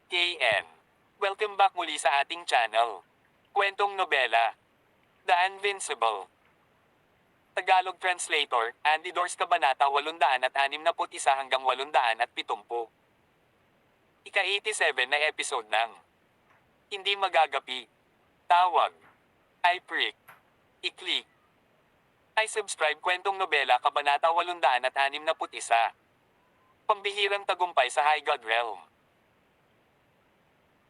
KN. Welcome back muli sa ating channel. Kwentong nobela, The Invincible. Tagalog Translator, Andy Dors Kabanata 861 hanggang 870. Ika-87 na episode ng Hindi Magagapi. Tawag. I-prick. I-click. I-subscribe Kwentong Nobela Kabanata 861. Pambihirang tagumpay sa High God Realm.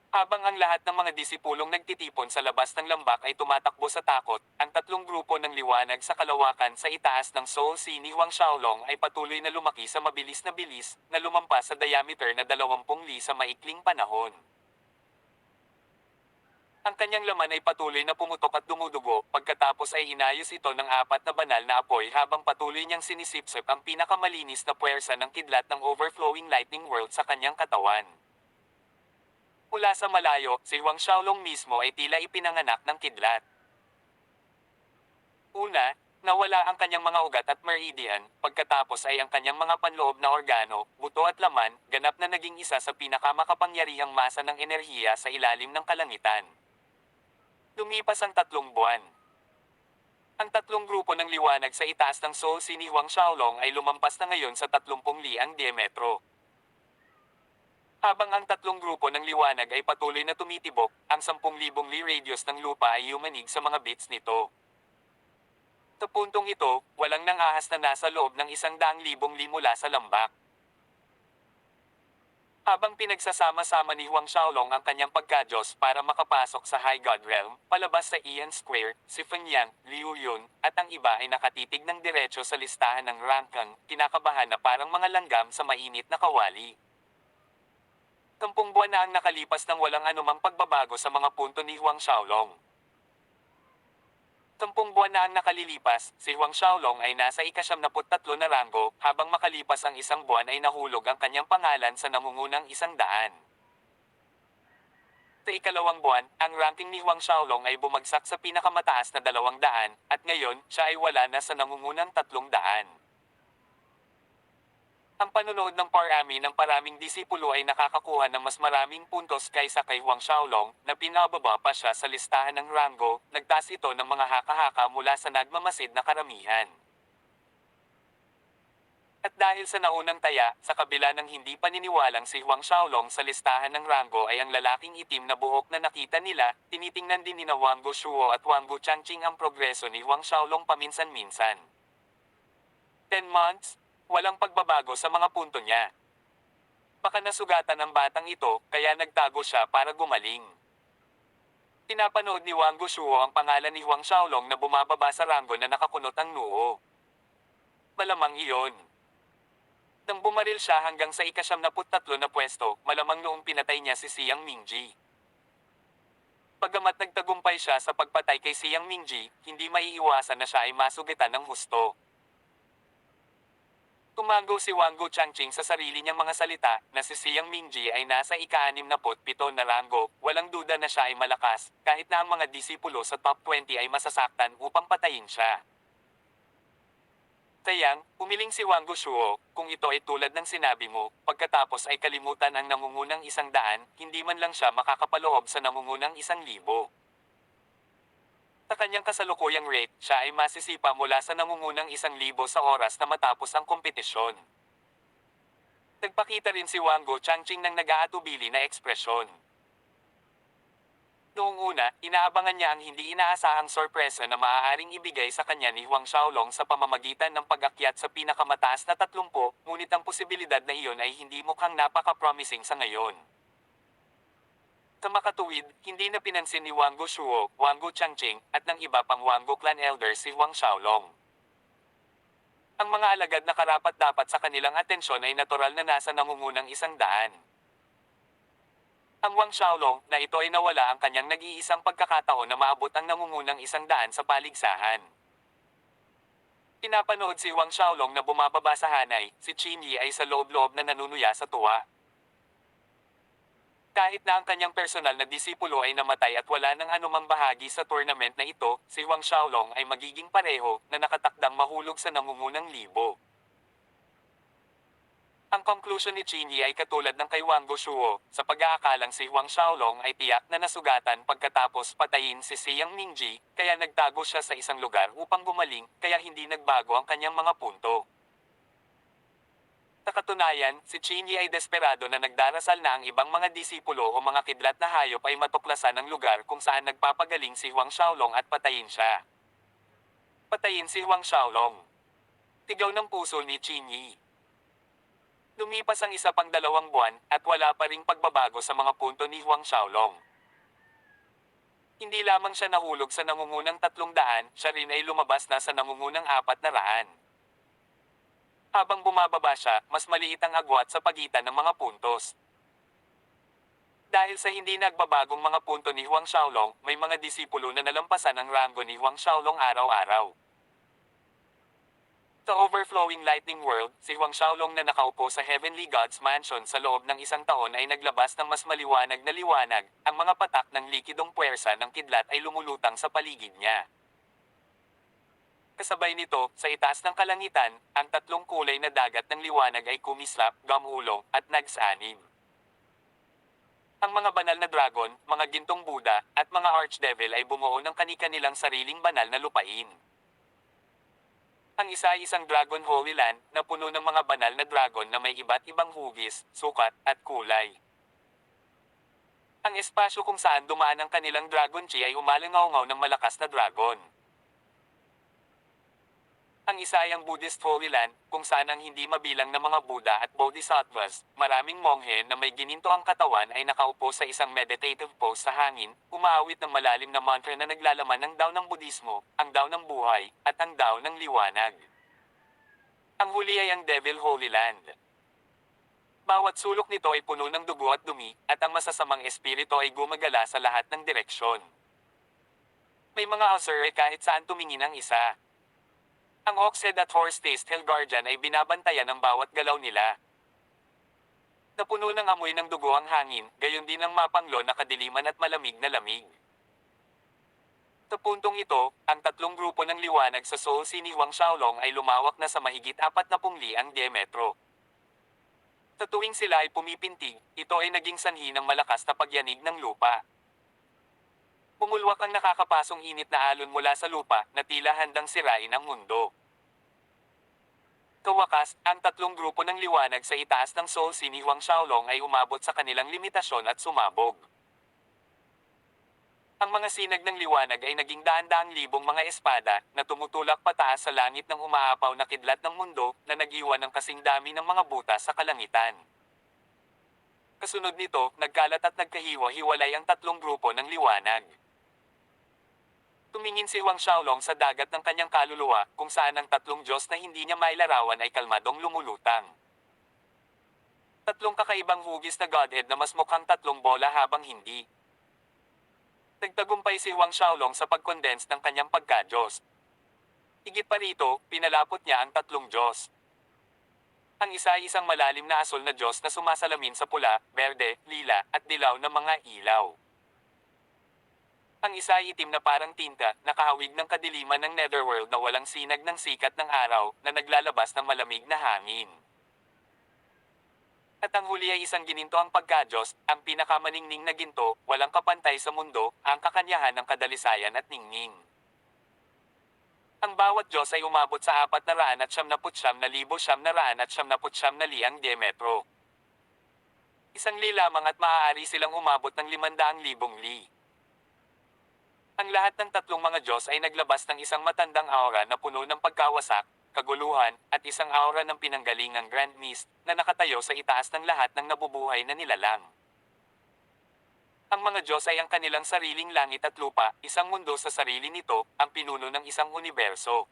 Habang ang lahat ng mga disipulong nagtitipon sa labas ng lambak ay tumatakbo sa takot, ang tatlong grupo ng liwanag sa kalawakan sa itaas ng Seoul Sea ni Huang Xiaolong ay patuloy na lumaki sa mabilis na lumampas sa diameter na 20 li sa maikling panahon. Ang kanyang laman ay patuloy na pumutok at dumudugo, pagkatapos ay inayos ito ng 4 na banal na apoy habang patuloy niyang sinisipsip ang pinakamalinis na puwersa ng kidlat ng overflowing lightning world sa kanyang katawan. Mula sa malayo, si Huang Xiaolong mismo ay tila ipinanganak ng kidlat. Una, nawala ang kanyang mga ugat at meridian, pagkatapos ay ang kanyang mga panloob na organo, buto at laman, ganap na naging isa sa pinakamakapangyarihang masa ng enerhiya sa ilalim ng kalangitan. Lumipas ang 3 buwan. Ang tatlong grupo ng liwanag sa itaas ng Seoul Sea ni Huang Xiaolong ay lumampas na ngayon sa 30 li ang diametro. Habang ang tatlong grupo ng liwanag ay patuloy na tumitibok, ang 10,000 li radius ng lupa ay yumanig sa mga bits nito. Sa puntong ito, walang nangahas na nasa loob ng 100,000 li mula sa lambak. Habang pinagsasama-sama ni Huang Xiaolong ang kanyang pagka-Diyos para makapasok sa High God Realm, palabas sa Ian Square, si Feng Yang, Liu Yun, at ang iba ay nakatitig ng diretso sa listahan ng rangkang, kinakabahan na parang mga langgam sa mainit na kawali. 10 buwan na ang nakalipas nang walang anumang pagbabago sa mga punto ni Huang Xiaolong. 10 buwan na ang nakalilipas, si Huang Xiaolong ay nasa ika-73 na ranggo, habang makalipas ang 1 buwan ay nahulog ang kanyang pangalan sa nangungunang 100. Sa ika-2 buwan, ang ranking ni Huang Xiaolong ay bumagsak sa pinakamataas na 200, at ngayon, siya ay wala na sa nangungunang 300. Ang panonood ng parami ng paraming disipulo ay nakakakuha ng mas maraming puntos kaysa kay Huang Xiaolong, na pinababa pa siya sa listahan ng ranggo, nagtaas ito ng mga haka-haka mula sa nagmamasid na karamihan. At dahil sa naunang taya, sa kabila ng hindi paniniwalang si Huang Xiaolong sa listahan ng ranggo ay ang lalaking itim na buhok na nakita nila, tinitingnan din nina Wang Gushuo at Wang Guchangqing ang progreso ni Huang Xiaolong paminsan-minsan. 10 months? Walang pagbabago sa mga punto niya. Baka nasugatan ng batang ito, kaya nagtago siya para gumaling. Pinapanood ni Wang Gushuo ang pangalan ni Huang Xiaolong na bumababa sa ranggo na nakakunot ang noo. Malamang iyon. Nang bumaril siya hanggang sa ika-73 na pwesto, malamang noong pinatay niya si Xiang Mingji. Pagamat nagtagumpay siya sa pagpatay kay Xiang Mingji, hindi maiiwasan na siya ay masugatan ng husto. Tumango si Wang Guchangqing sa sarili niyang mga salita, na si Xiang Mingji ay nasa ika-67 na ranggo, walang duda na siya ay malakas, kahit na ang mga disipulo sa top 20 ay masasaktan upang patayin siya. Tayang, umiling si Wang Gushuo, kung ito ay tulad ng sinabi mo, pagkatapos ay kalimutan ang nangungunang 100, hindi man lang siya makakapaloob sa nangungunang 1,000. Sa kanyang kasalukuyang rate, siya ay masisipa mula sa nangungunang 1,000 sa oras na matapos ang kompetisyon. Nagpakita rin si Wang Guchangqing ng nag-aatubili na ekspresyon. Noong una, inaabangan niya ang hindi inaasahang sorpresa na maaaring ibigay sa kanya ni Huang Xiaolong sa pamamagitan ng pag-akyat sa pinakamataas na 30, ngunit ang posibilidad na iyon ay hindi mukhang napaka-promising sa ngayon. Sa makatuwid, hindi na pinansin ni Wang Gushuo, Wang Guchangqing, at ng iba pang Wanggo clan elder si Huang Xiaolong. Ang mga alagad na karapat-dapat sa kanilang atensyon ay natural na nasa nangungunang 100. Ang Huang Xiaolong, na ito ay nawala ang kanyang nag-iisang pagkakataon na maabot ang nangungunang 100 sa paligsahan. Pinapanood si Huang Xiaolong na bumababa sa hanay, si Qin Yi ay sa loob-loob na nanunuya sa tuwa. Kahit na ang kanyang personal na disipulo ay namatay at wala ng anumang bahagi sa tournament na ito, si Huang Xiaolong ay magiging pareho, na nakatakdang mahulog sa nangungunang libo. Ang conclusion ni Chinyi ay katulad ng kay Wang Goshuo, sa pag-aakalang si Huang Xiaolong ay tiyak na nasugatan pagkatapos patayin si Siyang Mingji, kaya nagtago siya sa isang lugar upang gumaling, kaya hindi nagbago ang kanyang mga punto. Sa katunayan, si Chinyi ay desperado na nagdarasal na ang ibang mga disipulo o mga kidlat na hayop ay matuklasan ang lugar kung saan nagpapagaling si Huang Xiaolong at patayin siya. Patayin si Huang Xiaolong. Tigaw ng puso ni Chinyi. Lumipas ang isa pang 2 buwan, at wala pa ring pagbabago sa mga punto ni Huang Xiaolong. Hindi lamang siya nahulog sa nangungunang 300, siya rin ay lumabas na sa nangungunang 400. Habang bumababa siya, mas maliit ang agwat sa pagitan ng mga puntos. Dahil sa hindi nagbabagong mga punto ni Huang Xiaolong, may mga disipulo na nalampasan ang ranggo ni Huang Xiaolong araw-araw. Sa Overflowing Lightning World, si Huang Xiaolong na nakaupo sa Heavenly God's Mansion sa loob ng isang taon ay naglabas ng mas maliwanag na liwanag, ang mga patak ng likidong puwersa ng kidlat ay lumulutang sa paligid niya. Kasabay nito, sa itaas ng kalangitan, ang 3 kulay na dagat ng liwanag ay kumislap, gumulong, at nagsanib. Ang mga banal na dragon, mga gintong Buddha, at mga archdevil ay bumuo ng kani-kanilang sariling banal na lupain. Ang isa ay isang Dragon Holy Land na puno ng mga banal na dragon na may iba't ibang hugis, sukat, at kulay. Ang espasyo kung saan dumaan ang kanilang Dragon Chi ay umalangaw-ngaw ng malakas na dragon. Ang isa ay ang Buddhist Holy Land, kung saan ang hindi mabilang na mga Buddha at Bodhisattvas, maraming monghe na may gininto ang katawan ay nakaupo sa isang meditative pose sa hangin, umaawit ng malalim na mantra na naglalaman ng Tao ng Budismo, ang Tao ng buhay, at ang Tao ng liwanag. Ang huli ay ang Devil Holy Land. Bawat sulok nito ay puno ng dugo at dumi, at ang masasamang espiritu ay gumagala sa lahat ng direksyon. May mga altar kahit saan tumingin ang isa. Ang Oxhead at Horse-Tailed Hell Guardian ay binabantayan ang bawat galaw nila. Napuno ng amoy ng dugo ang hangin, gayon din ang mapanglo na kadiliman at malamig na lamig. Sa puntong ito, ang 3 grupo ng liwanag sa Soul Sea ni Huang Xiaolong ay lumawak na sa mahigit 40 ang diametro. Sa tuwing sila ay pumipintig, ito ay naging sanhi ng malakas na pagyanig ng lupa. Bumulwak ang nakakapasong init na alon mula sa lupa na tila handang sirain ang mundo. Kawakas, ang 3 grupo ng liwanag sa itaas ng Soul Sea ni Huang Xiaolong ay umabot sa kanilang limitasyon at sumabog. Ang mga sinag ng liwanag ay naging daan-daang libong mga espada na tumutulak pataas sa langit ng umaapaw na kidlat ng mundo na nag-iwan ng kasing dami ng mga butas sa kalangitan. Kasunod nito, nagkalat at nagkahiwa-hiwalay ang 3 grupo ng liwanag. Tumingin si Huang Xiaolong sa dagat ng kanyang kaluluwa, kung saan ang 3 Diyos na hindi niya mailarawan ay kalmadong lumulutang. 3 kakaibang hugis na Godhead na mas mukhang 3 bola habang hindi. Nagtagumpay si Huang Xiaolong sa pag-condense ng kanyang pagka-Diyos. Higit pa rito, pinalapot niya ang 3 Diyos. Ang isa ay isang malalim na asol na Diyos na sumasalamin sa pula, berde, lila, at dilaw na mga ilaw. Ang isa ay itim na parang tinta, nakahawig ng kadiliman ng netherworld na walang sinag ng sikat ng araw, na naglalabas ng malamig na hangin. At ang huli ay isang gininto ang pagka-Diyos, ang pinakamaningning na ginto, walang kapantay sa mundo, ang kakanyahan ng kadalisayan at ningning. Ang bawat Diyos ay umabot sa 499,999 liang diametro. Isang li lamang at maaari silang umabot ng 500,000 li. Ang lahat ng 3 mga Diyos ay naglabas ng isang matandang aura na puno ng pagkawasak, kaguluhan, at isang aura ng pinanggalingang Grand Mist, na nakatayo sa itaas ng lahat ng nabubuhay na nilalang. Ang mga Diyos ay ang kanilang sariling langit at lupa, isang mundo sa sarili nito, ang pinuno ng isang universo.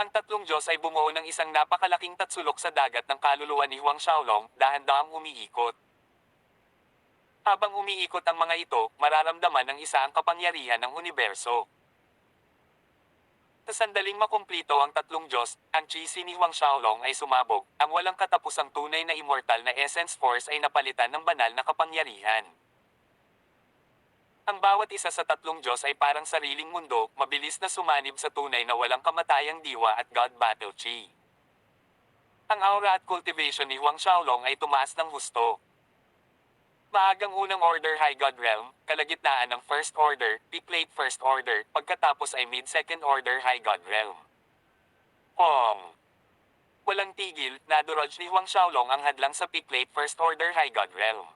Ang 3 Diyos ay bumuo ng isang napakalaking tatsulok sa dagat ng kaluluwa ni Huang Xiaolong, dahan-dahang umiikot. Habang umiikot ang mga ito, mararamdaman ng isa ang kapangyarihan ng universo. Sa sandaling makumplito ang 3 Diyos, ang Chi-Si ni Huang Xiaolong ay sumabog, ang walang katapusang tunay na immortal na essence force ay napalitan ng banal na kapangyarihan. Ang bawat isa sa 3 Diyos ay parang sariling mundo, mabilis na sumanib sa tunay na walang kamatayang diwa at God Battle Chi. Ang aura at cultivation ni Huang Xiaolong ay tumaas ng husto. Maagang unang order High God Realm, kalagitnaan ng First Order, Peak Late First Order, pagkatapos ay Mid-Second Order High God Realm. Pong! Walang tigil, nadurog ni Huang Xiaolong ang hadlang sa Peak Late First Order High God Realm.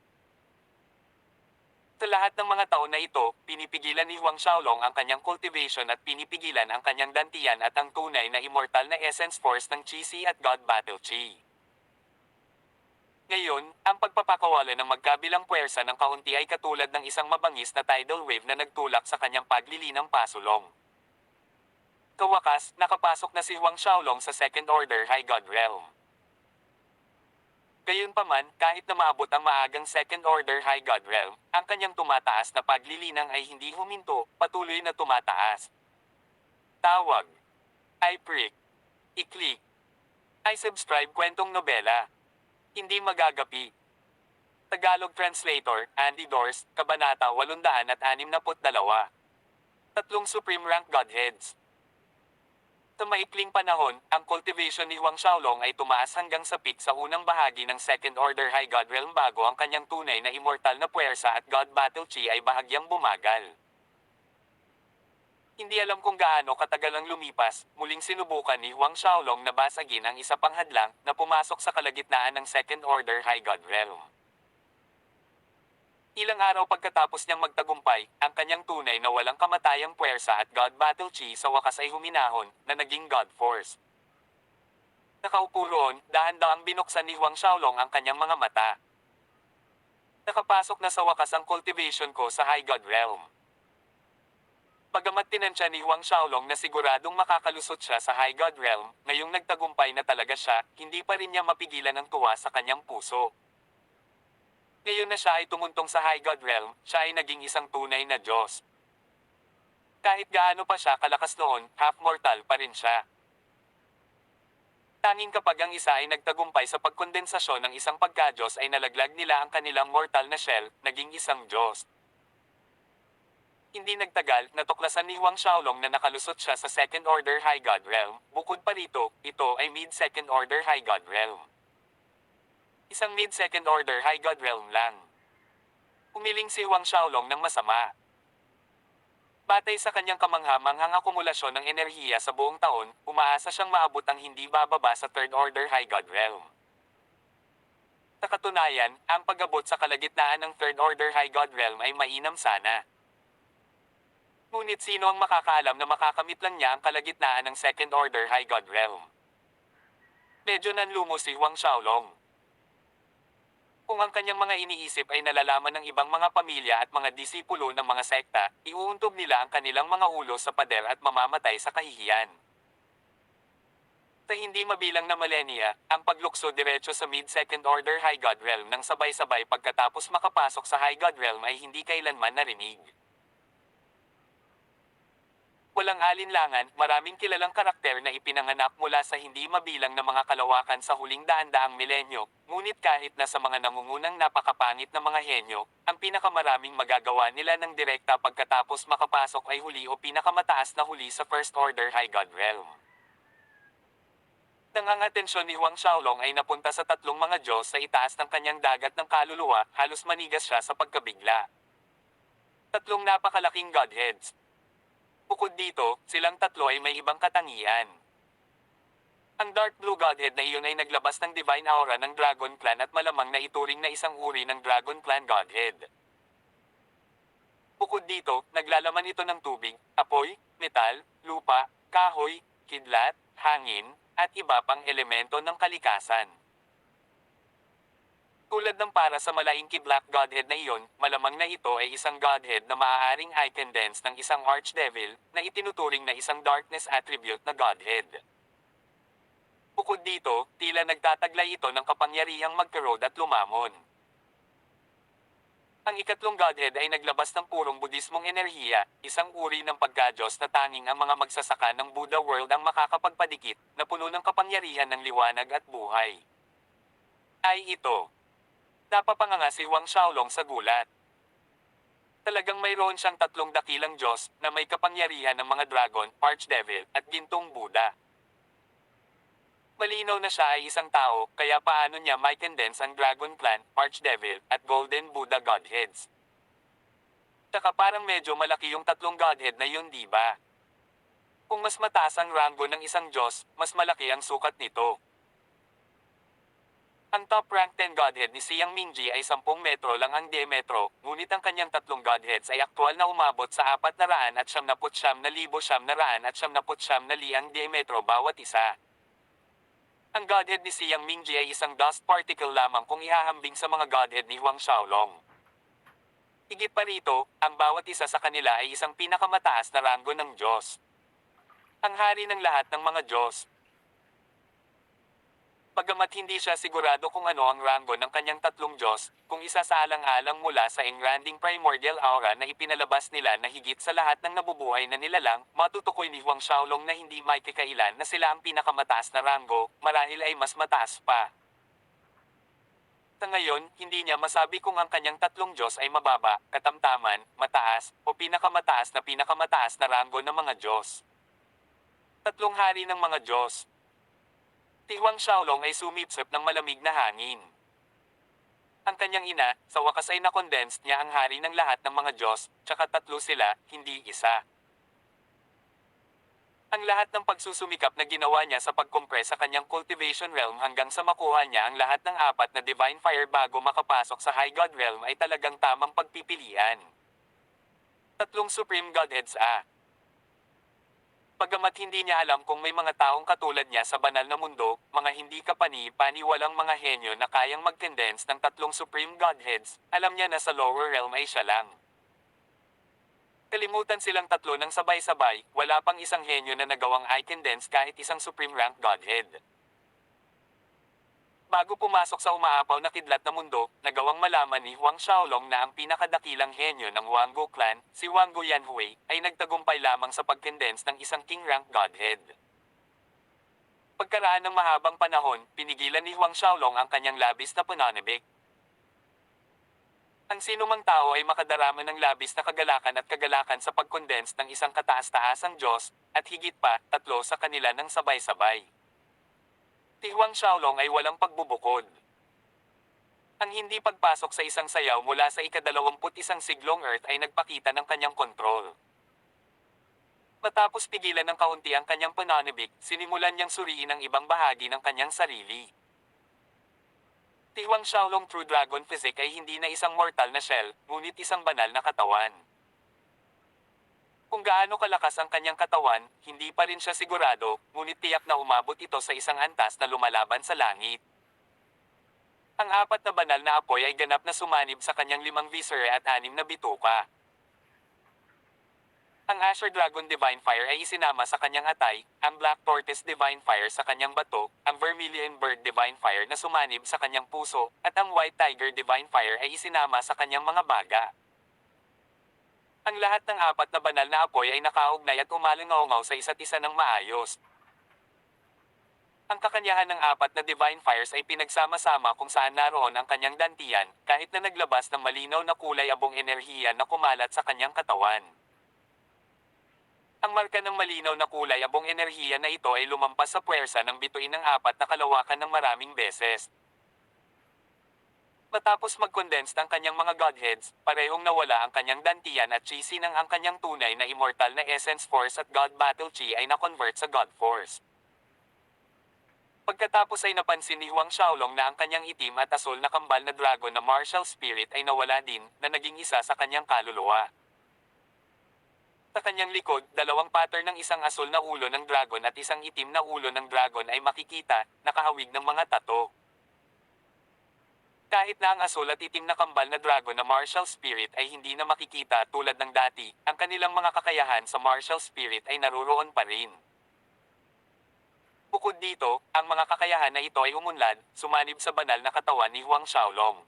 Sa lahat ng mga taon na ito, pinipigilan ni Huang Xiaolong ang kanyang cultivation at pinipigilan ang kanyang dantian at ang tunay na immortal na essence force ng Qi Si at God Battle Qi. Ngayon, ang pagpapakawala ng magkabilang puwersa ng kaunti ay katulad ng isang mabangis na tidal wave na nagtulak sa kanyang paglilinang pasulong. Kawakas, nakapasok na si Huang Xiaolong sa Second Order High God Realm. Gayunpaman, kahit na maabot ang maagang Second Order High God Realm, ang kanyang tumataas na paglilinang ay hindi huminto, patuloy na tumataas. Tawag. I-prick. I-click. I-subscribe kwentong nobela. Hindi magagapi. Tagalog Translator, Andy Dors, Kabanata 862. Tatlong Supreme Rank Godheads. Sa maikling panahon, ang cultivation ni Huang Xiaolong ay tumaas hanggang sa peak sa unang bahagi ng Second Order High God Realm bago ang kanyang tunay na immortal na puwersa at God Battle Qi ay bahagyang bumagal. Hindi alam kung gaano katagal ang lumipas, muling sinubukan ni Huang Xiaolong na basagin ang isa pang hadlang na pumasok sa kalagitnaan ng Second Order High God Realm. Ilang araw pagkatapos niyang magtagumpay, ang kanyang tunay na walang kamatayang puwersa at God Battle Qi sa wakas ay huminahon, na naging God Force. Nakaupo roon, dahan-dahang binuksan ni Huang Xiaolong ang kanyang mga mata. Nakapasok na sa wakas ang cultivation ko sa High God Realm. Bagamat tinansya ni Huang Xiaolong na siguradong makakalusot siya sa High God Realm, ngayong nagtagumpay na talaga siya, hindi pa rin niya mapigilan ang tuwa sa kanyang puso. Ngayon na siya ay tumuntong sa High God Realm, siya ay naging isang tunay na Diyos. Kahit gaano pa siya kalakas noon, half-mortal pa rin siya. Tanging kapag ang isa ay nagtagumpay sa pagkondensasyon ng isang pagka-Diyos ay nalaglag nila ang kanilang mortal na shell, naging isang Diyos. Hindi nagtagal, natuklasan ni Huang Xiaolong na nakalusot siya sa Second Order High God Realm. Bukod pa rito, ito ay Mid-Second Order High God Realm. Isang Mid-Second Order High God Realm lang. Umiling si Huang Xiaolong ng masama. Batay sa kanyang kamangha-manghang akumulasyon ng enerhiya sa buong taon, umaasa siyang maabot ang hindi bababa sa Third Order High God Realm. Sa katunayan, ang pag-abot sa kalagitnaan ng Third Order High God Realm ay mainam sana. Ngunit sino ang makakaalam na makakamit lang niya ang kalagitnaan ng Second Order High God Realm? Medyo nanlumo si Huang Xiaolong. Kung ang kanyang mga iniisip ay nalalaman ng ibang mga pamilya at mga disipulo ng mga sekta, iuuntog nila ang kanilang mga ulo sa pader at mamamatay sa kahihiyan. Sa hindi mabilang na millennia, ang paglukso diretso sa Mid-Second Order High God Realm ng sabay-sabay pagkatapos makapasok sa High God Realm ay hindi kailanman narinig. Walang alinlangan, maraming kilalang karakter na ipinanganak mula sa hindi mabilang na mga kalawakan sa huling daan-daang milenyo, ngunit kahit na sa mga nangungunang napakapangit na mga henyo, ang pinakamaraming magagawa nila ng direkta pagkatapos makapasok ay huli o pinakamataas na huli sa First Order High God Realm. Ang atensyon ni Huang Xiaolong ay napunta sa tatlong mga Diyos sa itaas ng kanyang dagat ng kaluluwa, halos manigas siya sa pagkabigla. Tatlong napakalaking Godheads. Bukod dito, silang tatlo ay may ibang katangian. Ang Dark Blue Godhead na iyon ay naglabas ng divine aura ng Dragon Clan at malamang na ituring na isang uri ng Dragon Clan Godhead. Bukod dito, naglalaman ito ng tubig, apoy, metal, lupa, kahoy, kidlat, hangin, at iba pang elemento ng kalikasan. Tulad ng para sa malaingki Black Godhead na iyon, malamang na ito ay isang Godhead na maaaring i-condense ng isang Archdevil, na itinuturing na isang darkness attribute na Godhead. Bukod dito, tila nagtataglay ito ng kapangyarihang magkarod at lumamon. Ang ikatlong Godhead ay naglabas ng purong Budismong enerhiya, isang uri ng pagka-Diyos na tanging ang mga magsasaka ng Buddha world ang makakapagpadikit, na puno ng kapangyarihan ng liwanag at buhay. Ay ito. Napapanganga si Huang Xiaolong sa gulat. Talagang mayroon siyang tatlong dakilang Diyos na may kapangyarihan ng mga dragon, archdevil, at gintong Buddha. Malinaw na siya ay isang tao, kaya paano niya may condense ang Dragon Clan, Archdevil, at Golden Buddha Godheads? Tsaka parang medyo malaki yung tatlong Godhead na yun, di ba? Kung mas mataas ang ranggo ng isang Diyos, mas malaki ang sukat nito. Ang top rank 10 Godhead ni Siang Mingji ay 10 metro lang ang diametro, ngunit ang kanyang tatlong Godheads ay aktwal na umabot sa 499,999 li ang diametro bawat isa. Ang Godhead ni Siang Mingji ay isang dust particle lamang kung ihahambing sa mga Godhead ni Huang Xiaolong. Higit pa rito, ang bawat isa sa kanila ay isang pinakamataas na ranggo ng Diyos. Ang hari ng lahat ng mga Diyos. Bagamat hindi siya sigurado kung ano ang ranggo ng kanyang tatlong Diyos, kung isasaalang-alang mula sa engranding primordial aura na ipinalabas nila na higit sa lahat ng nabubuhay na nilalang, matutukoy ni Huang Xiaolong na hindi may kakailan na sila ang pinakamataas na ranggo, marahil ay mas mataas pa. Sa ngayon, hindi niya masabi kung ang kanyang tatlong Diyos ay mababa, katamtaman, mataas, o pinakamataas na ranggo ng mga Diyos. Tatlong hari ng mga Diyos. Si Huang Xiaolong ay sumipsip ng malamig na hangin. Ang kanyang ina, sa wakas ay na-condense niya ang hari ng lahat ng mga Diyos, tsaka tatlo sila, hindi isa. Ang lahat ng pagsusumikap na ginawa niya sa pagkompres sa kanyang cultivation realm hanggang sa makuha niya ang lahat ng 4 na divine fire bago makapasok sa high god realm ay talagang tamang pagpipilian. Tatlong supreme godheads Bagamat hindi niya alam kung may mga taong katulad niya sa banal na mundo, mga hindi kapani-paniwalang mga henyo na kayang mag-condense ng tatlong supreme godheads, alam niya na sa lower realm ay siya lang. Kalimutan silang tatlo ng sabay-sabay, wala pang isang henyo na nagawang i-condense kahit isang supreme rank godhead. Bago pumasok sa umaapaw na kidlat na mundo, nagawang malaman ni Huang Xiaolong na ang pinakadakilang henyo ng Wango clan, si Wango Yanhui, ay nagtagumpay lamang sa pag-condense ng isang king rank godhead. Pagkaraan ng mahabang panahon, pinigilan ni Huang Xiaolong ang kanyang labis na pananabik. Ang sinumang tao ay makadarama ng labis na kagalakan at kagalakan sa pag-condense ng isang kataas-taasang Diyos, at higit pa, tatlo sa kanila ng sabay-sabay. Si Huang Xiaolong ay walang pagbubukod. Ang hindi pagpasok sa isang sayaw mula sa ika-21 siglong Earth ay nagpakita ng kanyang kontrol. Matapos pigilan ng kaunti ang kanyang pananabik, sinimulan niyang suriin ang ibang bahagi ng kanyang sarili. Si Huang Xiaolong True Dragon Physique ay hindi na isang mortal na shell, ngunit isang banal na katawan. Kung gaano kalakas ang kanyang katawan, hindi pa rin siya sigurado, ngunit tiyak na umabot ito sa isang antas na lumalaban sa langit. Ang 4 na banal na apoy ay ganap na sumanib sa kanyang 5 viscera at 6 na bituka. Ang Asher Dragon Divine Fire ay isinama sa kanyang atay, ang Black Tortoise Divine Fire sa kanyang bato, ang Vermilion Bird Divine Fire na sumanib sa kanyang puso, at ang White Tiger Divine Fire ay isinama sa kanyang mga baga. Ang lahat ng 4 na banal na apoy ay nakaugnay at umalingaungaw sa isa't isa ng maayos. Ang kakanyahan ng 4 na divine fires ay pinagsama-sama kung saan naroon ang kanyang dantian, kahit na naglabas ng malinaw na kulay abong enerhiya na kumalat sa kanyang katawan. Ang marka ng malinaw na kulay abong enerhiya na ito ay lumampas sa puwersa ng bituin ng 4 na kalawakan ng maraming beses. Matapos mag-condense ng kanyang mga godheads, parehong nawala ang kanyang dantian at chi sinang ang kanyang tunay na immortal na essence force at god battle chi ay na-convert sa god force. Pagkatapos ay napansin ni Huang Xiaolong na ang kanyang itim at asul na kambal na dragon na martial spirit ay nawala din, na naging isa sa kanyang kaluluwa. Sa kanyang likod, 2 pattern ng isang asul na ulo ng dragon at isang itim na ulo ng dragon ay makikita, nakahawig ng mga tato. Kahit na ang asul at itim na kambal na dragon na martial spirit ay hindi na makikita tulad ng dati, ang kanilang mga kakayahan sa martial spirit ay naruroon pa rin. Bukod dito, ang mga kakayahan na ito ay umunlad, sumanib sa banal na katawan ni Huang Xiaolong.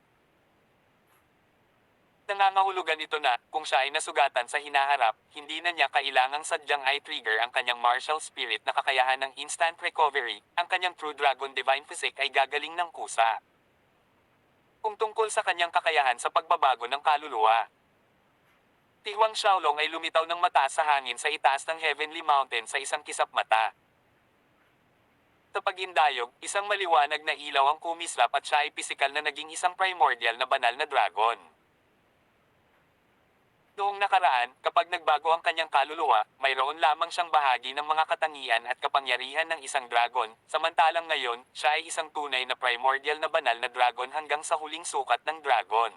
Nangangahulugan ito na, kung siya ay nasugatan sa hinaharap, hindi na niya kailangang sadyang i-trigger ang kanyang martial spirit na kakayahan ng instant recovery, ang kanyang True Dragon Divine Physique ay gagaling ng kusa. Kung tungkol sa kanyang kakayahan sa pagbabago ng kaluluwa. Si Huang Xiaolong ay lumitaw ng mataas sa hangin sa itaas ng Heavenly Mountain sa isang kisap mata. Sa pagindayog, isang maliwanag na ilaw ang kumislap at siya ay pisikal na naging isang primordial na banal na dragon. Noong nakaraan, kapag nagbago ang kanyang kaluluwa, mayroon lamang siyang bahagi ng mga katangian at kapangyarihan ng isang dragon, samantalang ngayon, siya ay isang tunay na primordial na banal na dragon hanggang sa huling sukat ng dragon.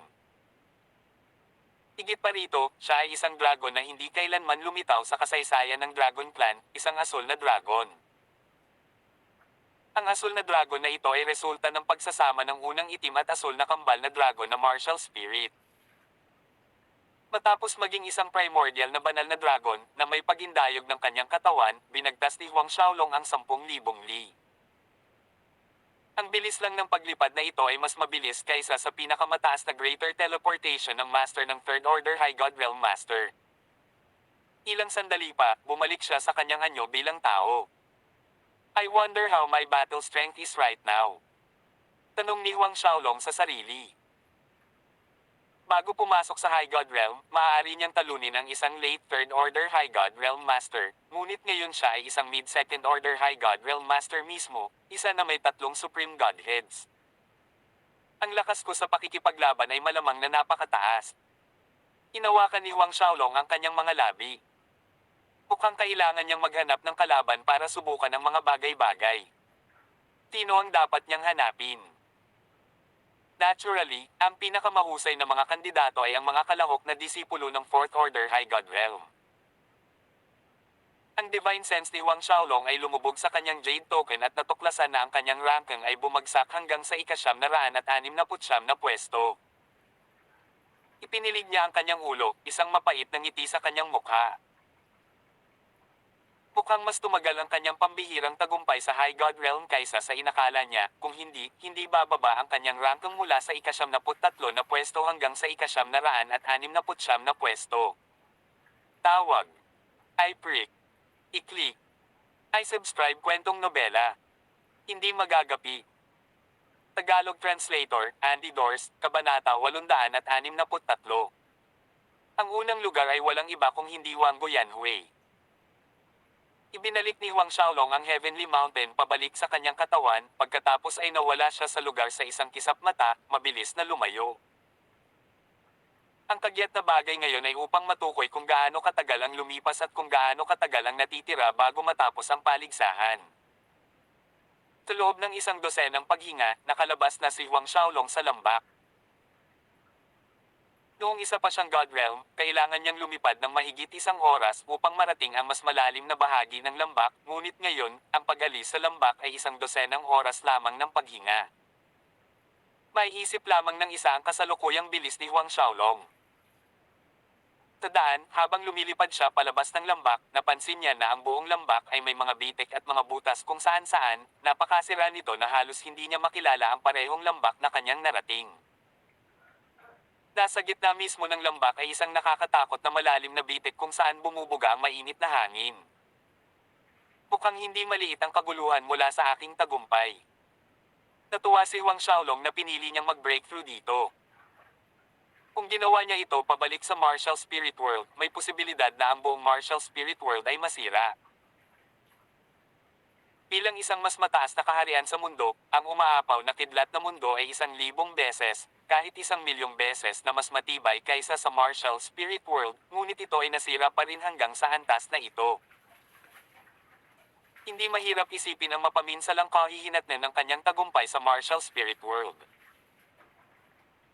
Higit pa rito, siya ay isang dragon na hindi kailanman lumitaw sa kasaysayan ng Dragon Clan, isang asul na dragon. Ang asul na dragon na ito ay resulta ng pagsasama ng unang itim at asul na kambal na dragon na martial spirit. Matapos maging isang primordial na banal na dragon na may pagindayog ng kanyang katawan, binagtas ni Huang Xiaolong ang 10,000 li. Ang bilis lang ng paglipad na ito ay mas mabilis kaysa sa pinakamataas na greater teleportation ng master ng Third Order High God Realm Master. Ilang sandali pa, bumalik siya sa kanyang anyo bilang tao. I wonder how my battle strength is right now. Tanong ni Huang Xiaolong sa sarili. Bago pumasok sa High God Realm, maaari niyang talunin ang isang late Third Order High God Realm Master, ngunit ngayon siya ay isang mid-Second Order High God Realm Master mismo, isa na may 3 Supreme Godheads. Ang lakas ko sa pakikipaglaban ay malamang na napakataas. Inawakan ni Huang Xiaolong ang kanyang mga labi. Mukhang kailangan niyang maghanap ng kalaban para subukan ang mga bagay-bagay. Sino ang dapat niyang hanapin? Naturally, ang pinakamahusay na mga kandidato ay ang mga kalahok na disipulo ng Fourth Order High God Realm. Ang Divine Sense ni Huang Xiaolong ay lumubog sa kanyang Jade Token at natuklasan na ang kanyang ranking ay bumagsak hanggang sa ika-969 na pwesto. Ipinilig niya ang kanyang ulo, isang mapait na ngiti sa kanyang mukha. Mukhang mas tumagal ang kanyang pambihirang tagumpay sa High God Realm kaysa sa inakala niya, kung hindi bababa ang kanyang ranking mula sa ika-73 na pwesto hanggang sa ika-969 na pwesto. Tawag. I-prick. I-click. I-subscribe kwentong nobela. Hindi magagapi. Tagalog Translator, Andy Dorst, Kabanata 863. Ang unang lugar ay walang iba kung hindi Wango Yanhui. Ibinalik ni Huang Xiaolong ang Heavenly Mountain pabalik sa kanyang katawan, pagkatapos ay nawala siya sa lugar sa isang kisap mata, mabilis na lumayo. Ang kagyat na bagay ngayon ay upang matukoy kung gaano katagal ang lumipas at kung gaano katagal ang natitira bago matapos ang paligsahan. Sa loob ng 100 paghinga, nakalabas na si Huang Xiaolong sa lambak. Noong isa pa siyang God Realm, kailangan niyang lumipad ng mahigit 1 oras upang marating ang mas malalim na bahagi ng lambak, ngunit ngayon, ang pag-alis sa lambak ay 100 oras lamang ng paghinga. May isip lamang ng isa ang kasalukuyang bilis ni Huang Xiaolong. Sa daan, habang lumilipad siya palabas ng lambak, napansin niya na ang buong lambak ay may mga bitik at mga butas kung saan-saan, napakasira nito na halos hindi niya makilala ang parehong lambak na kanyang narating. Nasa gitna mismo ng lambak ay isang nakakatakot na malalim na bitik kung saan bumubuga ang mainit na hangin. Mukhang hindi maliit ang kaguluhan mula sa aking tagumpay. Natuwa si Huang Xiaolong na pinili niyang mag-breakthrough dito. Kung ginawa niya ito pabalik sa Martial Spirit World, may posibilidad na ang buong Martial Spirit World ay masira. Bilang isang mas mataas na kaharian sa mundo, ang umaapaw na kidlat na mundo ay 1,000 beses, kahit 1,000,000 beses na mas matibay kaysa sa Martial Spirit World, ngunit ito ay nasira pa rin hanggang sa antas na ito. Hindi mahirap isipin ang mapaminsalang kahihinatnan ng kanyang tagumpay sa Martial Spirit World.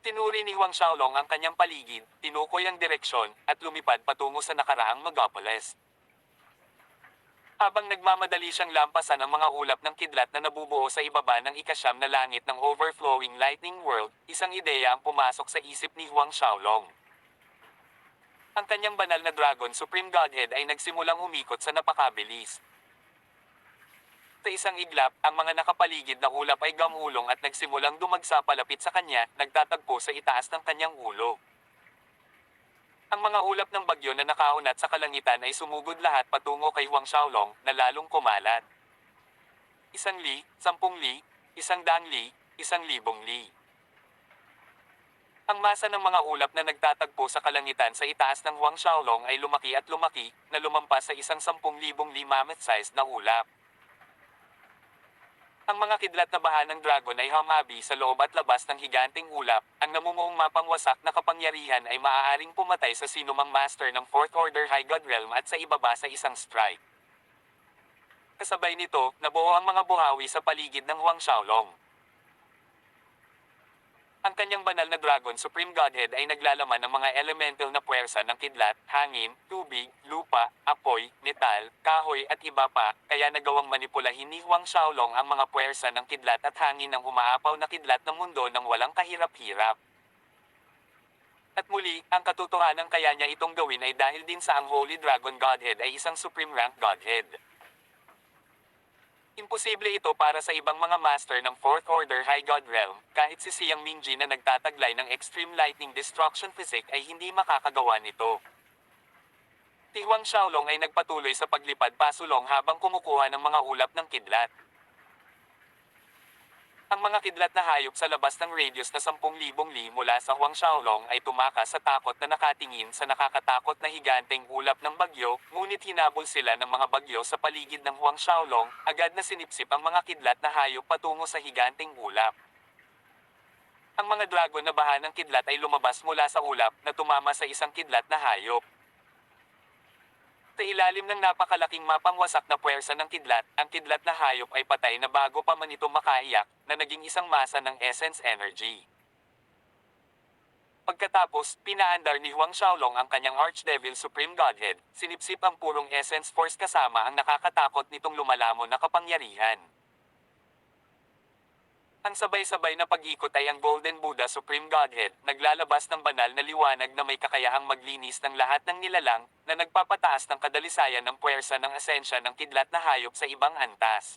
Tinuri ni Huang Xiaolong ang kanyang paligid, tinukoy ang direksyon, at lumipad patungo sa nakaraang Megapolis. Habang nagmamadali siyang lampasan ang mga ulap ng kidlat na nabubuo sa ibaba ng ika-9 na langit ng Overflowing Lightning World, isang ideya ang pumasok sa isip ni Huang Xiaolong. Ang kanyang banal na Dragon Supreme Godhead ay nagsimulang umikot sa napakabilis. Sa isang iglap, ang mga nakapaligid na ulap ay gamulong at nagsimulang dumagsa palapit sa kanya, nagtatagpo sa itaas ng kanyang ulo. Ang mga ulap ng bagyo na nakaunat sa kalangitan ay sumugod lahat patungo kay Huang Xiaolong, na lalong kumalat. 1,000 li, 10,000 li, 100,000 li, 1,000,000 li. Ang masa ng mga ulap na nagtatagpo sa kalangitan sa itaas ng Huang Xiaolong ay lumaki at lumaki, na lumampas sa isang 10,000 li mammoth-sized na ulap. Ang mga kidlat na baha ng dragon ay hamabi sa loob at labas ng higanteng ulap. Ang namumuong mapangwasak na kapangyarihan ay maaaring pumatay sa sinumang master ng Fourth Order High God Realm at sa ibaba sa isang strike. Kasabay nito, nabuo ang mga buhawi sa paligid ng Huang Xiaolong. Ang kanyang banal na Dragon Supreme Godhead ay naglalaman ng mga elemental na puwersa ng kidlat, hangin, tubig, lupa, apoy, metal, kahoy at iba pa, kaya nagawang manipulahin ni Huang Xiaolong ang mga puwersa ng kidlat at hangin ng umaapaw na kidlat ng mundo ng walang kahirap-hirap. At muli, ang katotohanan kaya niya itong gawin ay dahil din sa ang Holy Dragon Godhead ay isang Supreme Rank Godhead. Imposible ito para sa ibang mga master ng Fourth Order High God Realm, kahit si Siyang Mingji na nagtataglay ng Extreme Lightning Destruction Physique ay hindi makakagawa nito. Si Huang Xiaolong ay nagpatuloy sa paglipad pasulong habang kumukuha ng mga ulap ng kidlat. Ang mga kidlat na hayop sa labas ng radius na 10,000 li mula sa Huang Xiaolong ay tumakas sa takot na nakatingin sa nakakatakot na higanteng ulap ng bagyo, ngunit hinabol sila ng mga bagyo sa paligid ng Huang Xiaolong, agad na sinipsip ang mga kidlat na hayop patungo sa higanteng ulap. Ang mga dragon na baha ng kidlat ay lumabas mula sa ulap na tumama sa isang kidlat na hayop. Sa ilalim ng napakalaking mapangwasak na puwersa ng kidlat, ang kidlat na hayop ay patay na bago pa man ito makaiyak, na naging isang masa ng essence energy. Pagkatapos, pinaandar ni Huang Xiaolong ang kanyang Archdevil Supreme Godhead, sinipsip ang purong essence force kasama ang nakakatakot nitong lumalamon na kapangyarihan. Ang sabay-sabay na pag-ikot ay ang Golden Buddha Supreme Godhead, naglalabas ng banal na liwanag na may kakayahang maglinis ng lahat ng nilalang, na nagpapataas ng kadalisayan ng puwersa ng asensya ng kidlat na hayop sa ibang antas.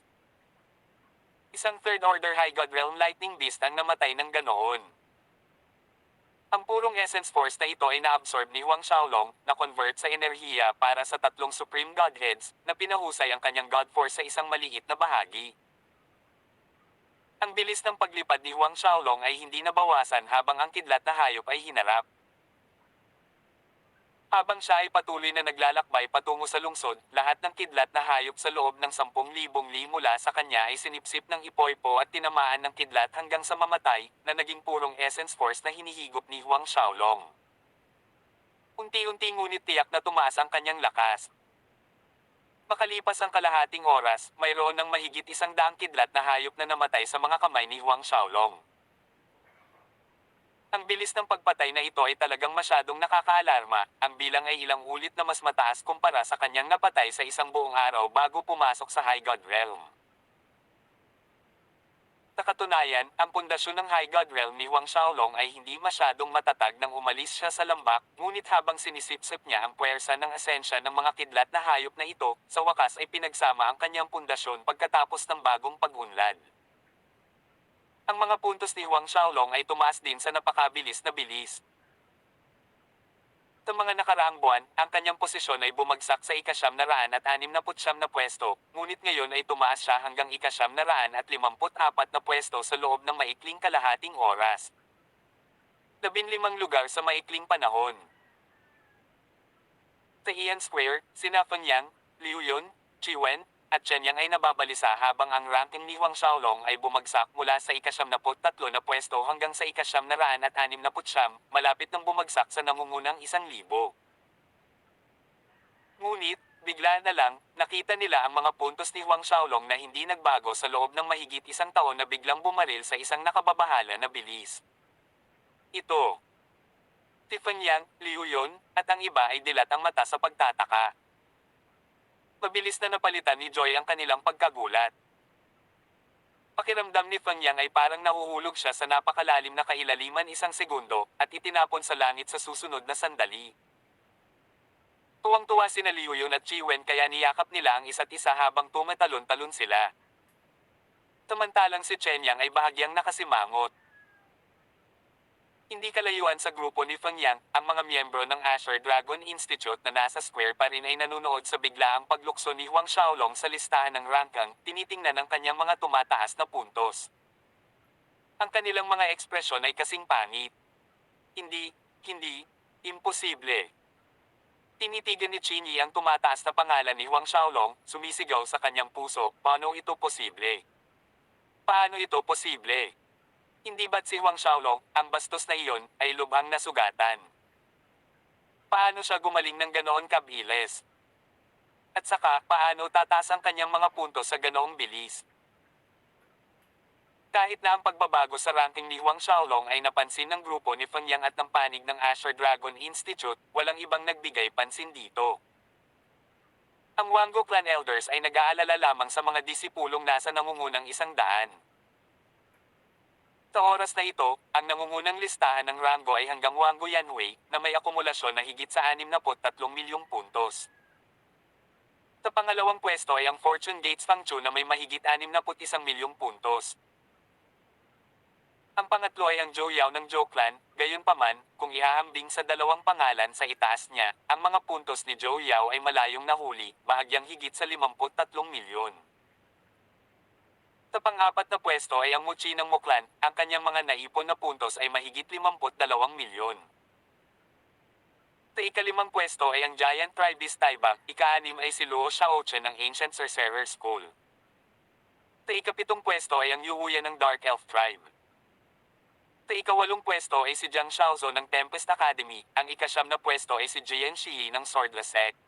Isang Third Order High God Realm Lightning Beast ang namatay ng ganoon. Ang purong essence force na ito ay naabsorb ni Huang Xiaolong, na convert sa enerhiya para sa tatlong Supreme Godheads, na pinahusay ang kanyang God Force sa isang maliit na bahagi. Ang bilis ng paglipad ni Huang Xiaolong ay hindi nabawasan habang ang kidlat na hayop ay hinarap. Habang siya ay patuloy na naglalakbay patungo sa lungsod, lahat ng kidlat na hayop sa loob ng 10,000 li mula sa kanya ay sinipsip ng ipoypo at tinamaan ng kidlat hanggang sa mamatay, na naging purong essence force na hinihigop ni Huang Xiaolong. Unti-unti ngunit tiyak na tumaas ang kanyang lakas. Makalipas ang kalahating oras, mayroon ng mahigit 100 kidlat na hayop na namatay sa mga kamay ni Huang Xiaolong. Ang bilis ng pagpatay na ito ay talagang masyadong nakakaalarma, ang bilang ay ilang ulit na mas mataas kumpara sa kanyang napatay sa isang buong araw bago pumasok sa High God Realm. Sa katunayan, ang pundasyon ng High God Realm ni Huang Xiaolong ay hindi masyadong matatag nang umalis siya sa lambak, ngunit habang sinisipsip niya ang puwersa ng asensya ng mga kidlat na hayop na ito, sa wakas ay pinagsama ang kanyang pundasyon pagkatapos ng bagong pag-unlad. Ang mga puntos ni Huang Xiaolong ay tumaas din sa napakabilis na bilis. Sa mga nakaraang buwan, ang kanyang posisyon ay bumagsak sa ika-969 na pwesto, ngunit ngayon ay tumaas siya hanggang ika-954 na pwesto sa loob ng maikling kalahating oras. 15 lugar sa maikling panahon. Sa Ian Square, sina Feng Yang, Liu Yun, Qi Wen, at Chen Yang ay nababalisa habang ang ranking ni Huang Xiaolong ay bumagsak mula sa ika-73 na pwesto hanggang sa ika-969, malapit nang bumagsak sa nangungunang 1,000. Ngunit, bigla na lang, nakita nila ang mga puntos ni Huang Xiaolong na hindi nagbago sa loob ng mahigit 1 taon na biglang bumaril sa isang nakababahala na bilis. Ito. Si Feng Yang, Liu Yun, at ang iba ay dilat ang mata sa pagtataka. Mabilis na napalitan ni Joy ang kanilang pagkagulat. Pakiramdam ni Feng Yang ay parang nahuhulog siya sa napakalalim na kailaliman 1 segundo, at itinapon sa langit sa susunod na sandali. Tuwang-tuwa sina Liu Yun at Qi Wen kaya niyakap nila ang isa't isa habang tumatalon-talon sila. Samantalang si Chen Yang ay bahagyang nakasimangot. Hindi kalayuan sa grupo ni Feng Yang, ang mga miyembro ng Asher Dragon Institute na nasa square pa rin ay nanunood sa biglaang paglukso ni Huang Xiaolong sa listahan ng rankang, tinitingnan ang kanyang mga tumataas na puntos. Ang kanilang mga ekspresyon ay kasing pangit. Hindi, imposible. Tinitigan ni Qin Yi ang tumataas na pangalan ni Huang Xiaolong, sumisigaw sa kanyang puso, paano ito posible? Paano ito posible? Hindi ba't si Huang Xiaolong, ang bastos na iyon, ay lubhang nasugatan? Paano siya gumaling ng ganoon kabilis? At saka, paano tataas ang kanyang mga puntos sa ganoong bilis? Kahit na ang pagbabago sa ranking ni Huang Xiaolong ay napansin ng grupo ni Feng Yang at ng panig ng Asher Dragon Institute, walang ibang nagbigay pansin dito. Ang Wango Clan Elders ay nag-aalala lamang sa mga disipulong nasa nangungunang 100. Sa oras na ito, ang nangungunang listahan ng Rango ay hanggang Wango Yanhui, na may akumulasyon na higit sa 63 milyong puntos. Sa pangalawang pwesto ay ang Fortune Gates Fangchu na may mahigit 61 milyong puntos. Ang pangatlo ay ang Zhou Yao ng Zhou Clan, gayunpaman, kung ihahambing sa dalawang pangalan sa itaas niya, ang mga puntos ni Zhou Yao ay malayong nahuli, bahagyang higit sa 53 milyon. Sa pang-apat na pwesto ay ang Muchi ng Muklan, ang kanyang mga naipon na puntos ay mahigit 52 milyon. Sa ikalimang pwesto ay ang Giant Tribes Taibang, ika-6 ay si Luo Xiaochen ng Ancient Sorcerer School. Sa ikapitong pwesto ay ang Yuhuyan ng Dark Elf Tribe. Sa ikawalong pwesto ay si Jiang Xiaozo ng Tempest Academy, ang ikasyam na pwesto ay si Jian Shi ng Swordless Sect.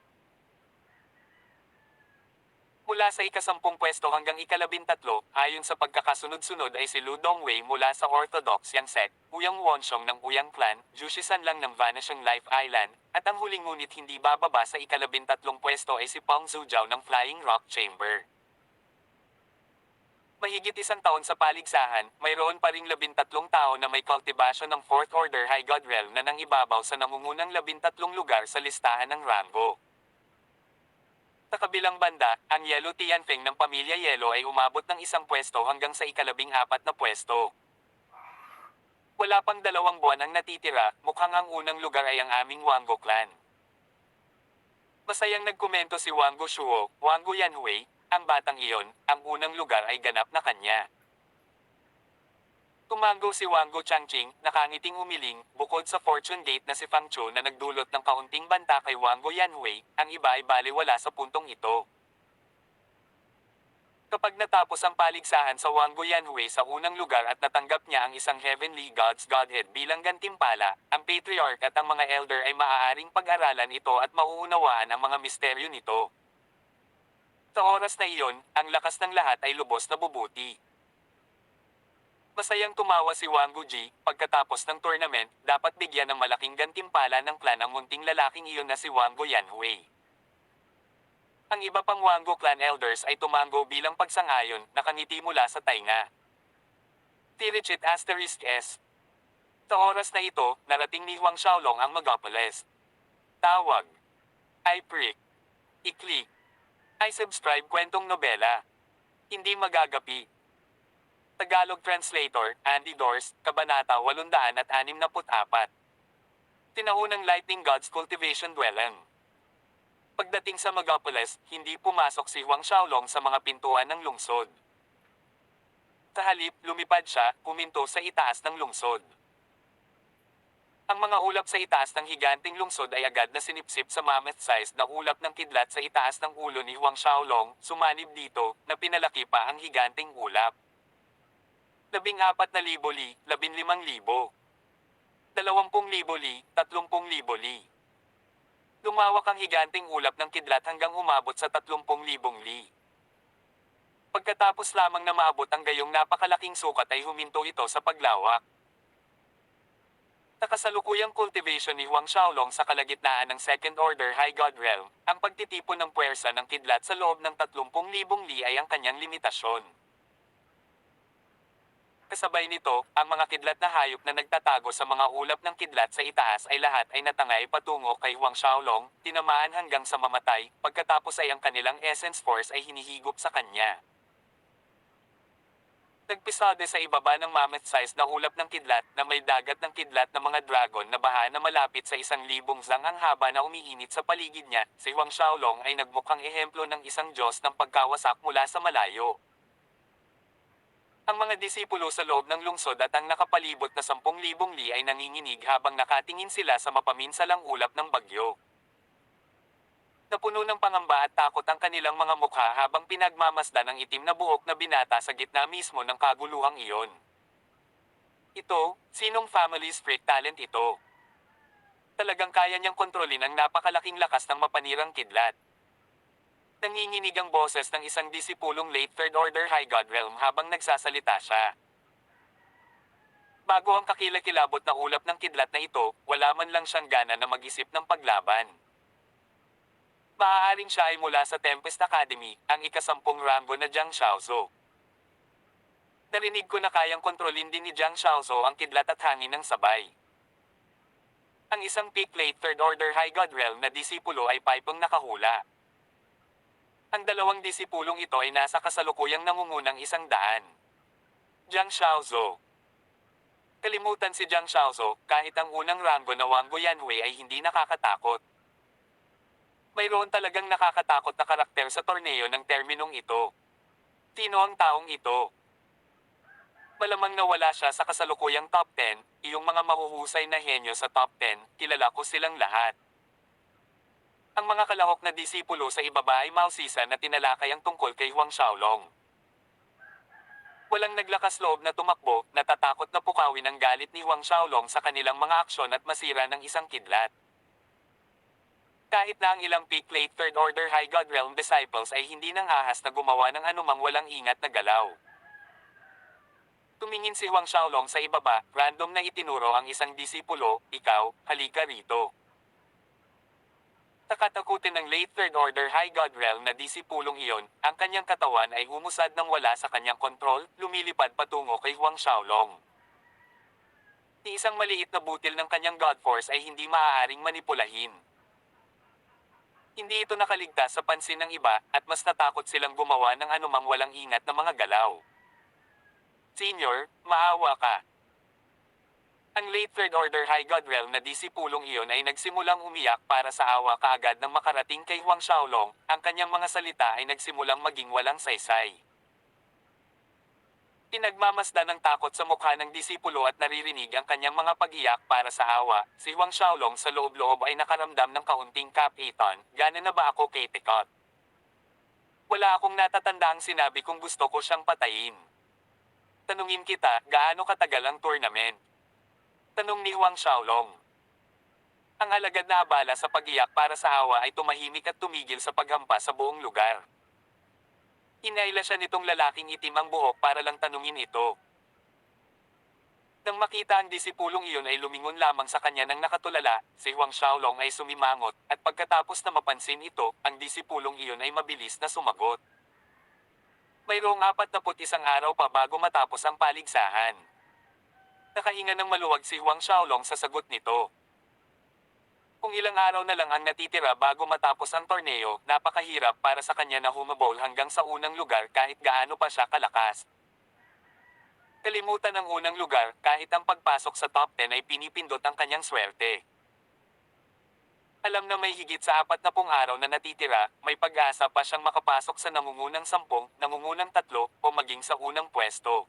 Mula sa ikasampung pwesto hanggang ikalabintatlo, ayon sa pagkakasunod-sunod ay si Lu Dongwei mula sa Orthodox Yang Sect, Uyang Wonshong ng Uyang Clan, Jushisan Lang ng Vanishing Life Island, at ang huling ngunit hindi bababa sa ikalabintatlong pwesto ay si Peng Zhujiao ng Flying Rock Chamber. Mahigit isang taon sa paligsahan, mayroon pa ring 13 tao na may cultivation ng 4th Order High God Realm na nangibabaw sa nangungunang 13 lugar sa listahan ng Rango. Sa kabilang banda, ang Yellow Tianfeng ng Pamilya Yellow ay umabot ng isang pwesto hanggang sa ikalabing-apat na pwesto. Wala pang 2 buwan ang natitira, mukhang ang unang lugar ay ang aming Wango Clan. Masayang nagkomento si Wango Shuo, Wango Yanhui, ang batang iyon, ang unang lugar ay ganap na kanya. Tumango si Wango Changqing, nakangiting umiling, bukod sa Fortune Gate na si Fang Chu na nagdulot ng kaunting banta kay Wango Yanhui, ang iba ay baliwala sa puntong ito. Kapag natapos ang paligsahan sa Wango Yanhui sa unang lugar at natanggap niya ang isang Heavenly God's Godhead bilang gantimpala, ang Patriarch at ang mga Elder ay maaaring pag-aralan ito at mauunawaan ang mga misteryo nito. Sa oras na iyon, ang lakas ng lahat ay lubos na bubuti. Masayang tumawa si Wang Guji, pagkatapos ng tournament, dapat bigyan ng malaking gantimpala ng clan ang munting lalaking iyon na si Wango Yanhui. Ang iba pang Wango Clan Elders ay tumango bilang pagsang-ayon, nakangiti mula sa tainga. Tirichit *S. Sa oras na ito, narating ni Huang Xiaolong ang Megapolis. Tawag. I-prick. I-click. I-subscribe kwentong nobela. Hindi magagapi. Tagalog Translator, Andy Dors, Kabanata 864. Tinahunang Lightning God's Cultivation Dwelling. Pagdating sa Megapolis, hindi pumasok si Huang Xiaolong sa mga pintuan ng lungsod. Sa halip, lumipad siya, huminto sa itaas ng lungsod. Ang mga ulap sa itaas ng higanting lungsod ay agad na sinipsip sa mammoth-sized na ulap ng kidlat sa itaas ng ulo ni Huang Xiaolong, sumanib dito, na pinalaki pa ang higanting ulap. 14,000 li, 15,000. 20,000 li, 30,000 li. Lumawak ang higanting ulap ng kidlat hanggang umabot sa 30,000 li. Pagkatapos lamang na maabot ang gayong napakalaking sukat ay huminto ito sa paglawak. Sa kasalukuyang cultivation ni Huang Xiaolong sa kalagitnaan ng Second Order High God Realm, ang pagtitipon ng puwersa ng kidlat sa loob ng 30,000 li ay ang kanyang limitasyon. Kasabay nito, ang mga kidlat na hayop na nagtatago sa mga ulap ng kidlat sa itaas ay lahat ay natangay patungo kay Huang Xiaolong, tinamaan hanggang sa mamatay, pagkatapos ay ang kanilang essence force ay hinihigop sa kanya. Nagpisade sa ibaba ng mammoth-sized na ulap ng kidlat na may dagat ng kidlat na mga dragon na baha na malapit sa 1,000 zang ang haba na umiinit sa paligid niya, si Huang Xiaolong ay nagmukhang ehemplo ng isang Diyos ng pagkawasak mula sa malayo. Ang mga disipulo sa loob ng lungsod at ang nakapalibot na 10,000 li ay nanginginig habang nakatingin sila sa mapaminsalang ulap ng bagyo. Napuno ng pangamba at takot ang kanilang mga mukha habang pinagmamasdan ang itim na buhok na binata sa gitna mismo ng kaguluhang iyon. Ito, sinong family's freak talent ito? Talagang kaya niyang kontrolin ang napakalaking lakas ng mapanirang kidlat. Nanginginig ang boses ng isang disipulong late third order high god realm habang nagsasalita siya. Bago ang kakilakilabot na ulap ng kidlat na ito, wala man lang siyang gana na mag-isip ng paglaban. Maaaring siya ay mula sa Tempest Academy, ang ikasampung rango na Jiang Xiaozo. Narinig ko na kayang kontrolin din ni Jiang Xiaozo ang kidlat at hangin ng sabay. Ang isang peak late third order high god realm na disipulo ay pipong nakahula. Ang dalawang disipulong ito ay nasa kasalukuyang nangungunang 100. Jiang Xiaozo. Kalimutan si Jiang Xiaozo, kahit ang unang rango na Wang Yanhui ay hindi nakakatakot. Mayroon talagang nakakatakot na karakter sa torneo ng terminong ito. Sino ang taong ito? Malamang nawala siya sa kasalukuyang top 10, iyong mga mahuhusay na henyo sa top 10, kilala ko silang lahat. Ang mga kalahok na disipulo sa ibaba ay mausisa na tinalakay ang tungkol kay Huang Xiaolong. Walang naglakas loob na tumakbo, natatakot na pukawin ang galit ni Huang Xiaolong sa kanilang mga aksyon at masira ng isang kidlat. Kahit na ang ilang peak late third order high god realm disciples ay hindi nang ahas na gumawa ng anumang walang ingat na galaw. Tumingin si Huang Xiaolong sa ibaba, random na itinuro ang isang disipulo, ikaw, halika rito. Takatakutin ng late third order high god realm na disipulong iyon, ang kanyang katawan ay umusad ng wala sa kanyang kontrol, lumilipad patungo kay Huang Xiaolong. Ni isang maliit na butil ng kanyang god force ay hindi maaaring manipulahin. Hindi ito nakaligtas sa pansin ng iba, at mas natakot silang gumawa ng anumang walang ingat na mga galaw. Senior, maawa ka. Ang late third order high god realm na disipulong iyon ay nagsimulang umiyak para sa awa kaagad nang makarating kay Huang Xiaolong, ang kanyang mga salita ay nagsimulang maging walang saysay. Pinagmamasdan ng takot sa mukha ng disipulo at naririnig ang kanyang mga pag-iyak para sa awa, si Huang Xiaolong sa loob-loob ay nakaramdam ng kaunting kapitan, gana na ba ako kay Tekot? Wala akong natatandaang sinabi kung gusto ko siyang patayin. Tanungin kita, gaano katagal ang tournament? Tanong ni Huang Xiaolong. Ang alagad na abala sa pag-iyak para sa awa ay tumahimik at tumigil sa paghampas sa buong lugar. Inaila siya nitong lalaking itim ang buhok para lang tanungin ito. Nang makita ang disipulong iyon ay lumingon lamang sa kanya ng nakatulala, si Huang Xiaolong ay sumimangot, at pagkatapos na mapansin ito, ang disipulong iyon ay mabilis na sumagot. Mayroong 41 araw pa bago matapos ang paligsahan. Nakahinga ng maluwag si Huang Xiaolong sa sagot nito. Kung ilang araw na lang ang natitira bago matapos ang torneo, napakahirap para sa kanya na humabol hanggang sa unang lugar kahit gaano pa siya kalakas. Kalimutan ang unang lugar, kahit ang pagpasok sa top 10 ay pinipindot ang kanyang swerte. Alam na may higit sa 40 araw na natitira, may pag-asa pa siyang makapasok sa nangungunang 10, nangungunang 3, o maging sa unang pwesto.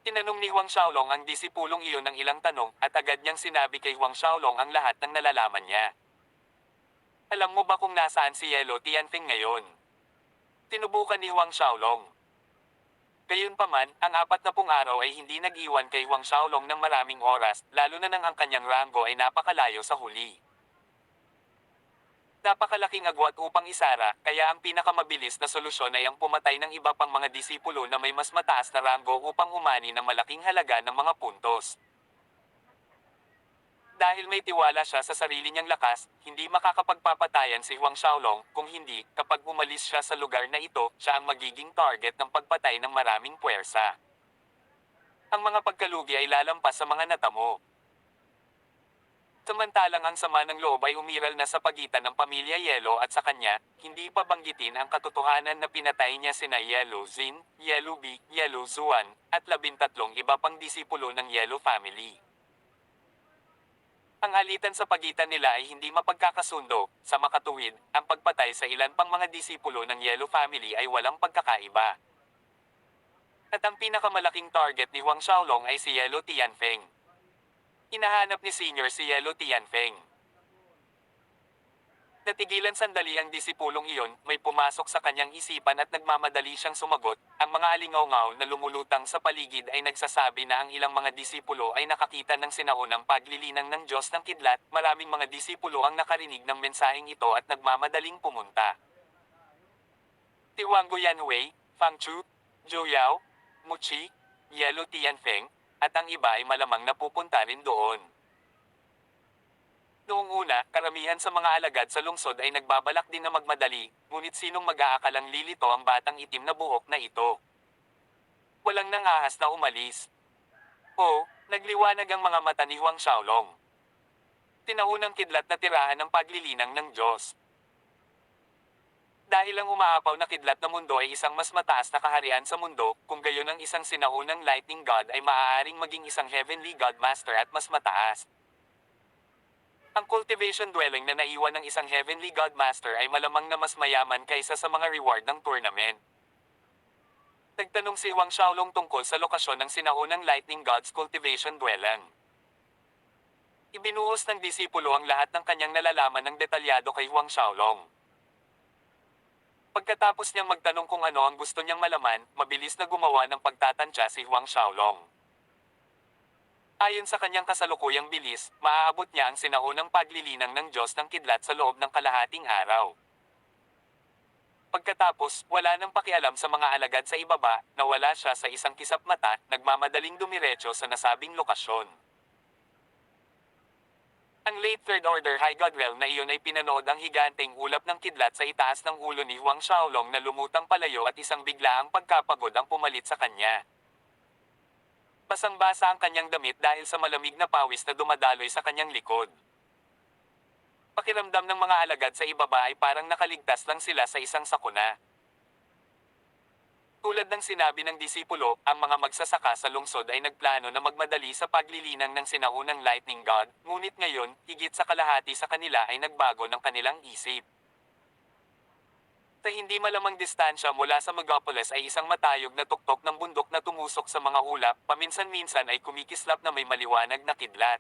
Tinanong ni Huang Xiaolong ang disipulong iyon ng ilang tanong, at agad niyang sinabi kay Huang Xiaolong ang lahat ng nalalaman niya. Alam mo ba kung nasaan si Yellow Tianfeng ngayon? Tinubukan ni Huang Xiaolong. Gayunpaman, ang 40 araw ay hindi nag-iwan kay Huang Xiaolong ng maraming oras, lalo na nang ang kanyang rango ay napakalayo sa huli. Napakalaking agwat upang isara, kaya ang pinakamabilis na solusyon ay ang pumatay ng iba pang mga disipulo na may mas mataas na rango upang umani ng malaking halaga ng mga puntos. Dahil may tiwala siya sa sarili niyang lakas, hindi makakapagpapatayan si Huang Xiaolong, kung hindi, kapag umalis siya sa lugar na ito, siya ang magiging target ng pagpatay ng maraming puwersa. Ang mga pagkalugi ay lalampas sa mga natamo. Samantalang ang sama ng loob ay umiral na sa pagitan ng pamilya Yellow at sa kanya, hindi pa banggitin ang katotohanan na pinatay niya sina Yellow Xin, Yellow B, Yellow Zuan, at 13 iba pang disipulo ng Yellow family. Ang alitan sa pagitan nila ay hindi mapagkakasundo, sa makatuwid, ang pagpatay sa ilan pang mga disipulo ng Yellow family ay walang pagkakaiba. At ang pinakamalaking target ni Huang Xiaolong ay si Yellow Tianfeng. Hinahanap ni Senior si Yellow Tianfeng. Natigilan sandali ang disipulong iyon, may pumasok sa kanyang isipan at nagmamadali siyang sumagot. Ang mga alingaw-ngaw na lumulutang sa paligid ay nagsasabi na ang ilang mga disipulo ay nakakita ng sinaunang paglilinang ng Diyos ng kidlat. Maraming mga disipulo ang nakarinig ng mensaheng ito at nagmamadaling pumunta. Tiwanggo Yanwei, Fang Chu, Zhou Yao, Muchi, Yelo Tianfeng, at ang iba ay malamang napupunta rin doon. Noong una, karamihan sa mga alagad sa lungsod ay nagbabalak din na magmadali, ngunit sinong mag-aakalang lilito ang batang itim na buhok na ito? Walang nangahas na umalis. O, nagliwanag ang mga mata ni Huang Xiaolong. Tinaunang kidlat na tirahan ng paglilinang ng Diyos. Dahil ang umaapaw na kidlat na mundo ay isang mas mataas na kaharian sa mundo, kung gayon ang isang sinaunang lightning god ay maaaring maging isang heavenly god master at mas mataas. Ang cultivation dwelling na naiwan ng isang heavenly god master ay malamang na mas mayaman kaysa sa mga reward ng tournament. Nagtanong si Huang Xiaolong tungkol sa lokasyon ng sinaunang lightning god's cultivation dwelling. Ibinuhos ng disipulo ang lahat ng kanyang nalalaman ng detalyado kay Huang Xiaolong. Pagkatapos niyang magtanong kung ano ang gusto niyang malaman, mabilis na gumawa ng pagtatantya si Huang Xiaolong. Ayon sa kanyang kasalukuyang bilis, maaabot niya ang sinaunang paglilinang ng Diyos ng kidlat sa loob ng kalahating araw. Pagkatapos, wala nang pakialam sa mga alagad sa ibaba, nawala siya sa isang kisap mata, nagmamadaling dumiretso sa nasabing lokasyon. Ang late Third Order High God Realm na iyon ay pinanood ang higanteng ulap ng kidlat sa itaas ng ulo ni Huang Xiaolong na lumutang palayo at isang biglaang pagkapagod ang pumalit sa kanya. Basang-basa ang kanyang damit dahil sa malamig na pawis na dumadaloy sa kanyang likod. Pakiramdam ng mga alagad sa ibaba ay parang nakaligtas lang sila sa isang sakuna. Tulad ng sinabi ng disipulo, ang mga magsasaka sa lungsod ay nagplano na magmadali sa paglilinang ng sinaunang lightning god, ngunit ngayon, higit sa kalahati sa kanila ay nagbago ng kanilang isip. Sa hindi malamang distansya mula sa Megapolis ay isang matayog na tuktok ng bundok na tumusok sa mga ulap, paminsan-minsan ay kumikislap na may maliwanag na kidlat.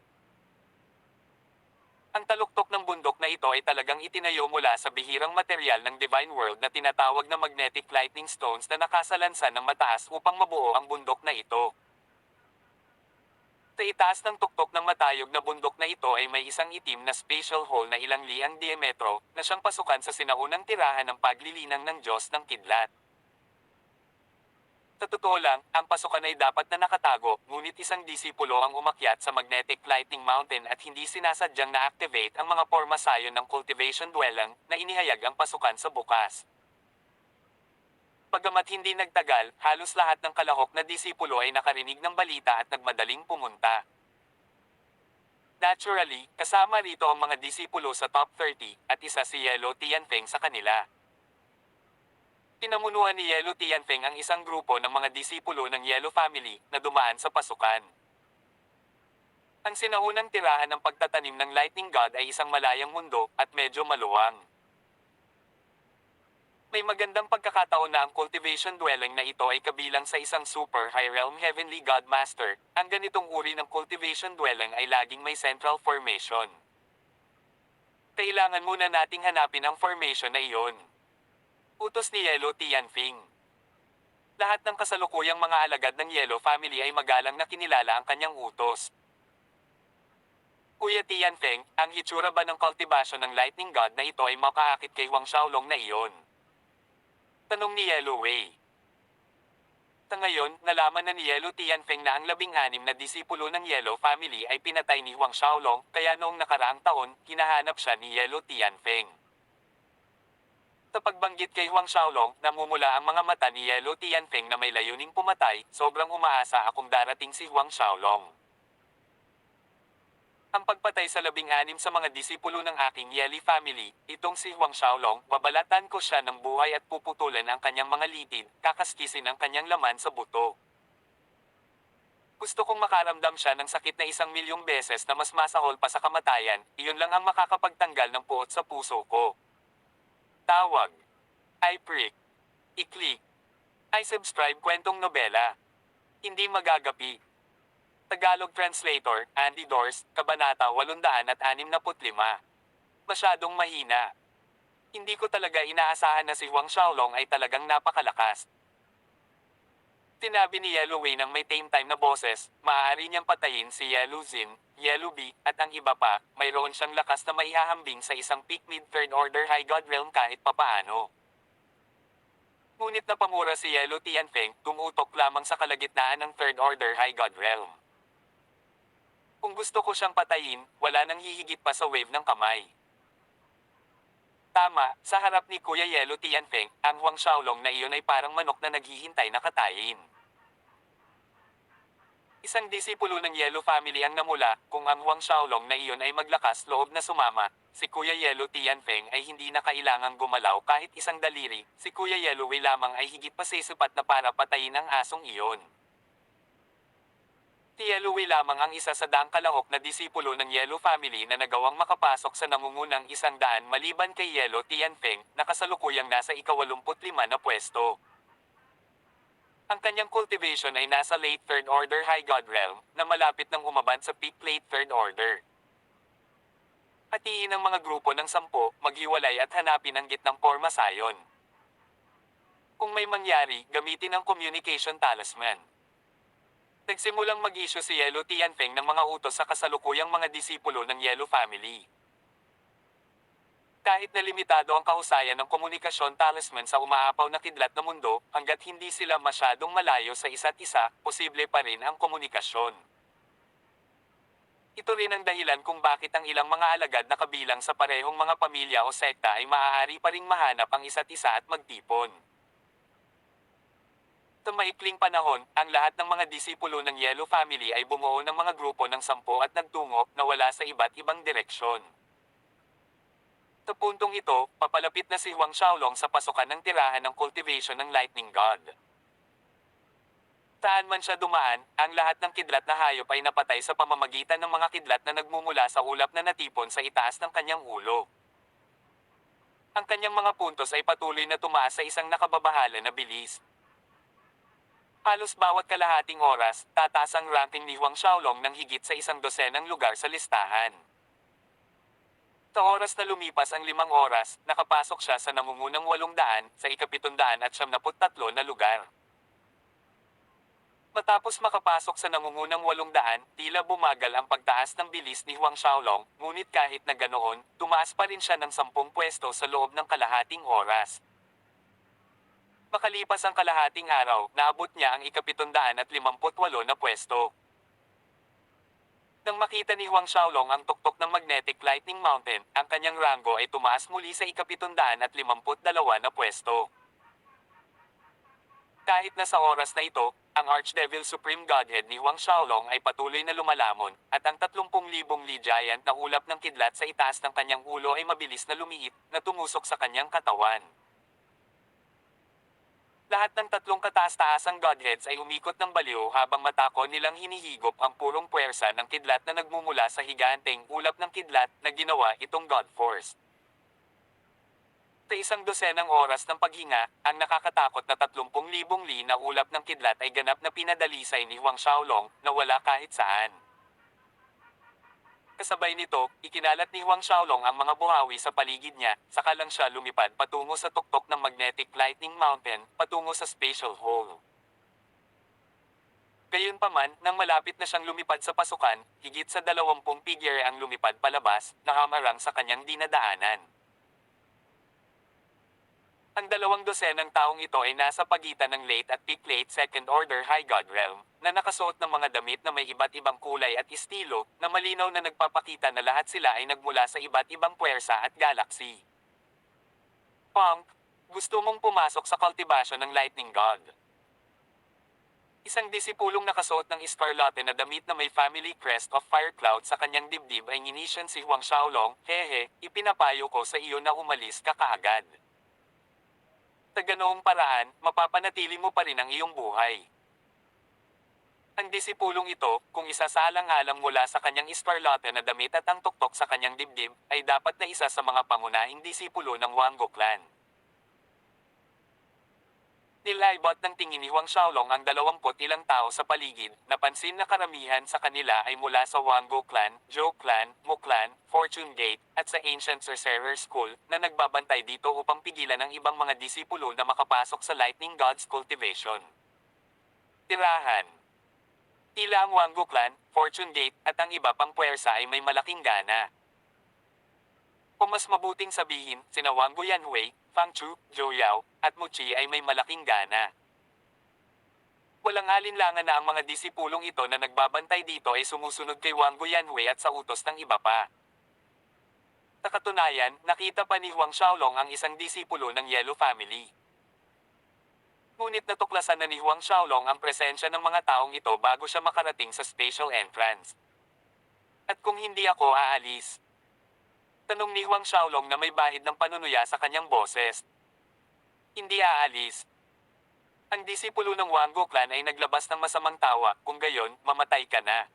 Ang taluktok ng bundok na ito ay talagang itinayo mula sa bihirang material ng Divine World na tinatawag na magnetic lightning stones na nakasalansan ng mataas upang mabuo ang bundok na ito. Sa itaas ng tuktok ng matayog na bundok na ito ay may isang itim na spatial hole na ilang liang diametro, na siyang pasukan sa sinaunang tirahan ng paglilinang ng Diyos ng kidlat. Sa totoo lang, ang pasukan ay dapat na nakatago, ngunit isang disipulo ang umakyat sa Magnetic Lightning Mountain at hindi sinasadyang na-activate ang mga porma sayon ng cultivation dwelling, na inihayag ang pasukan sa bukas. Pagamat hindi nagtagal, halos lahat ng kalahok na disipulo ay nakarinig ng balita at nagmadaling pumunta. Naturally, kasama rito ang mga disipulo sa top 30, at isa si Yelo Tianfeng sa kanila. Pinamunuan ni Yelo Tianfeng ang isang grupo ng mga disipulo ng Yelo family na dumaan sa pasukan. Ang sinaunang tirahan ng pagtatanim ng lightning god ay isang malayang mundo at medyo maluwang. May magandang pagkakataon na ang cultivation dwelling na ito ay kabilang sa isang super high realm heavenly god master. Ang ganitong uri ng cultivation dwelling ay laging may central formation. Kailangan muna nating hanapin ang formation na iyon. Utos ni Yelo Tianfeng. Lahat ng kasalukuyang mga alagad ng Yelo family ay magalang na kinilala ang kanyang utos. Kuya Tianfeng, ang hitsura ba ng cultivation ng lightning god na ito ay makaakit kay Huang Xiaolong na iyon? Tanong ni Yelo Wei. Sa ngayon, nalaman na ni Yelo Tianfeng na ang 16 na disipulo ng Yelo family ay pinatay ni Huang Xiaolong, kaya noong nakaraang taon, hinahanap siya ni Yelo Tianfeng. Sa pagbanggit kay Huang Xiaolong, namumula ang mga mata ni Yelo Tianfeng na may layuning pumatay, sobrang umaasa akong darating si Huang Xiaolong. Ang pagpatay sa 16 sa mga disipulo ng aking Yeli family, itong si Huang Xiaolong, babalatan ko siya ng buhay at puputulan ang kanyang mga litid, kakaskisin ang kanyang laman sa buto. Gusto kong makaramdam siya ng sakit na 1,000,000 beses na mas masahol pa sa kamatayan, iyon lang ang makakapagtanggal ng puot sa puso ko. Tawag. I-prick. I-click. I-subscribe kwentong nobela. Hindi magagapi. Tagalog Translator, Andy Dors, Kabanata 865. Masyadong mahina. Hindi ko talaga inaasahan na si Huang Xiaolong ay talagang napakalakas. Tinabi ni Yellow Wei ng may tame time na boses, maaari niyang patayin si Yellow Zin, Yellow B, at ang iba pa, mayroon siyang lakas na maihahambing sa isang peak mid third order high god realm kahit papaano. Ngunit napamura si Yellow Tianfeng, tumutok lamang sa kalagitnaan ng third order high god realm. Kung gusto ko siyang patayin, wala nang hihigit pa sa wave ng kamay. Tama, sa harap ni Kuya Yellow Tianfeng, ang Huang Xiaolong na iyon ay parang manok na naghihintay na katayin. Isang disipulo ng Yellow family ang namula, kung ang Huang Xiaolong na iyon ay maglakas loob na sumama, si Kuya Yellow Tianfeng ay hindi na kailangang gumalaw kahit isang daliri, si Kuya Yellow Wei lamang ay higit pa sisipat na para patayin ang asong iyon. Si Yellow Wei lamang ang isa sa daang kalahok na disipulo ng Yellow family na nagawang makapasok sa nangungunang 100 maliban kay Yellow Tianfeng, na kasalukuyang nasa ika-85 na pwesto. Ang kanyang cultivation ay nasa late third order high god realm, na malapit nang umabad sa peak late third order. Hatiin ang mga grupo ng 10, maghiwalay at hanapin ang gitnang porma sayon. Kung may mangyari, gamitin ang communication talisman. Nagsimulang mag-issue si Yellow Tianfeng ng mga utos sa kasalukuyang mga disipulo ng Yellow family. Kahit na limitado ang kahusayan ng komunikasyon talisman sa umaapaw na kidlat na mundo, hanggat hindi sila masyadong malayo sa isa't isa, posible pa rin ang komunikasyon. Ito rin ang dahilan kung bakit ang ilang mga alagad na kabilang sa parehong mga pamilya o sekta ay maaari pa ring mahanap ang isa't isa at magtipon. Sa maikling panahon, ang lahat ng mga disipulo ng Yellow family ay bumuo ng mga grupo ng 10 at nagtungo na wala sa iba't ibang direksyon. Sa puntong ito, papalapit na si Huang Xiaolong sa pasukan ng tirahan ng cultivation ng Lightning God. Saan man siya dumaan, ang lahat ng kidlat na hayop ay napatay sa pamamagitan ng mga kidlat na nagmumula sa ulap na natipon sa itaas ng kanyang ulo. Ang kanyang mga puntos ay patuloy na tumaas sa isang nakababahala na bilis. Halos bawat kalahating oras, tataas ang ranking ni Huang Xiaolong ng higit sa 100 lugar sa listahan. Sa oras na lumipas ang 5 oras, nakapasok siya sa nangungunang 800 sa ika-773 na lugar. Matapos makapasok sa nangungunang 800, tila bumagal ang pagtaas ng bilis ni Huang Xiaolong, ngunit kahit na ganoon, tumaas pa rin siya ng 10 pwesto sa loob ng kalahating oras. Makalipas ang kalahating araw, naabot niya ang ika-758 na pwesto. Nang makita ni Huang Xiaolong ang tuktok ng Magnetic Lightning Mountain, ang kanyang rango ay tumaas muli sa ika-752 na pwesto. Kahit na sa oras na ito, ang Archdevil Supreme Godhead ni Huang Xiaolong ay patuloy na lumalamon, at ang 30,000 Li Giant na ulap ng kidlat sa itaas ng kanyang ulo ay mabilis na lumiit, na tumusok sa kanyang katawan. Lahat ng 3 kataas-taasang godheads ay umikot ng baliw habang matako nilang hinihigop ang purong puwersa ng kidlat na nagmumula sa higanteng ulap ng kidlat na ginawa itong God Force. Sa 12 oras ng paghinga, ang nakakatakot na 30,000 li na ulap ng kidlat ay ganap na pinadalisay ni Huang Xiaolong na wala kahit saan. Kasabay nito, ikinalat ni Huang Xiaolong ang mga buhawi sa paligid niya, saka lang siya lumipad patungo sa tuktok ng Magnetic Lightning Mountain, patungo sa Spatial Hole. Gayunpaman, nang malapit na siyang lumipad sa pasukan, higit sa 20 figure ang lumipad palabas, nakamarang sa kanyang dinadaanan. Ang 200 taong ito ay nasa pagitan ng late at peak late second order high god realm, na nakasuot ng mga damit na may iba't ibang kulay at estilo, na malinaw na nagpapakita na lahat sila ay nagmula sa iba't ibang puwersa at galaxy. Punk, gusto mong pumasok sa cultivation ng Lightning God? Isang disipulong nakasuot ng escarlate na damit na may family crest of fire cloud sa kanyang dibdib ay nginisyan si Huang Xiaolong, hehe, ipinapayo ko sa iyo na umalis ka kaagad. Sa ganoong paraan, mapapanatili mo pa rin ang iyong buhay. Ang disipulong ito, kung isasalang-alang mula sa kanyang escarlate na damit at ang tuktok sa kanyang dibdib, ay dapat na isa sa mga pangunahing disipulo ng Wango clan. Nilaybot ng tingin ni Huang Xiaolong ang 20 ilang tao sa paligid, napansin na karamihan sa kanila ay mula sa Wango Clan, Zhou Clan, Mu Clan, Fortune Gate, at sa Ancient Sorcerer School, na nagbabantay dito upang pigilan ang ibang mga disipulo na makapasok sa Lightning God's Cultivation. Tirahan. Tila ang Wango Clan, Fortune Gate, at ang iba pang puwersa ay may malaking gana. O mas mabuting sabihin, sina Wango Yanhui, Fang Chu, Zhou Yao, at Mu Qi ay may malaking gana. Walang alinlangan na ang mga disipulong ito na nagbabantay dito ay sumusunod kay Wango Yanhui at sa utos ng iba pa. Sa katunayan, nakita pa ni Huang Xiaolong ang isang disipulo ng Yellow Family. Ngunit natuklasan na ni Huang Xiaolong ang presensya ng mga taong ito bago siya makarating sa special entrance. At kung hindi ako aalis? Tanong ni Huang Xiaolong na may bahid ng panunuya sa kanyang boses. Hindi aalis. Ang disipulo ng Wango Clan ay naglabas ng masamang tawa, kung gayon, mamatay ka na.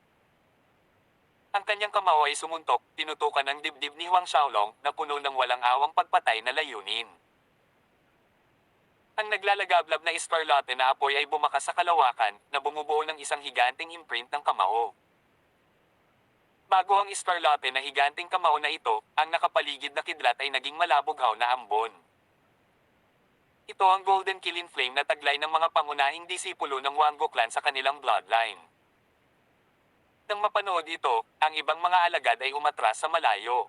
Ang kanyang kamao ay sumuntok, tinutukan ng dibdib ni Huang Xiaolong na puno ng walang awang pagpatay na layunin. Ang naglalagablab na eskarlate na apoy ay bumakas sa kalawakan, na bumubuo ng isang higanting imprint ng kamao. Bago ang eskarlate na higanting kamao na ito, ang nakapaligid na kidlat ay naging malabughaw na ambon. Ito ang Golden Killing Flame na taglay ng mga pangunahing disipulo ng Wango Clan sa kanilang bloodline. Nang mapanood ito, ang ibang mga alagad ay umatras sa malayo.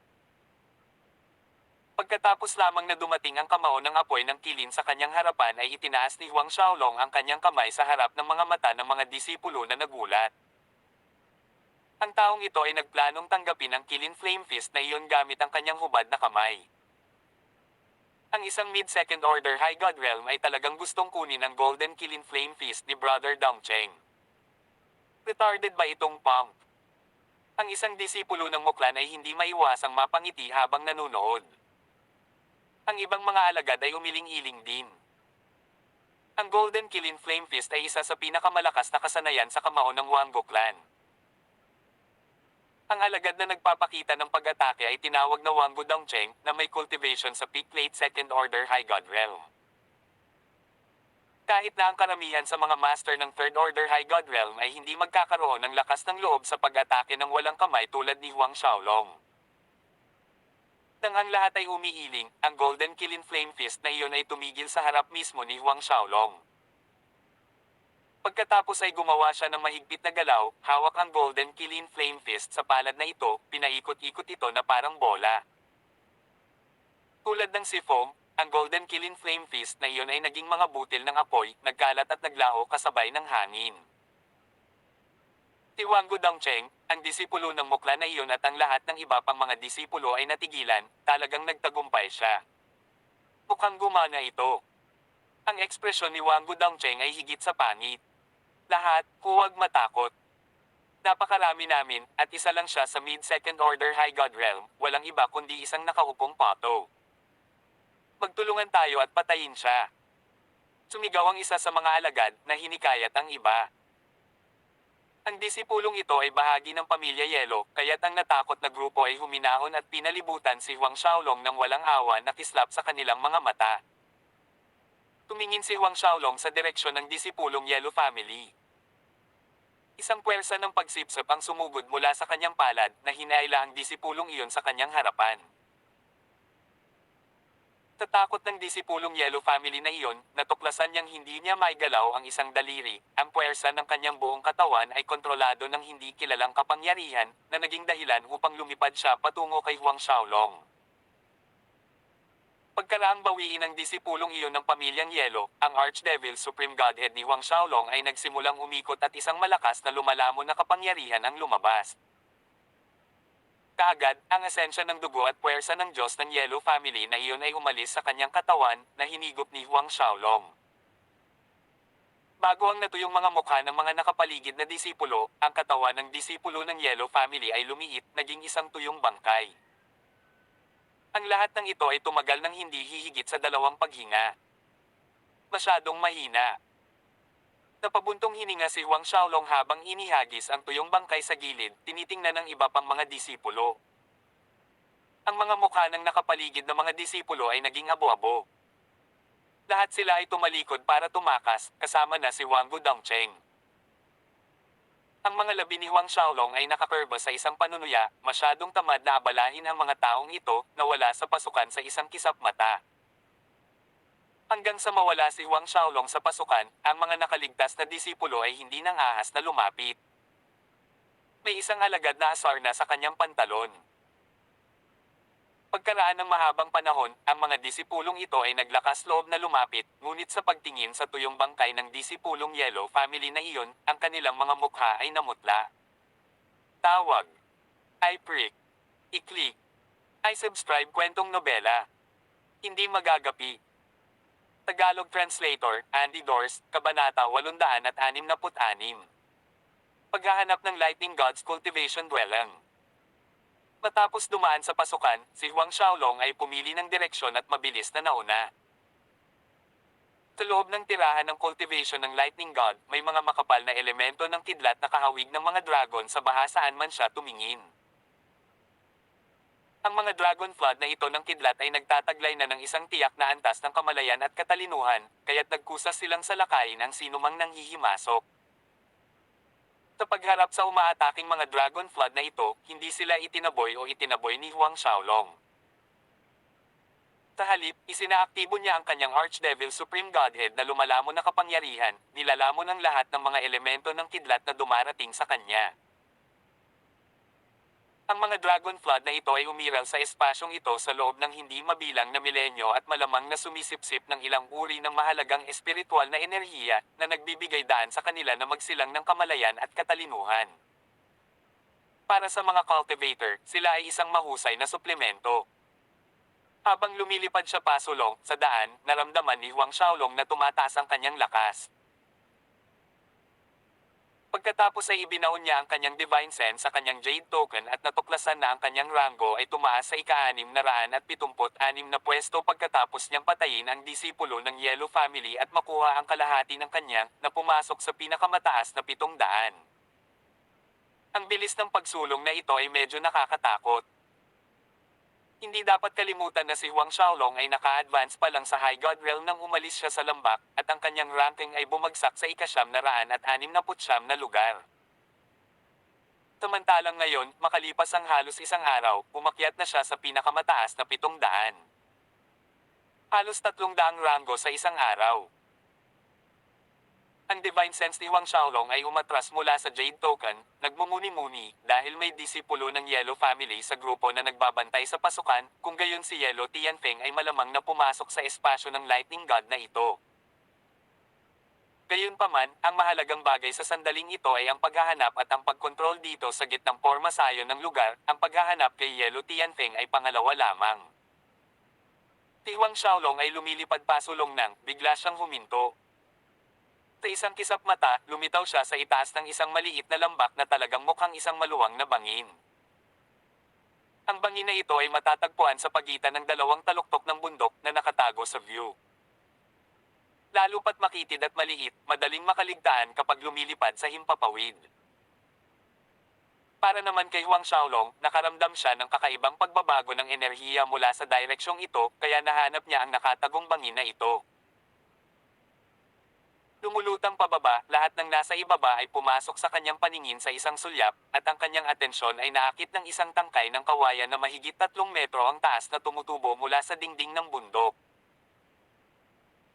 Pagkatapos lamang na dumating ang kamao ng apoy ng kilin sa kanyang harapan ay itinaas ni Huang Xiaolong ang kanyang kamay sa harap ng mga mata ng mga disipulo na nagulat. Ang taong ito ay nagplanong tanggapin ang Killing Flame Fist na iyon gamit ang kanyang hubad na kamay. Ang isang mid-second order High God Realm ay talagang gustong kunin ang Golden Killing Flame Fist ni Brother Dongcheng. Retarded ba itong punk? Ang isang disipulo ng Muklan ay hindi maiwasang mapangiti habang nanunood. Ang ibang mga alagad ay umiling-iling din. Ang Golden Killing Flame Fist ay isa sa pinakamalakas na kasanayan sa kamao ng Wango Clan. Ang alagad na nagpapakita ng pag-atake ay tinawag na Wango Dongcheng na may cultivation sa peak late second order High God Realm. Kahit na ang karamihan sa mga master ng third order High God Realm ay hindi magkakaroon ng lakas ng loob sa pag-atake ng walang kamay tulad ni Huang Xiaolong. Nang ang lahat ay umiiling, ang Golden Killing Flame Fist na iyon ay tumigil sa harap mismo ni Huang Xiaolong. Pagkatapos ay gumawa siya ng mahigpit na galaw, hawak ang Golden Killing Flame Fist sa palad na ito, pinaikot-ikot ito na parang bola. Tulad ng sifong, ang Golden Killing Flame Fist na iyon ay naging mga butil ng apoy, nagkalat at naglaho kasabay ng hangin. Si Wango Dongcheng, ang disipulo ng Muklan na iyon at ang lahat ng iba pang mga disipulo ay natigilan, talagang nagtagumpay siya. Mukhang gumana ito. Ang ekspresyon ni Wango Dongcheng ay higit sa pangit. Lahat, huwag matakot. Napakarami namin, at isa lang siya sa mid-second order High God Realm, walang iba kundi isang nakaupong pato. Magtulungan tayo at patayin siya. Sumigaw ang isa sa mga alagad na hinikayat ang iba. Ang disipulong ito ay bahagi ng pamilya Yelo, kaya't ang natakot na grupo ay huminahon at pinalibutan si Huang Xiaolong ng walang awa na kislap sa kanilang mga mata. Tumingin si Huang Xiaolong sa direksyon ng disipulong Yellow Family. Isang puwersa ng pagsipsip ang sumugod mula sa kanyang palad na hinaila ang disipulong iyon sa kanyang harapan. Sa takot ng disipulong Yellow Family na iyon, natuklasan niyang hindi niya maigalaw ang isang daliri. Ang puwersa ng kanyang buong katawan ay kontrolado ng hindi kilalang kapangyarihan na naging dahilan upang lumipad siya patungo kay Huang Xiaolong. Pagkaraang bawiin ng disipulong iyon ng pamilyang Yelo, ang Archdevil Supreme Godhead ni Huang Xiaolong ay nagsimulang umikot at isang malakas na lumalamon na kapangyarihan ang lumabas. Kaagad, ang esensya ng dugo at puwersa ng Diyos ng Yellow Family na iyon ay umalis sa kanyang katawan na hinigop ni Huang Xiaolong. Bago ang natuyong mga mukha ng mga nakapaligid na disipulo, ang katawan ng disipulo ng Yellow Family ay lumiit, naging isang tuyong bangkay. Ang lahat ng ito ay tumagal ng hindi hihigit sa 2 paghinga. Masyadong mahina. Napabuntong hininga si Huang Xiaolong habang inihagis ang tuyong bangkay sa gilid, tinitingnan ng iba pang mga disipulo. Ang mga mukha ng nakapaligid na mga disipulo ay naging abo-abo. Lahat sila ay tumalikod para tumakas, kasama na si Wang Dongcheng. Ang mga labi ni Huang Xiaolong ay nakakurba sa isang panunuya, masyadong tamad na abalahin ang mga taong ito na wala sa pasukan sa isang kisap mata. Hanggang sa mawala si Huang Xiaolong sa pasukan, ang mga nakaligtas na disipulo ay hindi nang ahas na lumapit. May isang alagad na asar na sa kanyang pantalon. Pagkaraan ng mahabang panahon, ang mga disipulong ito ay naglakas loob na lumapit, ngunit sa pagtingin sa tuyong bangkay ng disipulong Yellow Family na iyon, ang kanilang mga mukha ay namutla. Tawag. I-prick. I-click. I-subscribe kwentong nobela. Hindi magagapi. Tagalog Translator, Andy Dors, Kabanata 866. Paghahanap ng Lightning God's Cultivation Dwelling. Matapos dumaan sa pasukan, si Huang Xiaolong ay pumili ng direksyon at mabilis na nauna. Sa loob ng tirahan ng cultivation ng Lightning God, may mga makapal na elemento ng kidlat na kahawig ng mga dragon sa baha saan man siya tumingin. Ang mga dragon flood na ito ng kidlat ay nagtataglay na ng isang tiyak na antas ng kamalayan at katalinuhan, kaya't nagkusas silang salakayin ang sinumang nanghihimasok. Sa pagharap sa umaataking mga dragon flood na ito, hindi sila itinaboy o itinaboy ni Huang Xiaolong. Sa halip, isinaaktibo niya ang kanyang Archdevil Supreme Godhead na lumalamon na kapangyarihan, nilalamon ang lahat ng mga elemento ng kidlat na dumarating sa kanya. Ang mga dragon flood na ito ay umiral sa espasyong ito sa loob ng hindi mabilang na milenyo at malamang na sumisipsip ng ilang uri ng mahalagang espiritual na enerhiya na nagbibigay daan sa kanila na magsilang ng kamalayan at katalinuhan. Para sa mga cultivator, sila ay isang mahusay na suplemento. Habang lumilipad siya pasulong sa daan, naramdaman ni Huang Xiaolong na tumataas ang kanyang lakas. Pagkatapos ay ibinaon niya ang kanyang Divine Sense sa kanyang Jade Token at natuklasan na ang kanyang rango ay tumaas sa ika-676 na pwesto pagkatapos niyang patayin ang disipulo ng Yellow Family at makuha ang kalahati ng kanyang na pumasok sa pinakamataas na 700. Ang bilis ng pagsulong na ito ay medyo nakakatakot. Hindi dapat kalimutan na si Huang Xiaolong ay naka-advance pa lang sa High God Realm nang umalis siya sa lambak, at ang kanyang ranking ay bumagsak sa ika-669 na lugar. Samantalang ngayon, makalipas ang halos isang araw, umakyat na siya sa pinakamataas na 700. Halos 300 rango sa isang araw. Ang Divine Sense ni Huang Xiaolong ay umatras mula sa Jade Token, nagmumuni-muni, dahil may disipulo ng Yellow Family sa grupo na nagbabantay sa pasukan, kung gayon si Yellow Tianfeng ay malamang na pumasok sa espasyo ng Lightning God na ito. Gayunpaman, ang mahalagang bagay sa sandaling ito ay ang paghahanap at ang pagkontrol dito sa gitnang pormasayo ng lugar, ang paghahanap kay Yellow Tianfeng ay pangalawa lamang. Si Huang Xiaolong ay lumilipad pasulong nang bigla siyang huminto. Sa isang kisap mata, lumitaw siya sa itaas ng isang maliit na lambak na talagang mukhang isang maluwang na bangin. Ang bangin na ito ay matatagpuan sa pagitan ng dalawang taluktok ng bundok na nakatago sa view. Lalo pat makitid at maliit, madaling makaligtaan kapag lumilipad sa himpapawid. Para naman kay Huang Xiaolong, nakaramdam siya ng kakaibang pagbabago ng enerhiya mula sa direksyong ito, kaya nahanap niya ang nakatagong bangin na ito. Lumulutang pababa, lahat ng nasa ibaba ay pumasok sa kanyang paningin sa isang sulyap, at ang kanyang atensyon ay naakit ng isang tangkay ng kawayan na mahigit 3 metro ang taas na tumutubo mula sa dingding ng bundok.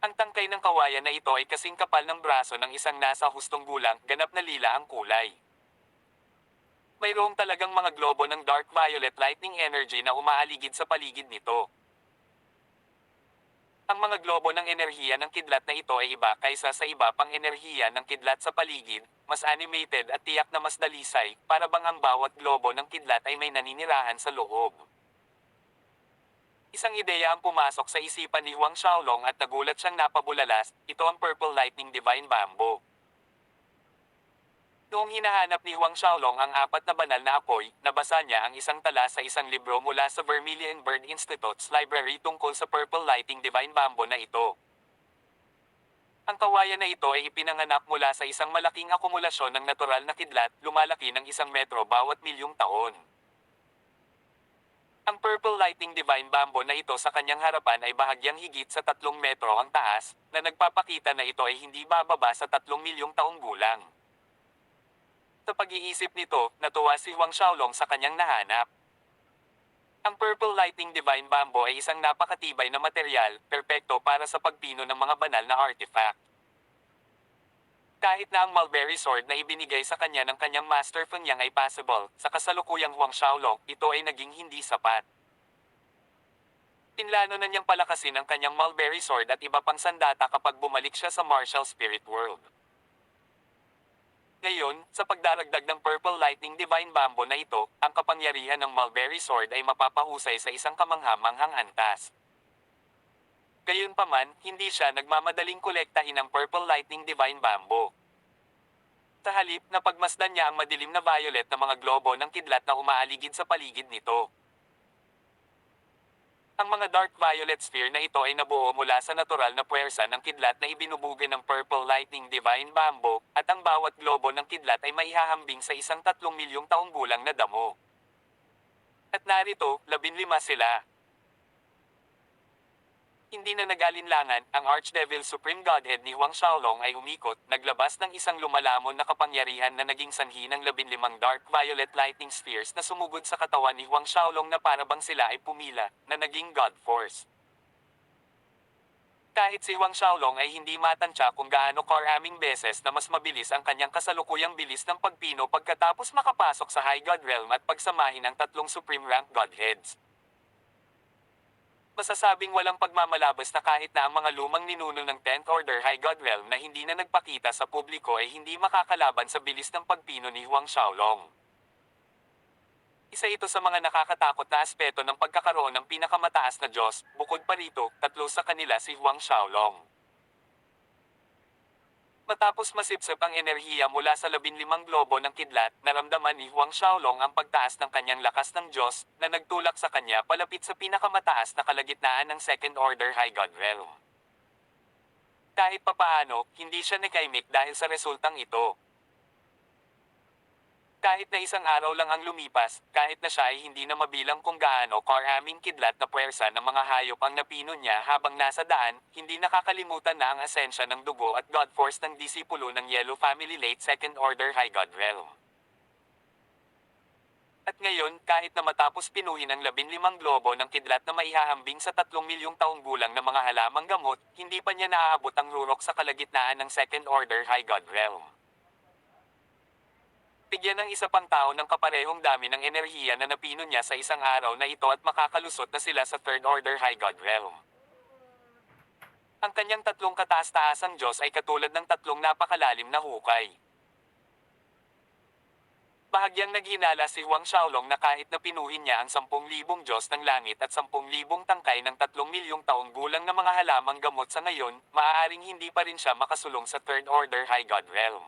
Ang tangkay ng kawayan na ito ay kasing kapal ng braso ng isang nasa hustong gulang, ganap na lila ang kulay. Mayroong talagang mga globo ng dark violet lightning energy na umaaligid sa paligid nito. Ang mga globo ng enerhiya ng kidlat na ito ay iba kaysa sa iba pang enerhiya ng kidlat sa paligid, mas animated at tiyak na mas dalisay, para bang ang bawat globo ng kidlat ay may naninirahan sa loob. Isang ideya ang pumasok sa isipan ni Huang Xiaolong at nagulat siyang napabulalas, ito ang Purple Lightning Divine Bamboo. Noong hinahanap ni Huang Xiaolong ang 4 na banal na apoy, nabasa niya ang isang tala sa isang libro mula sa Vermilion Bird Institute's library tungkol sa Purple Lighting Divine Bamboo na ito. Ang kawayan na ito ay ipinanganak mula sa isang malaking akumulasyon ng natural na kidlat, lumalaki ng 1 metro bawat milyong taon. Ang Purple Lightning Divine Bamboo na ito sa kanyang harapan ay bahagyang higit sa 3 metro ang taas, na nagpapakita na ito ay hindi bababa sa 3 milyong taong gulang. Sa pag-iisip nito, natuwa si Huang Xiaolong sa kanyang nahanap. Ang Purple Lightning Divine Bamboo ay isang napakatibay na material, perpekto para sa pagpino ng mga banal na artifact. Kahit na ang Mulberry Sword na ibinigay sa kanya ng kanyang Master Feng Yang ay possible, sa kasalukuyang Huang Xiaolong, ito ay naging hindi sapat. Pinlano na niyang palakasin ang kanyang Mulberry Sword at iba pang sandata kapag bumalik siya sa Martial Spirit World. Ngayon, sa pagdaragdag ng Purple Lightning Divine Bamboo na ito, ang kapangyarihan ng Mulberry Sword ay mapapahusay sa isang kamangha-manghang antas. Gayunpaman, hindi siya nagmamadaling kolektahin ang Purple Lightning Divine Bamboo. Sa halip, napagmasdan niya ang madilim na violet na mga globo ng kidlat na umaaligid sa paligid nito. Ang mga dark violet sphere na ito ay nabuo mula sa natural na puwersa ng kidlat na ibinubugay ng Purple Lightning Divine Bamboo, at ang bawat globo ng kidlat ay maihahambing sa isang 3 milyong taong gulang na damo. At narito, 15 sila. Hindi na nag-alinlangan, ang Archdevil Supreme Godhead ni Huang Xiaolong ay umikot, naglabas ng isang lumalamon na kapangyarihan na naging sanhi ng 15 dark violet lightning spheres na sumugod sa katawan ni Huang Xiaolong na parabang sila ay pumila, na naging God Force. Kahit si Huang Xiaolong ay hindi matansya kung gaano karaming beses na mas mabilis ang kanyang kasalukuyang bilis ng pagpino pagkatapos makapasok sa High God Realm at pagsamahin ang 3 Supreme Rank Godheads. Masasabing walang pagmamalabas na kahit na ang mga lumang ninuno ng 10th Order High God Realm na hindi na nagpakita sa publiko ay hindi makakalaban sa bilis ng pagpino ni Huang Xiaolong. Isa ito sa mga nakakatakot na aspeto ng pagkakaroon ng pinakamataas na Diyos, bukod pa rito, 3 sa kanila si Huang Xiaolong. Matapos masipsip ang enerhiya mula sa 15 globo ng kidlat, naramdaman ni Huang Xiaolong ang pagtaas ng kanyang lakas ng Diyos, na nagtulak sa kanya palapit sa pinakamataas na kalagitnaan ng Second Order High God Realm. Kahit papaano, hindi siya nakaimik dahil sa resultang ito. Kahit na isang araw lang ang lumipas, kahit na siya ay hindi na mabilang kung gaano karaming kidlat na puwersa ng mga hayop ang napino niya habang nasa daan, hindi nakakalimutan na ang asensya ng dugo at God Force ng disipulo ng Yellow Family Late Second Order High God Realm. At ngayon, kahit na matapos pinuhin ang 15 globo ng kidlat na maihahambing sa 3 milyong taong gulang na mga halamang gamot, hindi pa niya naaabot ang rurok sa kalagitnaan ng Second Order High God Realm. Bigyan ng isa pang tao ng kaparehong dami ng enerhiya na napino niya sa isang araw na ito at makakalusot na sila sa Third Order High God Realm. Ang kanyang 3 kataas-taasang Diyos ay katulad ng 3 napakalalim na hukay. Bahagyang naghinala si Huang Xiaolong na kahit na pinuhin niya ang 10,000 Diyos ng langit at 10,000 tangkay ng 3 milyong taong gulang na mga halamang gamot sa ngayon, maaaring hindi pa rin siya makasulong sa Third Order High God Realm.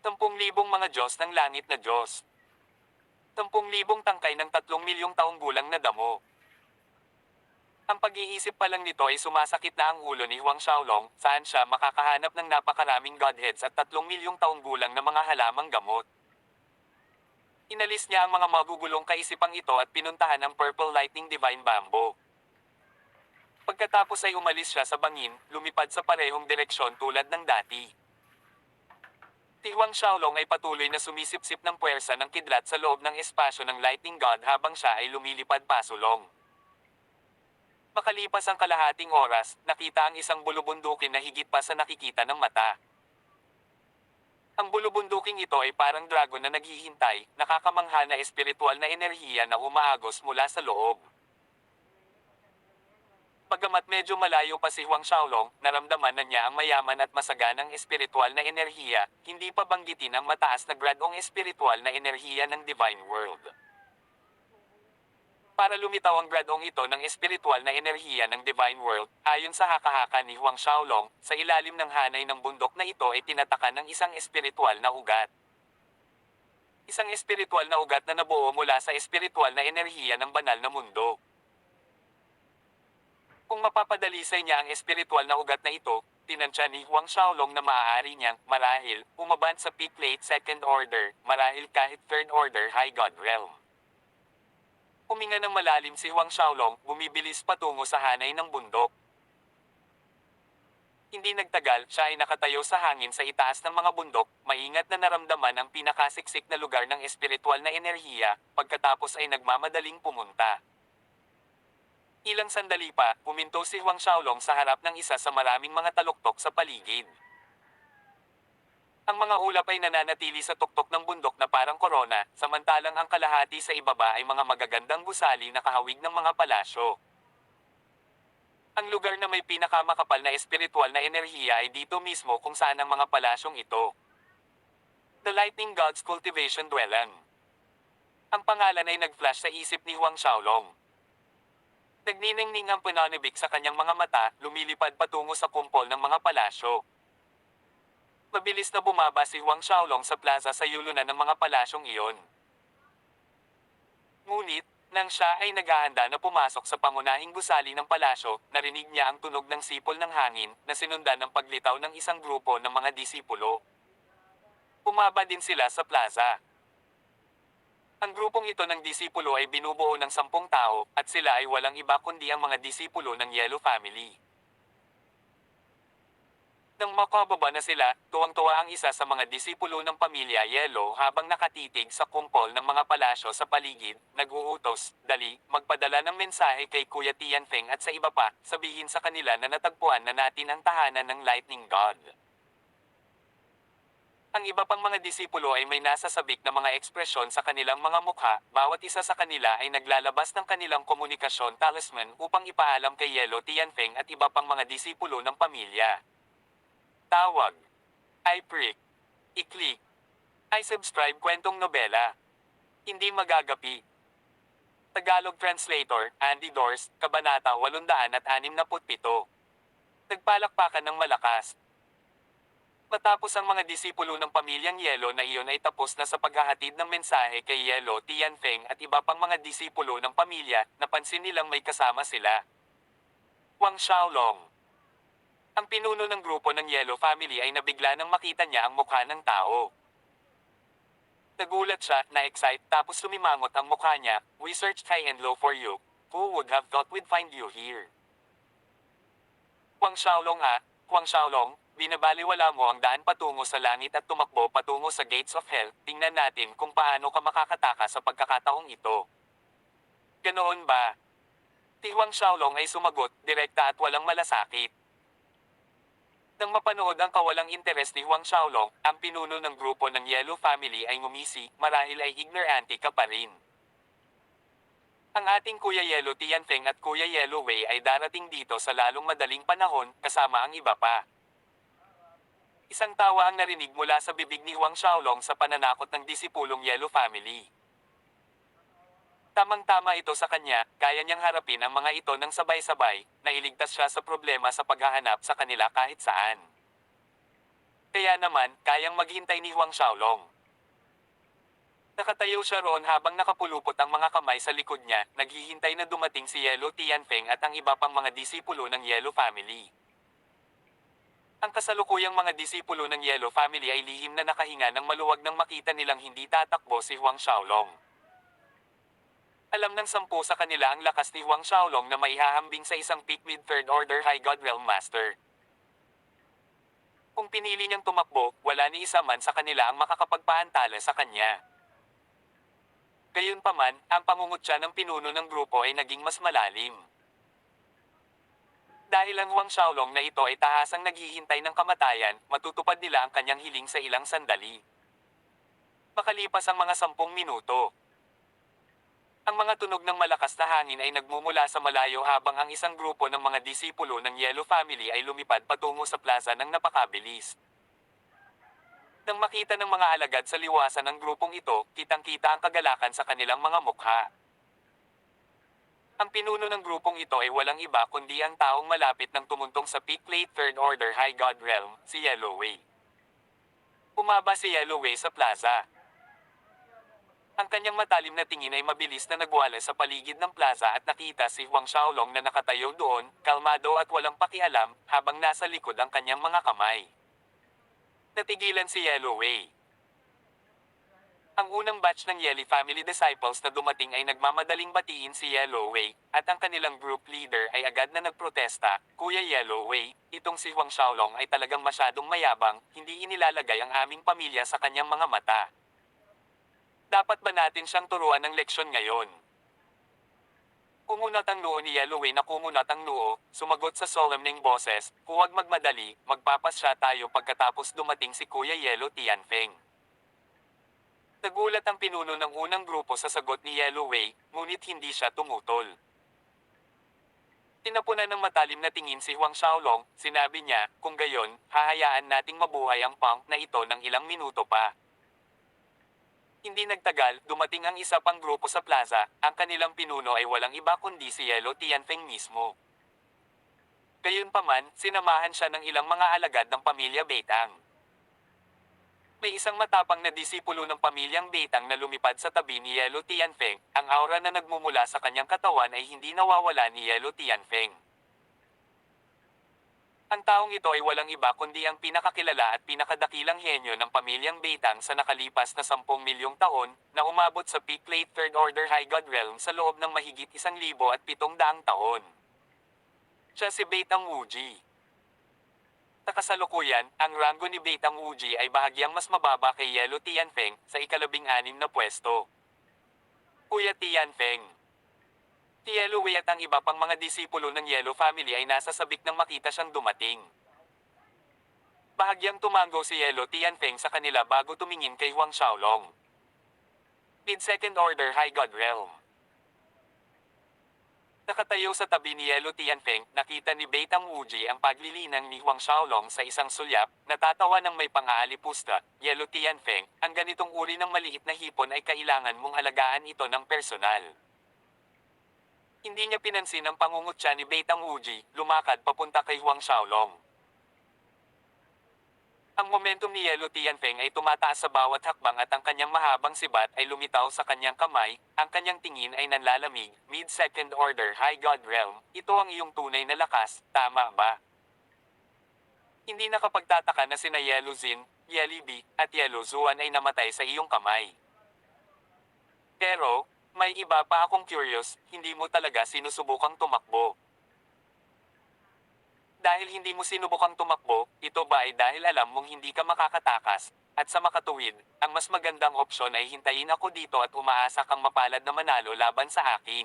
10,000 mga Diyos ng langit na Diyos. 10,000 tangkay ng 3 milyong taong gulang na damo. Ang pag-iisip pa lang nito ay sumasakit na ang ulo ni Huang Xiaolong, saan siya makakahanap ng napakaraming Godheads at 3 milyong taong gulang na mga halamang gamot. Inalis niya ang mga magugulong kaisipang ito at pinuntahan ang Purple Lightning Divine Bamboo. Pagkatapos ay umalis siya sa bangin, lumipad sa parehong direksyon tulad ng dati. Si Huang Xiaolong ay patuloy na sumisipsip ng puwersa ng kidlat sa loob ng espasyo ng Lightning God habang siya ay lumilipad pasulong. Makalipas ang kalahating oras, nakita ang isang bulubundukin na higit pa sa nakikita ng mata. Ang bulubunduking ito ay parang dragon na naghihintay, nakakamangha na espiritual na enerhiya na umaagos mula sa loob. Pagkamat medyo malayo pa si Huang Xiaolong, naramdaman na niya ang mayaman at masaganang espiritual na enerhiya, hindi pa banggitin ang mataas na gradong espiritual na enerhiya ng Divine World. Para lumitaw ang gradong ito ng espiritual na enerhiya ng Divine World, ayon sa haka-haka ni Huang Xiaolong, sa ilalim ng hanay ng bundok na ito ay tinatakan ng isang espiritual na ugat. Isang espiritual na ugat na nabuo mula sa espiritual na enerhiya ng banal na mundo. Kung mapapadalisay niya ang espiritual na ugat na ito, tinansya ni Huang Xiaolong na maaari niyang, marahil, umabot sa peak late second order, marahil kahit third order high God realm. Huminga ng malalim si Huang Xiaolong, bumibilis patungo sa hanay ng bundok. Hindi nagtagal, siya ay nakatayo sa hangin sa itaas ng mga bundok, maingat na naramdaman ang pinakasiksik na lugar ng espiritual na enerhiya, pagkatapos ay nagmamadaling pumunta. Ilang sandali pa, puminto si Huang Xiaolong sa harap ng isa sa maraming mga taluktok sa paligid. Ang mga ulap ay nananatili sa tuktok ng bundok na parang korona, samantalang ang kalahati sa ibaba ay mga magagandang gusali na kahawig ng mga palasyo. Ang lugar na may pinakamakapal na espiritual na enerhiya ay dito mismo kung saan ang mga palasyong ito. The Lightning God's Cultivation Dwelling. Ang pangalan ay nag-flash sa isip ni Huang Xiaolong. Nagniningning ang pananibik sa kanyang mga mata, lumilipad patungo sa kumpol ng mga palasyo. Mabilis na bumaba si Huang Xiaolong sa plaza sa yulunan ng mga palasyong iyon. Ngunit, nang siya ay naghahanda na pumasok sa pangunahing gusali ng palasyo, narinig niya ang tunog ng sipol ng hangin na sinundan ng paglitaw ng isang grupo ng mga disipulo. Bumaba din sila sa plaza. Ang grupong ito ng disipulo ay binubuo ng 10 tao, at sila ay walang iba kundi ang mga disipulo ng Yellow Family. Nang makababa na sila, tuwang-tuwa ang isa sa mga disipulo ng pamilya Yellow habang nakatitig sa kumpol ng mga palasyo sa paligid, nag-uutos, "Dali, magpadala ng mensahe kay Kuya Tianfeng at sa iba pa, sabihin sa kanila na natagpuan na natin ang tahanan ng Lightning God." Ang iba pang mga disipulo ay may nasasabik na mga ekspresyon sa kanilang mga mukha, bawat isa sa kanila ay naglalabas ng kanilang komunikasyon talisman upang ipaalam kay Yellow Tianfeng at iba pang mga disipulo ng pamilya. Tawag. I-prick. I-click. I-subscribe kwentong nobela. Hindi magagapi. Tagalog Translator, Andy Dorst, Kabanata 867. Nagpalakpakan ng malakas. Matapos ang mga disipulo ng pamilyang Yelo na iyon ay tapos na sa paghahatid ng mensahe kay Yelo Tianfeng at iba pang mga disipulo ng pamilya, napansin nilang may kasama sila. Huang Xiaolong. Ang pinuno ng grupo ng Yellow Family ay nabigla nang makita niya ang mukha ng tao. Nagulat siya, na-excite, tapos lumimangot ang mukha niya. "We searched high and low for you. Who would have thought we'd find you here?" Huang Xiaolong Huang Xiaolong, binabaliwala mo ang daan patungo sa langit at tumakbo patungo sa gates of hell. Tingnan natin kung paano ka makakataka sa pagkakataong ito. Ganoon ba? Si Huang Xiaolong ay sumagot, direkta at walang malasakit. Nang mapanood ang kawalang interes ni Huang Xiaolong, ang pinuno ng grupo ng Yellow Family ay ngumisi, marahil ay ignorante ka pa rin. Ang ating Kuya Yellow Tianfeng at Kuya Yellow Wei ay darating dito sa lalong madaling panahon, kasama ang iba pa. Isang tawa ang narinig mula sa bibig ni Huang Xiaolong sa pananakot ng disipulong Yellow Family. Tamang-tama ito sa kanya, kaya niyang harapin ang mga ito ng sabay-sabay, nailigtas siya sa problema sa paghahanap sa kanila kahit saan. Kaya naman, kayang maghintay ni Huang Xiaolong. Nakatayo siya roon habang nakapulupot ang mga kamay sa likod niya, naghihintay na dumating si Yellow Tianfeng at ang iba pang mga disipulo ng Yellow Family. Ang kasalukuyang mga disipulo ng Yellow Family ay lihim na nakahinga nang maluwag nang makita nilang hindi tatakbo si Huang Xiaolong. Alam ng 10 sa kanila ang lakas ni Huang Xiaolong na maihahambing sa isang peak mid-third order High God Realm Master. Kung pinili niyang tumakbo, wala ni isa man sa kanila ang makakapagpaantala sa kanya. Gayunpaman, ang pangungutya ng pinuno ng grupo ay naging mas malalim. Dahil ang Huang Xiaolong na ito ay tahasang naghihintay ng kamatayan, matutupad nila ang kanyang hiling sa ilang sandali. Makalipas ang mga 10 minuto. Ang mga tunog ng malakas na hangin ay nagmumula sa malayo habang ang isang grupo ng mga disipulo ng Yellow Family ay lumipad patungo sa plaza ng napakabilis. Nang makita ng mga alagad sa liwasan ng grupong ito, kitang-kita ang kagalakan sa kanilang mga mukha. Ang pinuno ng grupong ito ay walang iba kundi ang taong malapit ng tumuntong sa Peak Late Third Order High God Realm, si Yellow Wei. Umaba si Yellow Wei sa plaza. Ang kanyang matalim na tingin ay mabilis na nagwala sa paligid ng plaza at nakita si Huang Xiaolong na nakatayo doon, kalmado at walang pakialam, habang nasa likod ang kanyang mga kamay. Natigilan si Yellow Wei. Ang unang batch ng Yeli family disciples na dumating ay nagmamadaling batiin si Yellowwei, at ang kanilang group leader ay agad na nagprotesta, "Kuya Yellowwei, itong si Huang Xiaolong ay talagang masyadong mayabang, hindi inilalagay ang aming pamilya sa kanyang mga mata. Dapat ba natin siyang turuan ng leksyon ngayon?" Kumunat ang noo ni Yellowwei na kumunat ang noo, sumagot sa solemneng boses, "Huwag magmadali, magpapasya tayo pagkatapos dumating si Kuya Yellow Tianfeng." Nagulat ang pinuno ng unang grupo sa sagot ni Yellowwei, ngunit hindi siya tumutol. Tinapunan ng matalim na tingin si Huang Xiaolong, sinabi niya, "Kung gayon, hahayaan nating mabuhay ang punk na ito ng ilang minuto pa." Hindi nagtagal, dumating ang isa pang grupo sa plaza, ang kanilang pinuno ay walang iba kundi si Yellow Tianfeng mismo. Gayunpaman, sinamahan siya ng ilang mga alagad ng pamilya Beitang. May isang matapang na disipulo ng pamilyang Beitang na lumipad sa tabi ni Yellow Tianfeng, ang aura na nagmumula sa kanyang katawan ay hindi nawawala ni Yellow Tianfeng. Ang taong ito ay walang iba kundi ang pinakakilala at pinakadakilang henyo ng pamilyang Beitang sa nakalipas na 10 milyong taon, na umabot sa peak late Third Order High God Realm sa loob ng mahigit 1,700 taon. Siya si Beitang Wuji. Sa kasalukuyan, ang rango ni Beitang Wuji ay bahagyang mas mababa kay Yellow Tianfeng, sa ika-16 na pwesto. Kuya Tianfeng. Si Yellowwei at ang iba pang mga disipulo ng Yellow family ay nasa sabik nang makita siyang dumating. Bahagyang tumango si Yellow Tianfeng sa kanila bago tumingin kay Huang Xiaolong. Mid-second order High God Realm. Nakatayo sa tabi ni Yellow Tianfeng, nakita ni Beitang Wuji ang paglilinang ni Huang Xiaolong sa isang sulyap, natatawa ng may pang-aalipusta, "Yellow Tianfeng, ang ganitong uri ng maliit na hipon ay kailangan mong alagaan ito ng personal." Hindi niya pinansin ang pangungutya ni Beitang Wuji, lumakad papunta kay Huang Xiaolong. Ang momentum ni Yellow Tianfeng ay tumataas sa bawat hakbang at ang kanyang mahabang sibat ay lumitaw sa kanyang kamay, ang kanyang tingin ay nanlalamig, "Mid-second order High God Realm, ito ang iyong tunay na lakas, tama ba?" Hindi nakapagtataka na sina Yellow Zin, Yellow at Yellow Zuan ay namatay sa iyong kamay. Pero, may iba pa akong curious, hindi mo talaga sinusubukang tumakbo. Dahil hindi mo sinubukang tumakbo, ito ba ay dahil alam mong hindi ka makakatakas, at sa makatuwid, ang mas magandang opsyon ay hintayin ako dito at umaasa kang mapalad na manalo laban sa akin.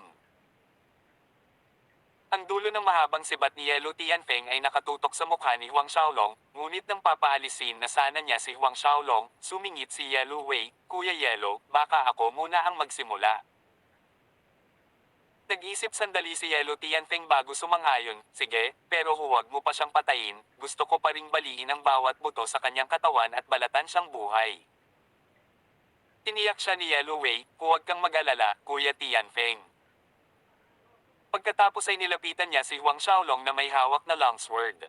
Ang dulo ng mahabang sibat ni Yellow Tianfeng ay nakatutok sa mukha ni Huang Xiaolong, ngunit nang papaalisin na sana niya si Huang Xiaolong, sumingit si Yellowwei, "Kuya Yellow, baka ako muna ang magsimula." Nag-isip sandali si Yellow Tianfeng bago sumang-ayon, "Sige, pero huwag mo pa siyang patayin, gusto ko pa ring baliin ang bawat buto sa kanyang katawan at balatan siyang buhay." Tiniyak siya ni Yellowwei, "Huwag kang mag-alala, Kuya Tianfeng." Pagkatapos ay nilapitan niya si Huang Xiaolong na may hawak na longsword.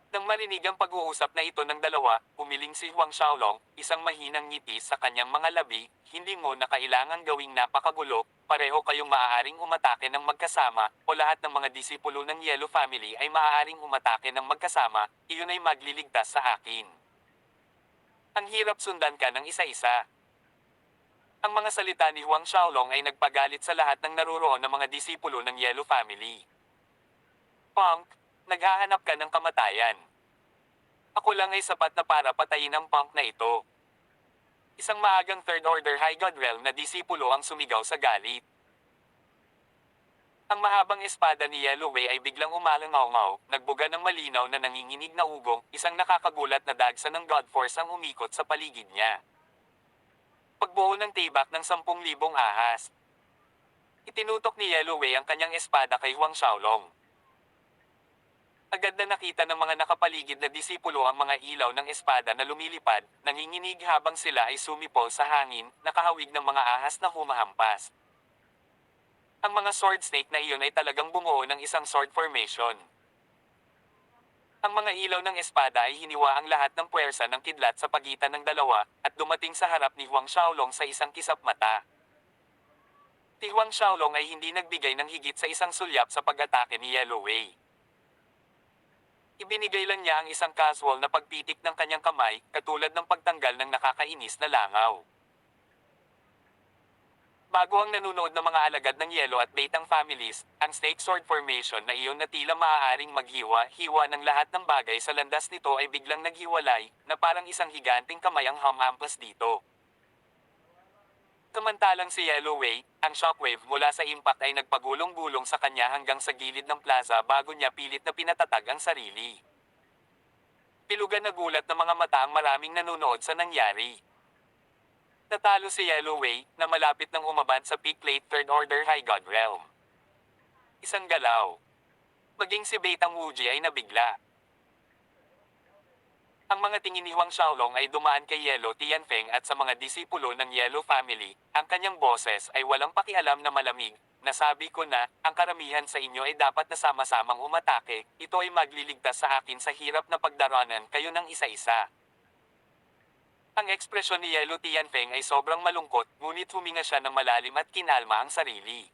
Nang marinig ang pag-uusap na ito ng dalawa, umiling si Huang Xiaolong, isang mahinang ngiti sa kanyang mga labi, "Hindi mo na kailangang gawing napakagulo, pareho kayong maaaring umatake ng magkasama, o lahat ng mga disipulo ng Yellow family ay maaaring umatake ng magkasama, iyon ay magliligtas sa akin. Ang hirap sundan ka ng isa-isa." Ang mga salita ni Huang Xiaolong ay nagpagalit sa lahat ng naruroon ng mga disipulo ng Yellow family. "Punk, naghahanap ka ng kamatayan. Ako lang ay sapat na para patayin ang punk na ito." Isang maagang Third Order High God Realm na disipulo ang sumigaw sa galit. Ang mahabang espada ni Yellowwei ay biglang umalangaw-ngaw, nagbuga ng malinaw na nanginginig na ugong, isang nakakagulat na dagsa ng God Force ang umikot sa paligid niya. Pagbuo ng tibak ng 10,000 ahas. Itinutok ni Yellowwei ang kanyang espada kay Huang Xiaolong. Agad na nakita ng mga nakapaligid na disipulo ang mga ilaw ng espada na lumilipad, nanginginig habang sila ay sumipol sa hangin, nakahawig ng mga ahas na humahampas. Ang mga sword snake na iyon ay talagang bumuo ng isang sword formation. Ang mga ilaw ng espada ay hiniwa ang lahat ng puwersa ng kidlat sa pagitan ng dalawa, at dumating sa harap ni Huang Xiaolong sa isang kisap mata. Si Huang Xiaolong ay hindi nagbigay ng higit sa isang sulyap sa pag-atake ni Yellowwei. Ibinigay lang niya ang isang casual na pagpitik ng kanyang kamay, katulad ng pagtanggal ng nakakainis na langaw. Bago ang nanunood ng mga alagad ng Yellow at Betang families, ang snake sword formation na iyon na tila maaaring maghiwa-hiwa ng lahat ng bagay sa landas nito ay biglang naghiwalay, na parang isang higanting kamay ang humampas dito. Samantalang si Yellowway, ang shockwave mula sa impact ay nagpagulong-gulong sa kanya hanggang sa gilid ng plaza bago niya pilit na pinatatag ang sarili. Pilugan na gulat ng mga mata ang maraming nanonood sa nangyari. Natalo si Yellowway, na malapit ng umabad sa peak late third order High God Realm. Isang galaw. Maging si Betang Wuji ay nabigla. Ang mga tingin ni Huang Xiaolong ay dumaan kay Yellow Tianfeng at sa mga disipulo ng Yellow family. Ang kanyang boses ay walang pakialam na malamig. Nasabi ko na, ang karamihan sa inyo ay dapat na sama-samang umatake. Ito ay magliligtas sa akin sa hirap na pagdaranan kayo ng isa-isa. Ang ekspresyon ni Yellow Tianfeng ay sobrang malungkot, ngunit huminga siya ng malalim at kinalma ang sarili.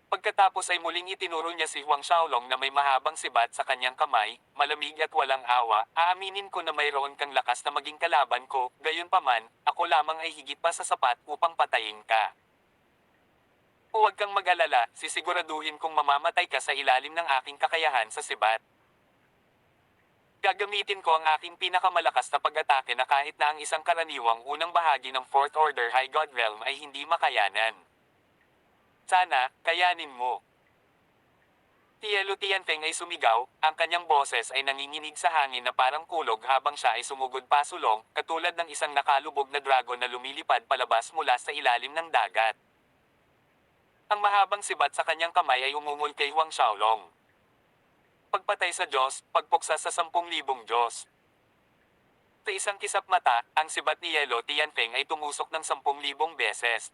Pagkatapos ay muling itinuro niya si Huang Xiaolong na may mahabang sibat sa kanyang kamay, malamig at walang awa. Aaminin ko na mayroon kang lakas na maging kalaban ko, gayunpaman, ako lamang ay higit pa sa sapat upang patayin ka. Huwag kang mag-alala, sisiguraduhin kong mamamatay ka sa ilalim ng aking kakayahan sa sibat. Gagamitin ko ang aking pinakamalakas na pag-atake na kahit na ang isang karaniwang unang bahagi ng Fourth Order High God Realm ay hindi makayanan. Sana, kayanin mo. Yellow Tianfeng ay sumigaw, ang kanyang boses ay nanginginig sa hangin na parang kulog habang siya ay sumugod pasulong, katulad ng isang nakalubog na dragon na lumilipad palabas mula sa ilalim ng dagat. Ang mahabang sibat sa kanyang kamay ay umungol kay Huang Xiaolong. Pagpatay sa Diyos, pagpuksa sa 10,000 Diyos. Sa isang kisap mata, ang sibat ni Yellow Tianfeng ay tumusok ng 10,000 beses.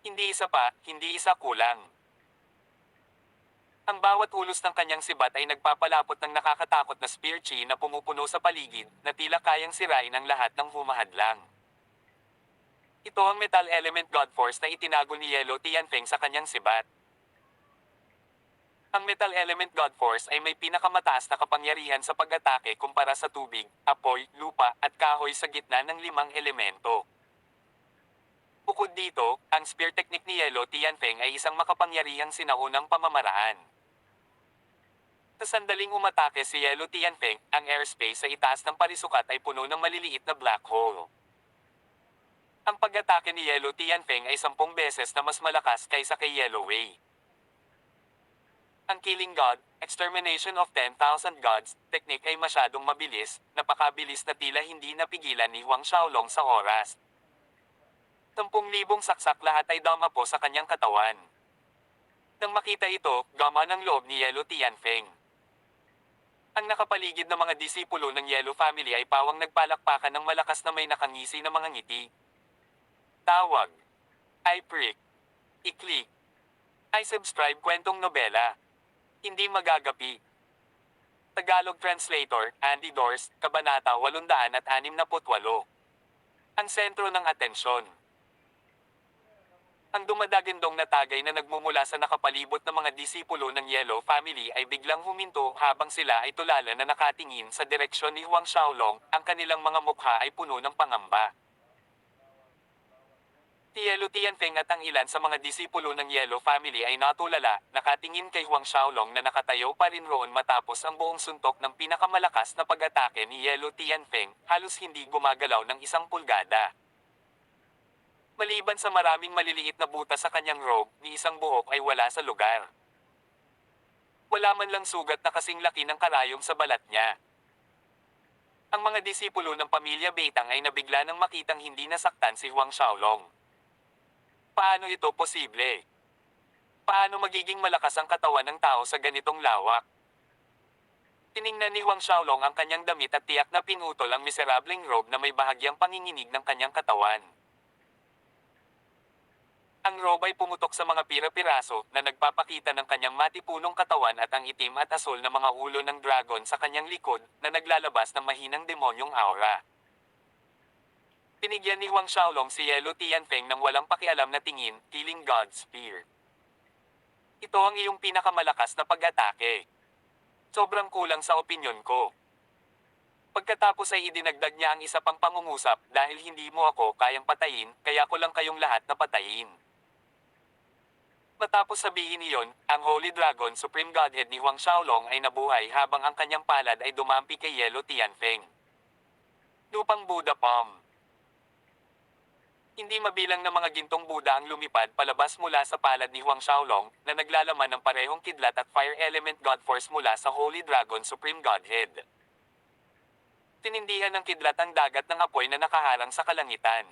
Hindi isa pa, hindi isa kulang. Ang bawat ulos ng kanyang sibat ay nagpapalapot ng nakakatakot na spear chi na pumupuno sa paligid, na tila kayang sirain ang lahat ng humahadlang. Ito ang metal element God Force na itinago ni Yellow Tianfeng sa kanyang sibat. Ang metal element God Force ay may pinakamataas na kapangyarihan sa pag-atake kumpara sa tubig, apoy, lupa, at kahoy sa gitna ng 5 elemento. Bukod dito, ang spear technique ni Yellow Tianfeng ay isang makapangyarihang sinaunang pamamaraan. Sa sandaling umatake si Yellow Tianfeng, ang airspace sa itaas ng parisukat ay puno ng maliliit na black hole. Ang pag-atake ni Yellow Tianfeng ay 10 beses na mas malakas kaysa kay Yellowway. Ang Killing God, Extermination of 10,000 Gods, technique ay masyadong mabilis, napakabilis na tila hindi napigilan ni Huang Xiaolong sa oras. 10,000 saksak lahat ay damapo sa kanyang katawan. Nang makita ito, gama ng loob ni Yellow Tianfeng. Ang nakapaligid na mga disipulo ng Yellow family ay pawang nagpalakpakan ng malakas na may nakangisi na mga ngiti. Tawag. I-prick. I-click. I-subscribe kwentong nobela. Hindi magagapi. Tagalog Translator, Andy Dors, Kabanata 868. Ang sentro ng atensyon. Ang dumadagindong na tagay na nagmumula sa nakapalibot na mga disipulo ng Yellow family ay biglang huminto habang sila ay tulala na nakatingin sa direksyon ni Huang Xiaolong, ang kanilang mga mukha ay puno ng pangamba. Yellow Tianfeng at ang ilan sa mga disipulo ng Yellow family ay natulala, nakatingin kay Huang Xiaolong na nakatayo pa rin roon matapos ang buong suntok ng pinakamalakas na pag-atake ni Yellow Tianfeng, halos hindi gumagalaw ng 1 pulgada. Maliban sa maraming maliliit na butas sa kanyang robe, ni isang buhok ay wala sa lugar. Wala man lang sugat na kasing laki ng karayom sa balat niya. Ang mga disipulo ng pamilya Betang ay nabigla nang makitang hindi nasaktan si Huang Xiaolong. Paano ito posible? Paano magiging malakas ang katawan ng tao sa ganitong lawak? Tiningnan ni Huang Xiaolong ang kanyang damit at tiyak na pinutol ang miserableng robe na may bahagyang panginginig ng kanyang katawan. Ang robe ay pumutok sa mga pira-piraso na nagpapakita ng kanyang matipunong katawan at ang itim at asul na mga ulo ng dragon sa kanyang likod na naglalabas ng mahinang demonyong aura. Pinigyan ni Huang Xiaolong si Yellow Tianfeng ng walang pakialam na tingin, Killing God Spear. Ito ang iyong pinakamalakas na pag-atake. Sobrang kulang sa opinyon ko. Pagkatapos ay idinagdag niya ang isa pang pangungusap, dahil hindi mo ako kayang patayin, kaya ko lang kayong lahat na patayin. Matapos sabihin iyon, ang Holy Dragon Supreme Godhead ni Huang Xiaolong ay nabuhay habang ang kanyang palad ay dumampi kay Yellow Tianfeng. Lupang Buddha Palm. Hindi mabilang na mga gintong Buddha ang lumipad palabas mula sa palad ni Huang Xiaolong, na naglalaman ng parehong kidlat at fire element God Force mula sa Holy Dragon Supreme Godhead. Tinindihan ng kidlat ang dagat ng apoy na nakaharang sa kalangitan.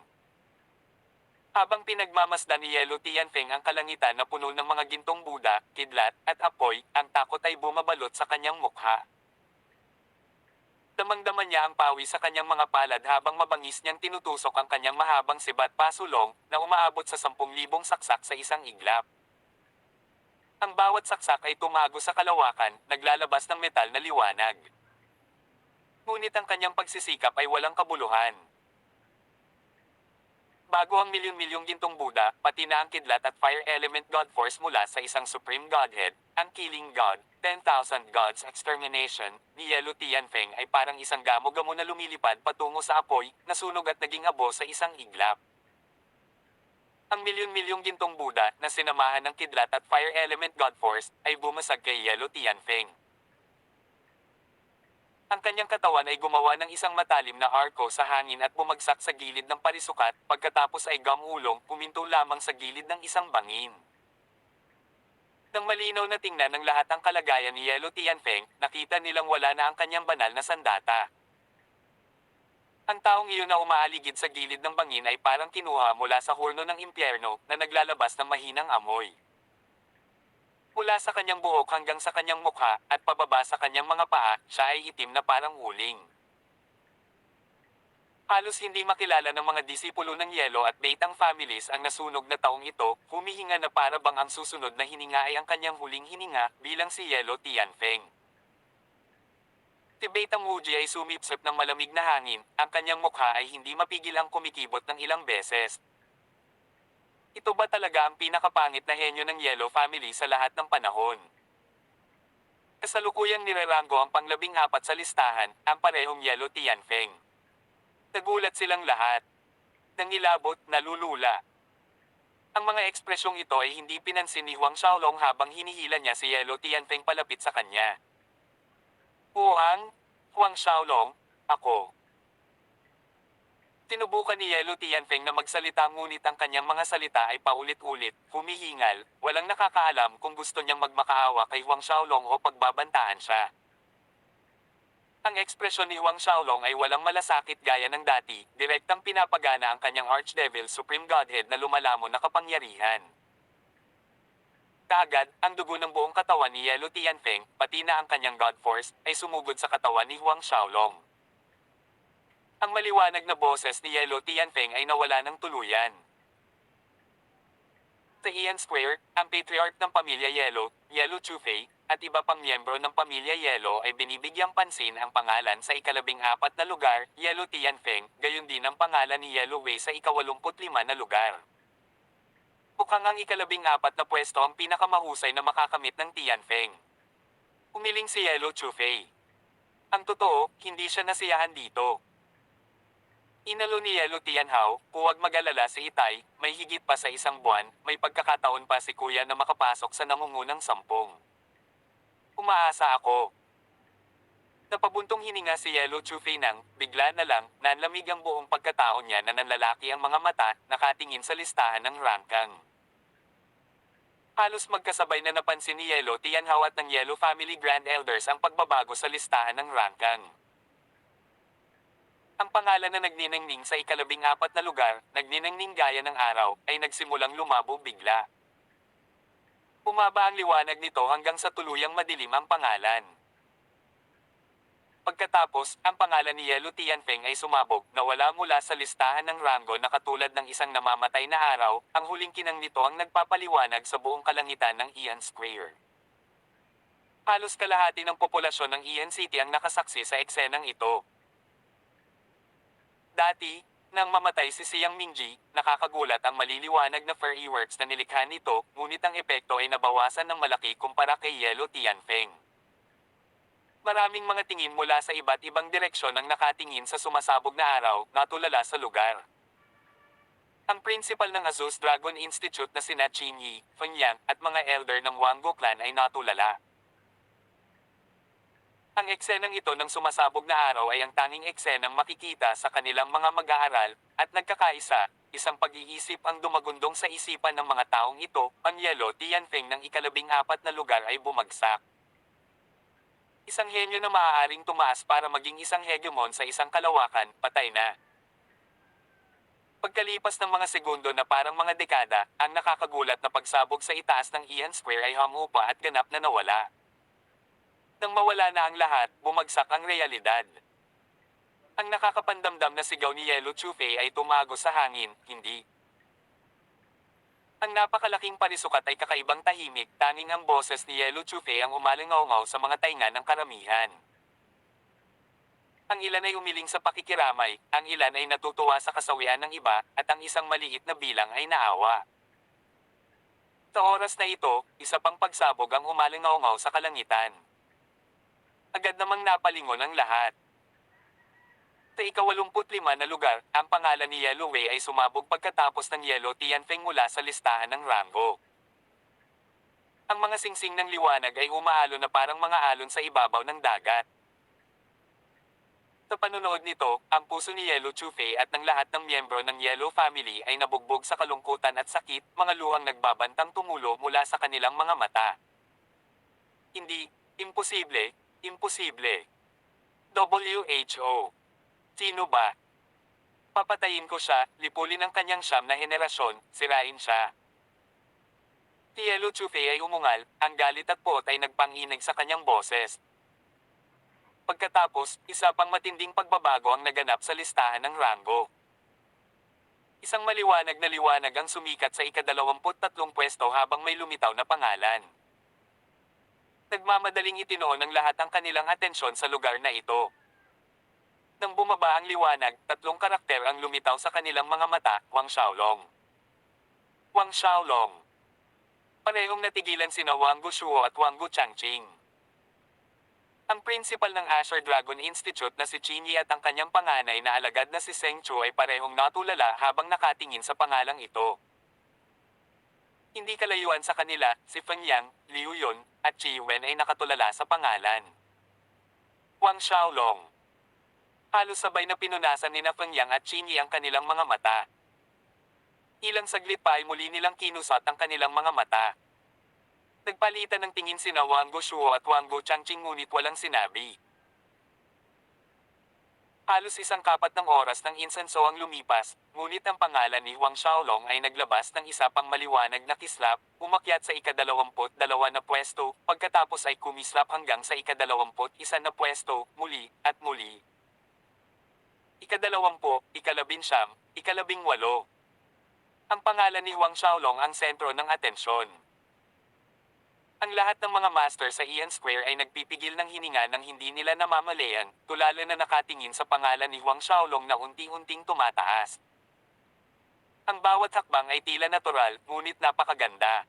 Habang pinagmamasdan ni Yellow Tianfeng ang kalangitan na puno ng mga gintong Buddha, kidlat, at apoy, ang takot ay bumabalot sa kanyang mukha. Damang-daman niya ang pawi sa kanyang mga palad habang mabangis niyang tinutusok ang kanyang mahabang sibat pasulong, na umaabot sa 10,000 saksak sa isang iglap. Ang bawat saksak ay tumago sa kalawakan, naglalabas ng metal na liwanag. Ngunit ang kanyang pagsisikap ay walang kabuluhan. Bago ang milyon-milyong gintong Buddha, pati na ang kidlat at fire element God Force mula sa isang Supreme Godhead, ang Killing God, 10,000 Gods Extermination, ni Yellow Tianfeng ay parang isang gamo-gamo na lumilipad patungo sa apoy, nasunog at naging abo sa isang iglap. Ang milyon-milyong gintong Buddha na sinamahan ng kidlat at fire element God Force ay bumasag kay Yellow Tianfeng. Ang kanyang katawan ay gumawa ng isang matalim na arko sa hangin at bumagsak sa gilid ng parisukat, pagkatapos ay gamulong, puminto lamang sa gilid ng isang bangin. Nang malinaw na tingnan ng lahat ang kalagayan ni Yellow Tianfeng, nakita nilang wala na ang kanyang banal na sandata. Ang taong iyon na umaaligid sa gilid ng bangin ay parang kinuha mula sa horno ng impyerno, na naglalabas ng mahinang amoy. Mula sa kanyang buhok hanggang sa kanyang mukha, at pababa sa kanyang mga paa, siya ay itim na parang uling. Halos hindi makilala ng mga disipulo ng Yellow at Beitang families ang nasunog na taong ito, humihinga na para bang ang susunod na hininga ay ang kanyang huling hininga, bilang si Yellow Tianfeng. Si Beitang Wuji ay sumipsip ng malamig na hangin, ang kanyang mukha ay hindi mapigil ang kumikibot ng ilang beses. Ito ba talaga ang pinakapangit na henyo ng Yellow family sa lahat ng panahon? Kasalukuyang nireranggo ang pang-14 sa listahan, ang parehong Yellow Tianfeng. Nagulat silang lahat. Nangilabot, nalulula. Ang mga ekspresyong ito ay hindi pinansin ni Huang Xiaolong habang hinihila niya si Yellow Tianfeng palapit sa kanya. Huang Xiaolong, ako. Tinubukan ni Yellow Tianfeng na magsalita, ngunit ang kanyang mga salita ay paulit-ulit, humihingal, walang nakakaalam kung gusto niyang magmakaawa kay Huang Xiaolong o pagbabantaan siya. Ang ekspresyon ni Huang Xiaolong ay walang malasakit gaya ng dati, direktang pinapagana ang kanyang Archdevil Supreme Godhead na lumalamon na kapangyarihan. Kaagad, ang dugo ng buong katawan ni Yellow Tianfeng, pati na ang kanyang God Force, ay sumugod sa katawan ni Huang Xiaolong. Ang maliwanag na boses ni Yellow Tianfeng ay nawala ng tuluyan. Sa Ian Square, ang patriarch ng pamilya Yellow, Yellow Chufei, at iba pang miyembro ng pamilya Yellow ay binibigyang pansin ang pangalan sa ika-14 na lugar, Yellow Tianfeng, gayon din ang pangalan ni Yellow Wei sa ika-85 na lugar. Mukhang ang ika-14 na pwesto ang pinakamahusay na makakamit ng Tianfeng. Umiling si Yellow Chufei. Ang totoo, hindi siya nasiyahan dito. Inalo ni Yellow Tianhao, huwag mag-alala si Itay, may higit pa sa isang buwan, may pagkakataon pa si Kuya na makapasok sa nangungunang 10. Umaasa ako. Napabuntong hininga si Yellow Chufei nang, bigla na lang, nanlamig ang buong pagkatao niya na nanlalaki ang mga mata, nakatingin sa listahan ng rangkang. Halos magkasabay na napansin ni Yellow Tianhao at ng Yellow Family Grand Elders ang pagbabago sa listahan ng rangkang. Ang pangalan na nagniningning sa ika-14 na lugar, nagniningning gaya ng araw, ay nagsimulang lumabo bigla. Bumaba ang liwanag nito hanggang sa tuluyang madilim ang pangalan. Pagkatapos, ang pangalan ni Yellow Tianfeng ay sumabog, nawala mula sa listahan ng ranggo na katulad ng isang namamatay na araw, ang huling kinang nito ang nagpapaliwanag sa buong kalangitan ng Ian Square. Halos kalahati ng populasyon ng Ian City ang nakasaksi sa eksenang ito. Dati, nang mamatay si Siang Mingji, nakakagulat ang maliliwanag na fireworks na nilikha nito, ngunit ang epekto ay nabawasan ng malaki kumpara kay Yellow Tianfeng. Maraming mga tingin mula sa iba't ibang direksyon ang nakatingin sa sumasabog na araw, natulala sa lugar. Ang principal ng Azus Dragon Institute na sina Qin Yi, Feng Yang, at mga elder ng Wango clan ay natulala. Ang eksenang ito ng sumasabog na araw ay ang tanging eksenang makikita sa kanilang mga mag-aaral, at nagkakaisa, isang pag-iisip ang dumagundong sa isipan ng mga taong ito, ang Yelo Tianfeng ng ika-14 na lugar ay bumagsak. Isang henyo na maaaring tumaas para maging isang hegemon sa isang kalawakan, patay na. Pagkalipas ng mga segundo na parang mga dekada, ang nakakagulat na pagsabog sa itaas ng Ian Square ay humupa at ganap na nawala. Nang mawala na ang lahat, bumagsak ang realidad. Ang nakakapandamdam na sigaw ni Yellow Chufei ay tumago sa hangin, hindi. Ang napakalaking parisukat ay kakaibang tahimik, tanging ang boses ni Yellow Chufei ang umalingaw sa mga tainga ng karamihan. Ang ilan ay umiling sa pakikiramay, ang ilan ay natutuwa sa kasawian ng iba, at ang isang maliit na bilang ay naawa. Sa oras na ito, isa pang pagsabog ang umalingaw sa kalangitan. Agad namang napalingon ang lahat. Sa ika-85 na lugar, ang pangalan ni Yellow Wei ay sumabog pagkatapos ng Yellow Tianfeng mula sa listahan ng rango. Ang mga singsing ng liwanag ay umaalon na parang mga alon sa ibabaw ng dagat. Sa panonood nito, ang puso ni Yellow Chufei at ng lahat ng miyembro ng Yellow family ay nabugbog sa kalungkutan at sakit, mga luhang nagbabantang tumulo mula sa kanilang mga mata. Hindi, imposible, imposible. WHO. Sino ba? Papatayin ko siya, lipulin ang kanyang siyam na henerasyon, sirain siya. Si Yellow Chufei ay umungal, ang galit at pot ay nagpanginig sa kanyang boses. Pagkatapos, isa pang matinding pagbabago ang naganap sa listahan ng rango. Isang maliwanag na liwanag ang sumikat sa ika-23 pwesto habang may lumitaw na pangalan. Nagmamadaling itinoon ng lahat ang kanilang atensyon sa lugar na ito. Nang bumaba ang liwanag, 3 karakter ang lumitaw sa kanilang mga mata, Wang Xiaolong. Wang Xiaolong. Parehong natigilan sina Wang Gushuo at Wang Gu Changqing. Ang principal ng Asher Dragon Institute na si Qin Yi at ang kanyang panganay na alagad na si Zheng Chu ay parehong natulala habang nakatingin sa pangalang ito. Hindi kalayuan sa kanila, si Feng Yang, Liu Yun, at Qi Wen ay nakatulala sa pangalan. Wang Xiaolong. Halos sabay na pinunasan ni na Feng Yang at Qin Yi ang kanilang mga mata. Ilang saglit pa ay muli nilang kinusat ang kanilang mga mata. Nagpalitan ng tingin sina Wang Gushuo at Wang Gu Changqing ngunit walang sinabi. Halos isang kapat ng oras ng insenso ang lumipas, ngunit ang pangalan ni Wang Xiaolong ay naglabas ng isa pang maliwanag na kislap, umakyat sa ika-22 na pwesto, pagkatapos ay kumislap hanggang sa ika-21 na pwesto, muli, at muli. Ika-20, ika-19, ika-18. Ang pangalan ni Wang Xiaolong ang sentro ng atensyon. Ang lahat ng mga master sa Ian Square ay nagpipigil ng hininga nang hindi nila namamalayan, tulala na nakatingin sa pangalan ni Wang Xiaolong na unti-unting tumataas. Ang bawat hakbang ay tila natural, ngunit napakaganda.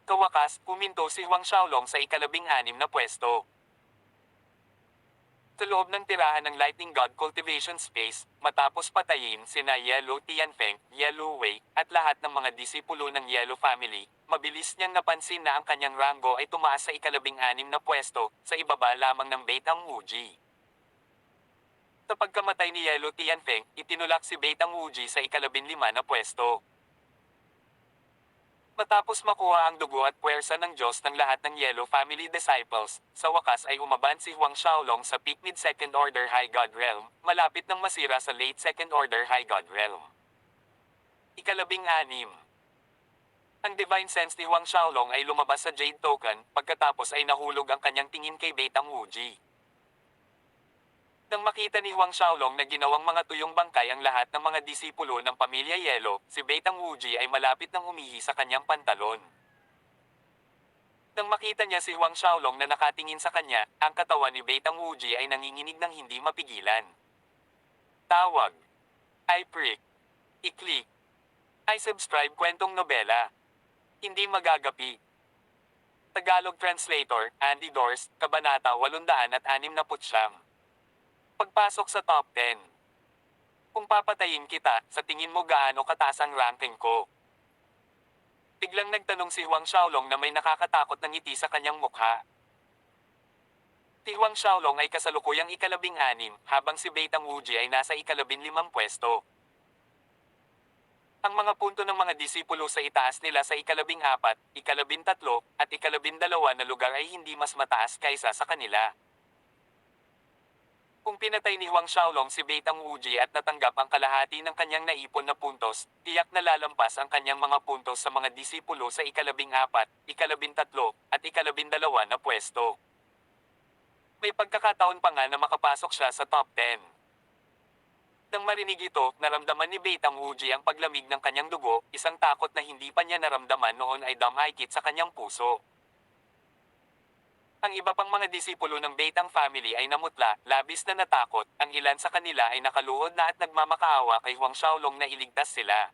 Kawakas, puminto si Wang Xiaolong sa ika-16 na pwesto. Sa loob ng tirahan ng Lightning God Cultivation Space, matapos patayin sina Yellow Tianfeng, Yellow Wei, at lahat ng mga disipulo ng Yellow family, mabilis niyang napansin na ang kanyang rango ay tumaas sa ika-16 na pwesto, sa ibaba lamang ng Beitang Wuji. Sa pagkamatay ni Yellow Tianfeng, itinulak si Beitang Wuji sa ika-15 na pwesto. Matapos makuha ang dugo at puwersa ng Diyos ng lahat ng Yellow family disciples, sa wakas ay umaban si Wang Xiaolong sa peak mid-second order High God Realm, malapit nang masira sa late second order High God Realm. Ika-16. Ang divine sense ni Wang Xiaolong ay lumabas sa Jade Token, pagkatapos ay nahulog ang kanyang tingin kay Beitang Wuji. Nang makita ni Wang Xiaolong na ginawang mga tuyong bangkay ang lahat ng mga disipulo ng pamilya Yellow, si Beitang Wuji ay malapit nang umihi sa kanyang pantalon. Nang makita niya si Wang Xiaolong na nakatingin sa kanya, ang katawan ni Beitang Wuji ay nanginginig ng hindi mapigilan. Tawag. I-prick. I-click. I-subscribe kwentong nobela. Hindi magagapi. Tagalog Translator, Andy Dors, Kabanata 869. Pagpasok sa top 10. Kung papatayin kita, sa tingin mo gaano kataas ang ranking ko? Biglang nagtanong si Huang Xiaolong na may nakakatakot na ngiti sa kanyang mukha. Si Huang Xiaolong ay kasalukuyang ika-15, habang si Beitang Wuji ay nasa ika-15 pwesto. Ang mga punto ng mga disipulo sa itaas nila sa ika-14, ika-13, at ika-12 na lugar ay hindi mas mataas kaysa sa kanila. Kung pinatay ni Huang Xiaolong si Beitang Wuji at natanggap ang kalahati ng kanyang naipon na puntos, tiyak na lalampas ang kanyang mga puntos sa mga disipulo sa ika-14, ika-13, at ika-12 na pwesto. May pagkakataon pa nga na makapasok siya sa top 10. Nang marinig ito, naramdaman ni Beitang Wuji ang paglamig ng kanyang dugo, isang takot na hindi pa niya naramdaman noon ay damhaikit sa kanyang puso. Ang iba pang mga disipulo ng Beitang family ay namutla, labis na natakot, ang ilan sa kanila ay nakaluhod na at nagmamakaawa kay Huang Xiaolong na iligtas sila.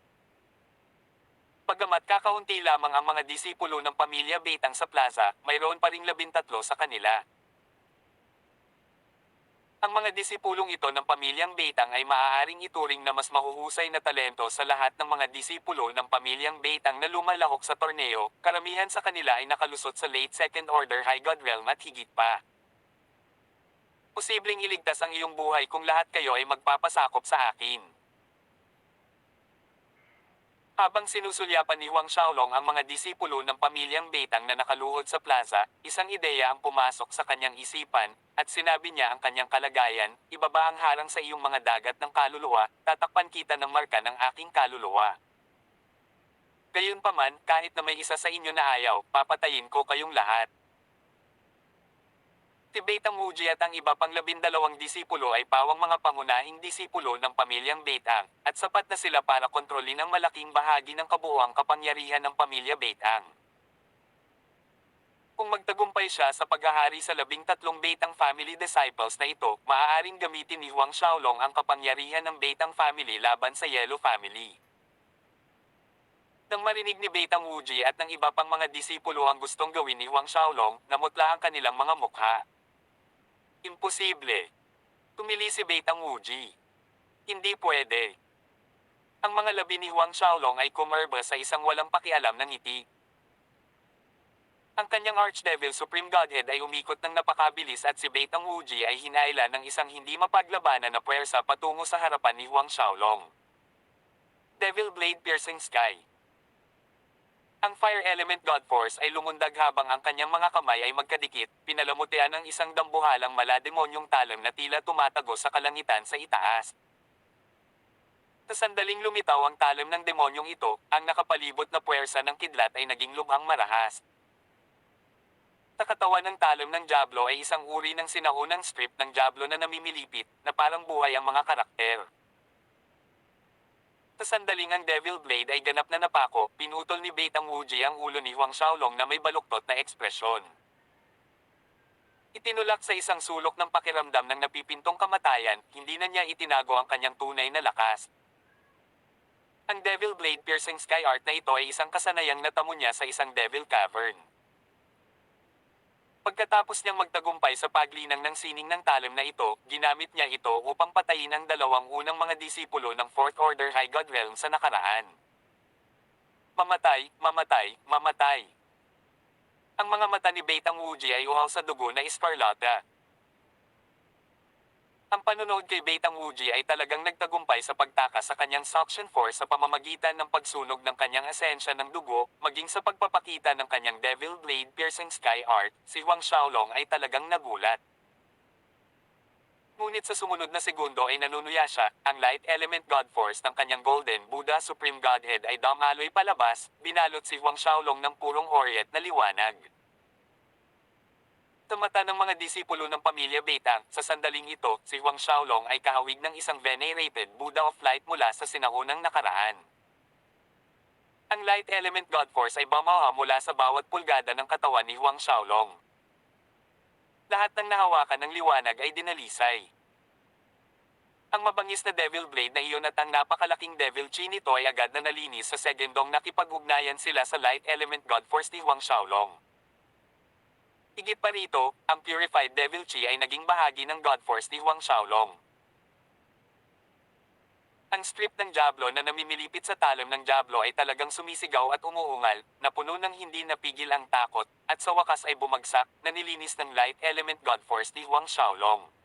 Bagamat kakaunti lamang ang mga disipulo ng pamilya Beitang sa plaza, mayroon pa ring 13 sa kanila. Ang mga disipulong ito ng pamilyang Beitang ay maaaring ituring na mas mahuhusay na talento sa lahat ng mga disipulo ng pamilyang Beitang na lumalahok sa torneo, karamihan sa kanila ay nakalusot sa late second order High God Realm at higit pa. Posibleng iligtas ang iyong buhay kung lahat kayo ay magpapasakop sa akin. Habang sinusulyapan ni Huang Xiaolong ang mga disipulo ng pamilyang Beitang na nakaluhod sa plaza, isang ideya ang pumasok sa kanyang isipan, at sinabi niya ang kanyang kalagayan, ibaba ang harang sa iyong mga dagat ng kaluluwa, tatakpan kita ng marka ng aking kaluluwa. Gayunpaman, kahit na may isa sa inyo na ayaw, papatayin ko kayong lahat. Si Beitang Wuji at ang iba pang 12 disipulo ay pawang mga pangunahing disipulo ng pamilyang Beitang, at sapat na sila para kontrolin ang malaking bahagi ng kabuuang kapangyarihan ng pamilya Beitang. Kung magtagumpay siya sa paghahari sa 13 Beitang family disciples na ito, maaaring gamitin ni Huang Xiaolong ang kapangyarihan ng Beitang family laban sa Yellow family. Nang marinig ni Beitang Wuji at ng iba pang mga disipulo ang gustong gawin ni Huang Xiaolong, namutla ang kanilang mga mukha. Imposible. Tumili si Beitang Wuji. Hindi pwede. Ang mga labi ni Huang Xiaolong ay kumerba sa isang walang pakialam na ngiti. Ang kanyang Archdevil Supreme Godhead ay umikot ng napakabilis at si Beitang Wuji ay hinailan ng isang hindi mapaglabanan na puwersa patungo sa harapan ni Huang Xiaolong. Devil Blade Piercing Sky. Ang Fire Element God Force ay lumundag habang ang kanyang mga kamay ay magkadikit, pinalamutian ng isang dambuhalang malademonyong talam na tila tumatago sa kalangitan sa itaas. Sa sandaling lumitaw ang talam ng demonyong ito, ang nakapalibot na puwersa ng kidlat ay naging lubhang marahas. Sa katawan ng talam ng Diablo ay isang uri ng sinaunang strip ng Diablo na namimilipit, na parang buhay ang mga karakter. Sa sandaling ang Devil Blade ay ganap na napako, pinutol ni Beitang Wuji ang ulo ni Huang Xiaolong na may baluktot na ekspresyon. Itinulak sa isang sulok ng pakiramdam ng napipintong kamatayan, hindi na niya itinago ang kanyang tunay na lakas. Ang Devil Blade Piercing Sky Art na ito ay isang kasanayang natamo niya sa isang Devil Cavern. Pagkatapos niyang magtagumpay sa paglinang ng sining ng talim na ito, ginamit niya ito upang patayin ang dalawang unang mga disipulo ng Fourth Order High God Realm sa nakaraan. Mamatay, mamatay, mamatay. Ang mga mata ni Beitang Wuji ay uhaw sa dugo na escarlata. Ang panunood kay Beitang Wuji ay talagang nagtagumpay sa pagtakas sa kanyang suction force sa pamamagitan ng pagsunog ng kanyang esensya ng dugo, maging sa pagpapakita ng kanyang Devil Blade Piercing Sky Art, si Huang Xiaolong ay talagang nagulat. Ngunit sa sumunod na segundo ay nanunuya siya, ang Light Element God Force ng kanyang Golden Buddha Supreme Godhead ay damaloy palabas, binalot si Huang Xiaolong ng purong orient na liwanag. Sa mata ng mga disipulo ng pamilya Beitang, sa sandaling ito, si Huang Xiaolong ay kahawig ng isang venerated Buddha of Light mula sa sinaunang nakaraan. Ang Light Element God Force ay bumaha mula sa bawat pulgada ng katawan ni Huang Xiaolong. Lahat ng nahawakan ng liwanag ay dinalisay. Ang mabangis na Devil Blade na iyon at ang napakalaking Devil Chi nito ay agad na nalinis sa segundong nakipag-ugnayan sila sa Light Element God Force ni Huang Xiaolong. Higit pa rito, ang Purified Devil Chi ay naging bahagi ng God Force ni Huang Xiaolong. Ang script ng Diablo na namimilipit sa talon ng Diablo ay talagang sumisigaw at umuungal, na puno ng hindi napigil ang takot, at sa wakas ay bumagsak, na nilinis ng Light Element God Force ni Huang Xiaolong.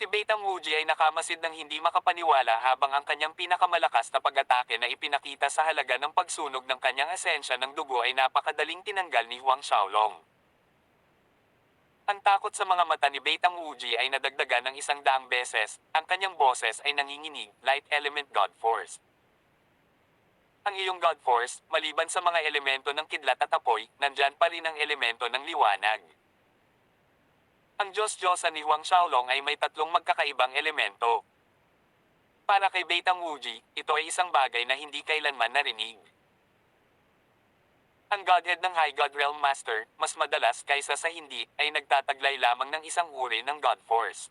Si Beitang Wuji ay nakamasid ng hindi makapaniwala habang ang kanyang pinakamalakas na pag-atake na ipinakita sa halaga ng pagsunog ng kanyang esensya ng dugo ay napakadaling tinanggal ni Huang Xiaolong. Ang takot sa mga mata ni Beitang Wuji ay nadagdagan ng 100 beses, ang kanyang boses ay nanginginig, Light Element God Force. Ang iyong God Force, maliban sa mga elemento ng kidlat at apoy, nandyan pa rin ang elemento ng liwanag. Ang Diyos-Diyosa ni Huang Xiaolong ay may tatlong magkakaibang elemento. Para kay Beitang Wuji, ito ay isang bagay na hindi kailanman narinig. Ang Godhead ng High God Realm Master, mas madalas kaysa sa hindi, ay nagtataglay lamang ng isang uri ng God Force.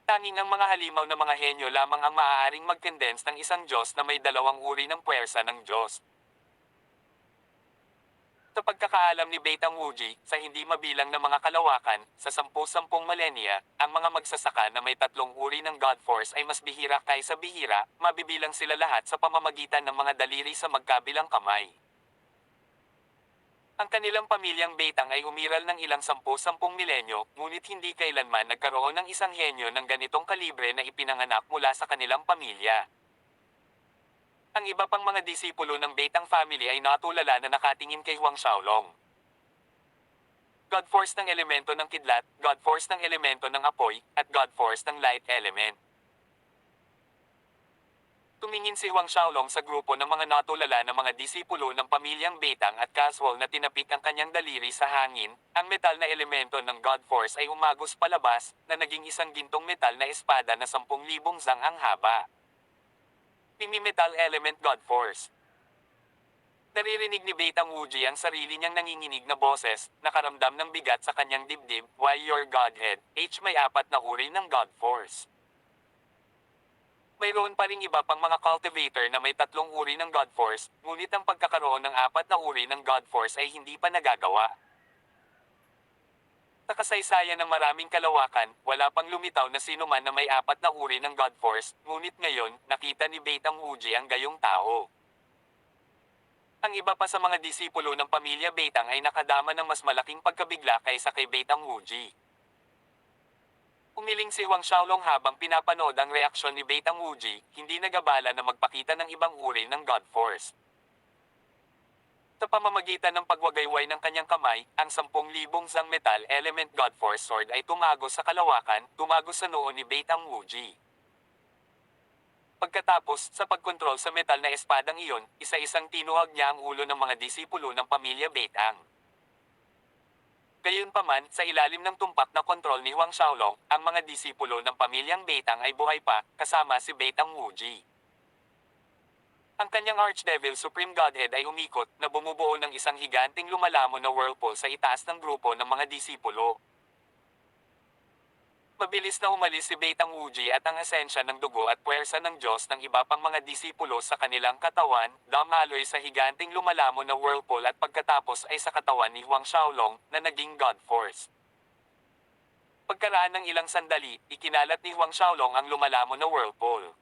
Tanging ang mga halimaw na mga henyo lamang ang maaaring mag-condense ng isang Diyos na may dalawang uri ng puwersa ng Diyos. Sa pagkakaalam ni Beitang Wuji, sa hindi mabilang na mga kalawakan, sa 10-10 milenya, ang mga magsasaka na may tatlong uri ng God Force ay mas bihira kaysa bihira, mabibilang sila lahat sa pamamagitan ng mga daliri sa magkabilang kamay. Ang kanilang pamilyang Beitang ay umiral ng ilang 10-10 milenyo, ngunit hindi kailanman nagkaroon ng isang henyo ng ganitong kalibre na ipinanganak mula sa kanilang pamilya. Ang iba pang mga disipulo ng Beitang family ay natulala na nakatingin kay Huang Xiaolong. God Force ng elemento ng kidlat, God Force ng elemento ng apoy, at God Force ng light element. Tumingin si Huang Xiaolong sa grupo ng mga natulala na mga disipulo ng pamilyang Beitang at casual na tinapik ang kanyang daliri sa hangin. Ang metal na elemento ng God Force ay umagos palabas, na naging isang gintong metal na espada na 10,000 zang ang haba. Metal Element God Force. Naririnig ni Beitang Wuji ang sarili niyang nanginginig na boses, nakaramdam ng bigat sa kanyang dibdib, while your Godhead, may 4 na uri ng God Force. Mayroon pa ring iba pang mga cultivator na may 3 uri ng God Force, ngunit ang pagkakaroon ng 4 na uri ng God Force ay hindi pa nagagawa. Sa kasaysayan ng maraming kalawakan, wala pang lumitaw na sino man na may 4 na uri ng God Force, ngunit ngayon, nakita ni Beitang Wuji ang gayong tao. Ang iba pa sa mga disipulo ng pamilya Beitang ay nakadama ng mas malaking pagkabigla kaysa kay Beitang Wuji. Umiling si Huang Xiaolong habang pinapanood ang reaksyon ni Beitang Wuji, hindi nagabala na magpakita ng ibang uri ng God Force. Sa pamamagitan ng pagwagayway ng kanyang kamay, ang 10,000 zang metal element God Force sword ay tumagos sa kalawakan, tumagos sa noo ni Beitang Wuji. Pagkatapos, sa pagkontrol sa metal na espadang iyon, isa-isang tinuhag niya ang ulo ng mga disipulo ng pamilya Beitang. Gayunpaman, sa ilalim ng tumpak na kontrol ni Huang Xiaolong, ang mga disipulo ng pamilyang Beitang ay buhay pa, kasama si Beitang Wuji. Ang kanyang Archdevil Supreme Godhead ay umikot, na bumubuo ng isang higanting lumalamon na whirlpool sa itaas ng grupo ng mga disipulo. Mabilis na umalis si Beitang Wuji at ang esensya ng dugo at puwersa ng Diyos ng iba pang mga disipulo sa kanilang katawan, damaloy sa higanting lumalamon na whirlpool at pagkatapos ay sa katawan ni Huang Xiaolong, na naging God Force. Pagkaraan ng ilang sandali, ikinalat ni Huang Xiaolong ang lumalamon na whirlpool.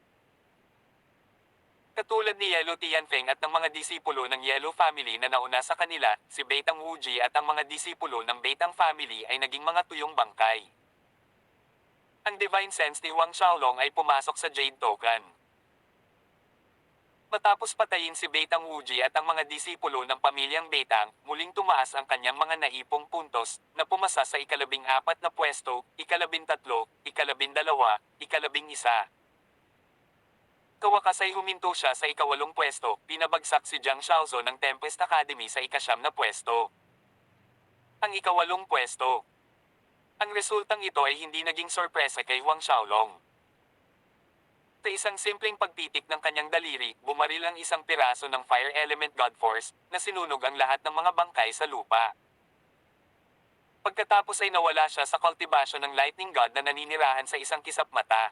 Katulad ni Yellow Tianfeng at ng mga disipulo ng Yellow Family na nauna sa kanila, si Beitang Wuji at ang mga disipulo ng Beitang Family ay naging mga tuyong bangkay. Ang Divine Sense ni Huang Xiaolong ay pumasok sa Jade Token. Matapos patayin si Beitang Wuji at ang mga disipulo ng pamilyang Beitang, muling tumaas ang kanyang mga naipong puntos, na pumasa sa 14 na pwesto, 13, 12, 11. Kawakas ay huminto siya sa 8 pwesto, pinabagsak si Jiang Xiaozo ng Tempest Academy sa 9 na pwesto. Ang 8 pwesto. Ang resultang ito ay hindi naging sorpresa kay Huang Xiaolong. Sa isang simpleng pagpitik ng kanyang daliri, bumaril ang isang piraso ng Fire Element God Force, na sinunog ang lahat ng mga bangkay sa lupa. Pagkatapos ay nawala siya sa kultibasyon ng Lightning God na naninirahan sa isang kisap mata.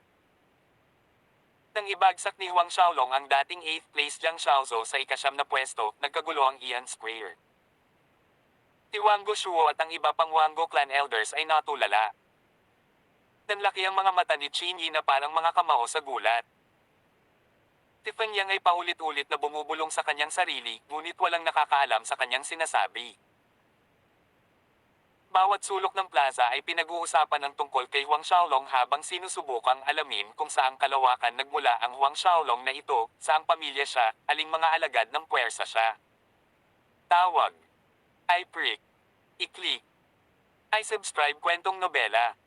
Nang ibagsak ni Huang Xiaolong ang dating 8th place Jiang Xiaozo sa 9 na pwesto, nagkagulo ang Ian Square. Si Wango Shuo at ang iba pang Wango clan elders ay natulala. Nanlaki ang mga mata ni Qin Yi na parang mga kamao sa gulat. Si Feng Yang ay paulit-ulit na bumubulong sa kanyang sarili, ngunit walang nakakaalam sa kanyang sinasabi. Bawat sulok ng plaza ay pinag-uusapan ng tungkol kay Huang Xiaolong habang sinusubukang alamin kung saang kalawakan nagmula ang Huang Xiaolong na ito, saang pamilya siya, aling mga alagad ng puwersa siya. Tawag. I-prick. I-click. I-subscribe kwentong nobela.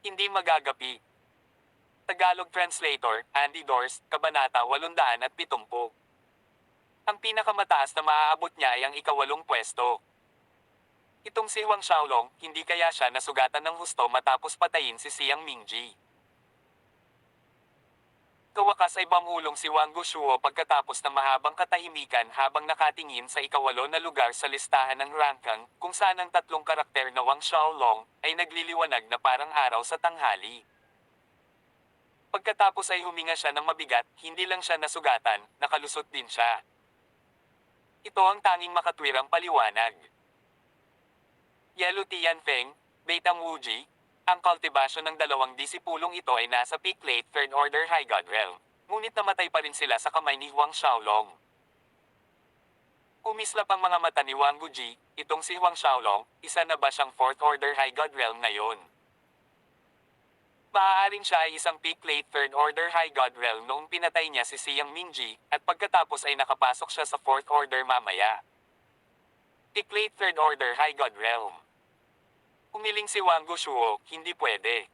Hindi magagapi. Tagalog Translator, Andy Dors, Kabanata 870. Ang pinakamataas na maaabot niya ay ang ika-8 pwesto. Itong si Huang Xiaolong, hindi kaya siya nasugatan ng husto matapos patayin si Xiang Mingji. Kawakas ay bamulong si Wang Gushuo pagkatapos ng mahabang katahimikan habang nakatingin sa ika-8 na lugar sa listahan ng rankang, kung saan ang tatlong karakter na Wang Xiaolong ay nagliliwanag na parang araw sa tanghali. Pagkatapos ay huminga siya ng mabigat, hindi lang siya nasugatan, nakalusot din siya. Ito ang tanging makatwirang paliwanag. Yellow Tianfeng, Beitang Wuji, ang kultibasyon ng dalawang disipulong ito ay nasa peak late Third Order High God Realm, ngunit namatay pa rin sila sa kamay ni Huang Xiaolong. Kumislap ang mga mata ni Wang Guji, itong si Huang Xiaolong, isa na ba siyang Fourth Order High God Realm ngayon? Maaaring siya ay isang peak late Third Order High God Realm noong pinatay niya si Xiang Mingji, at pagkatapos ay nakapasok siya sa Fourth Order mamaya. Peak late Third Order High God Realm. Umiling si Wang Gushuo, hindi pwede.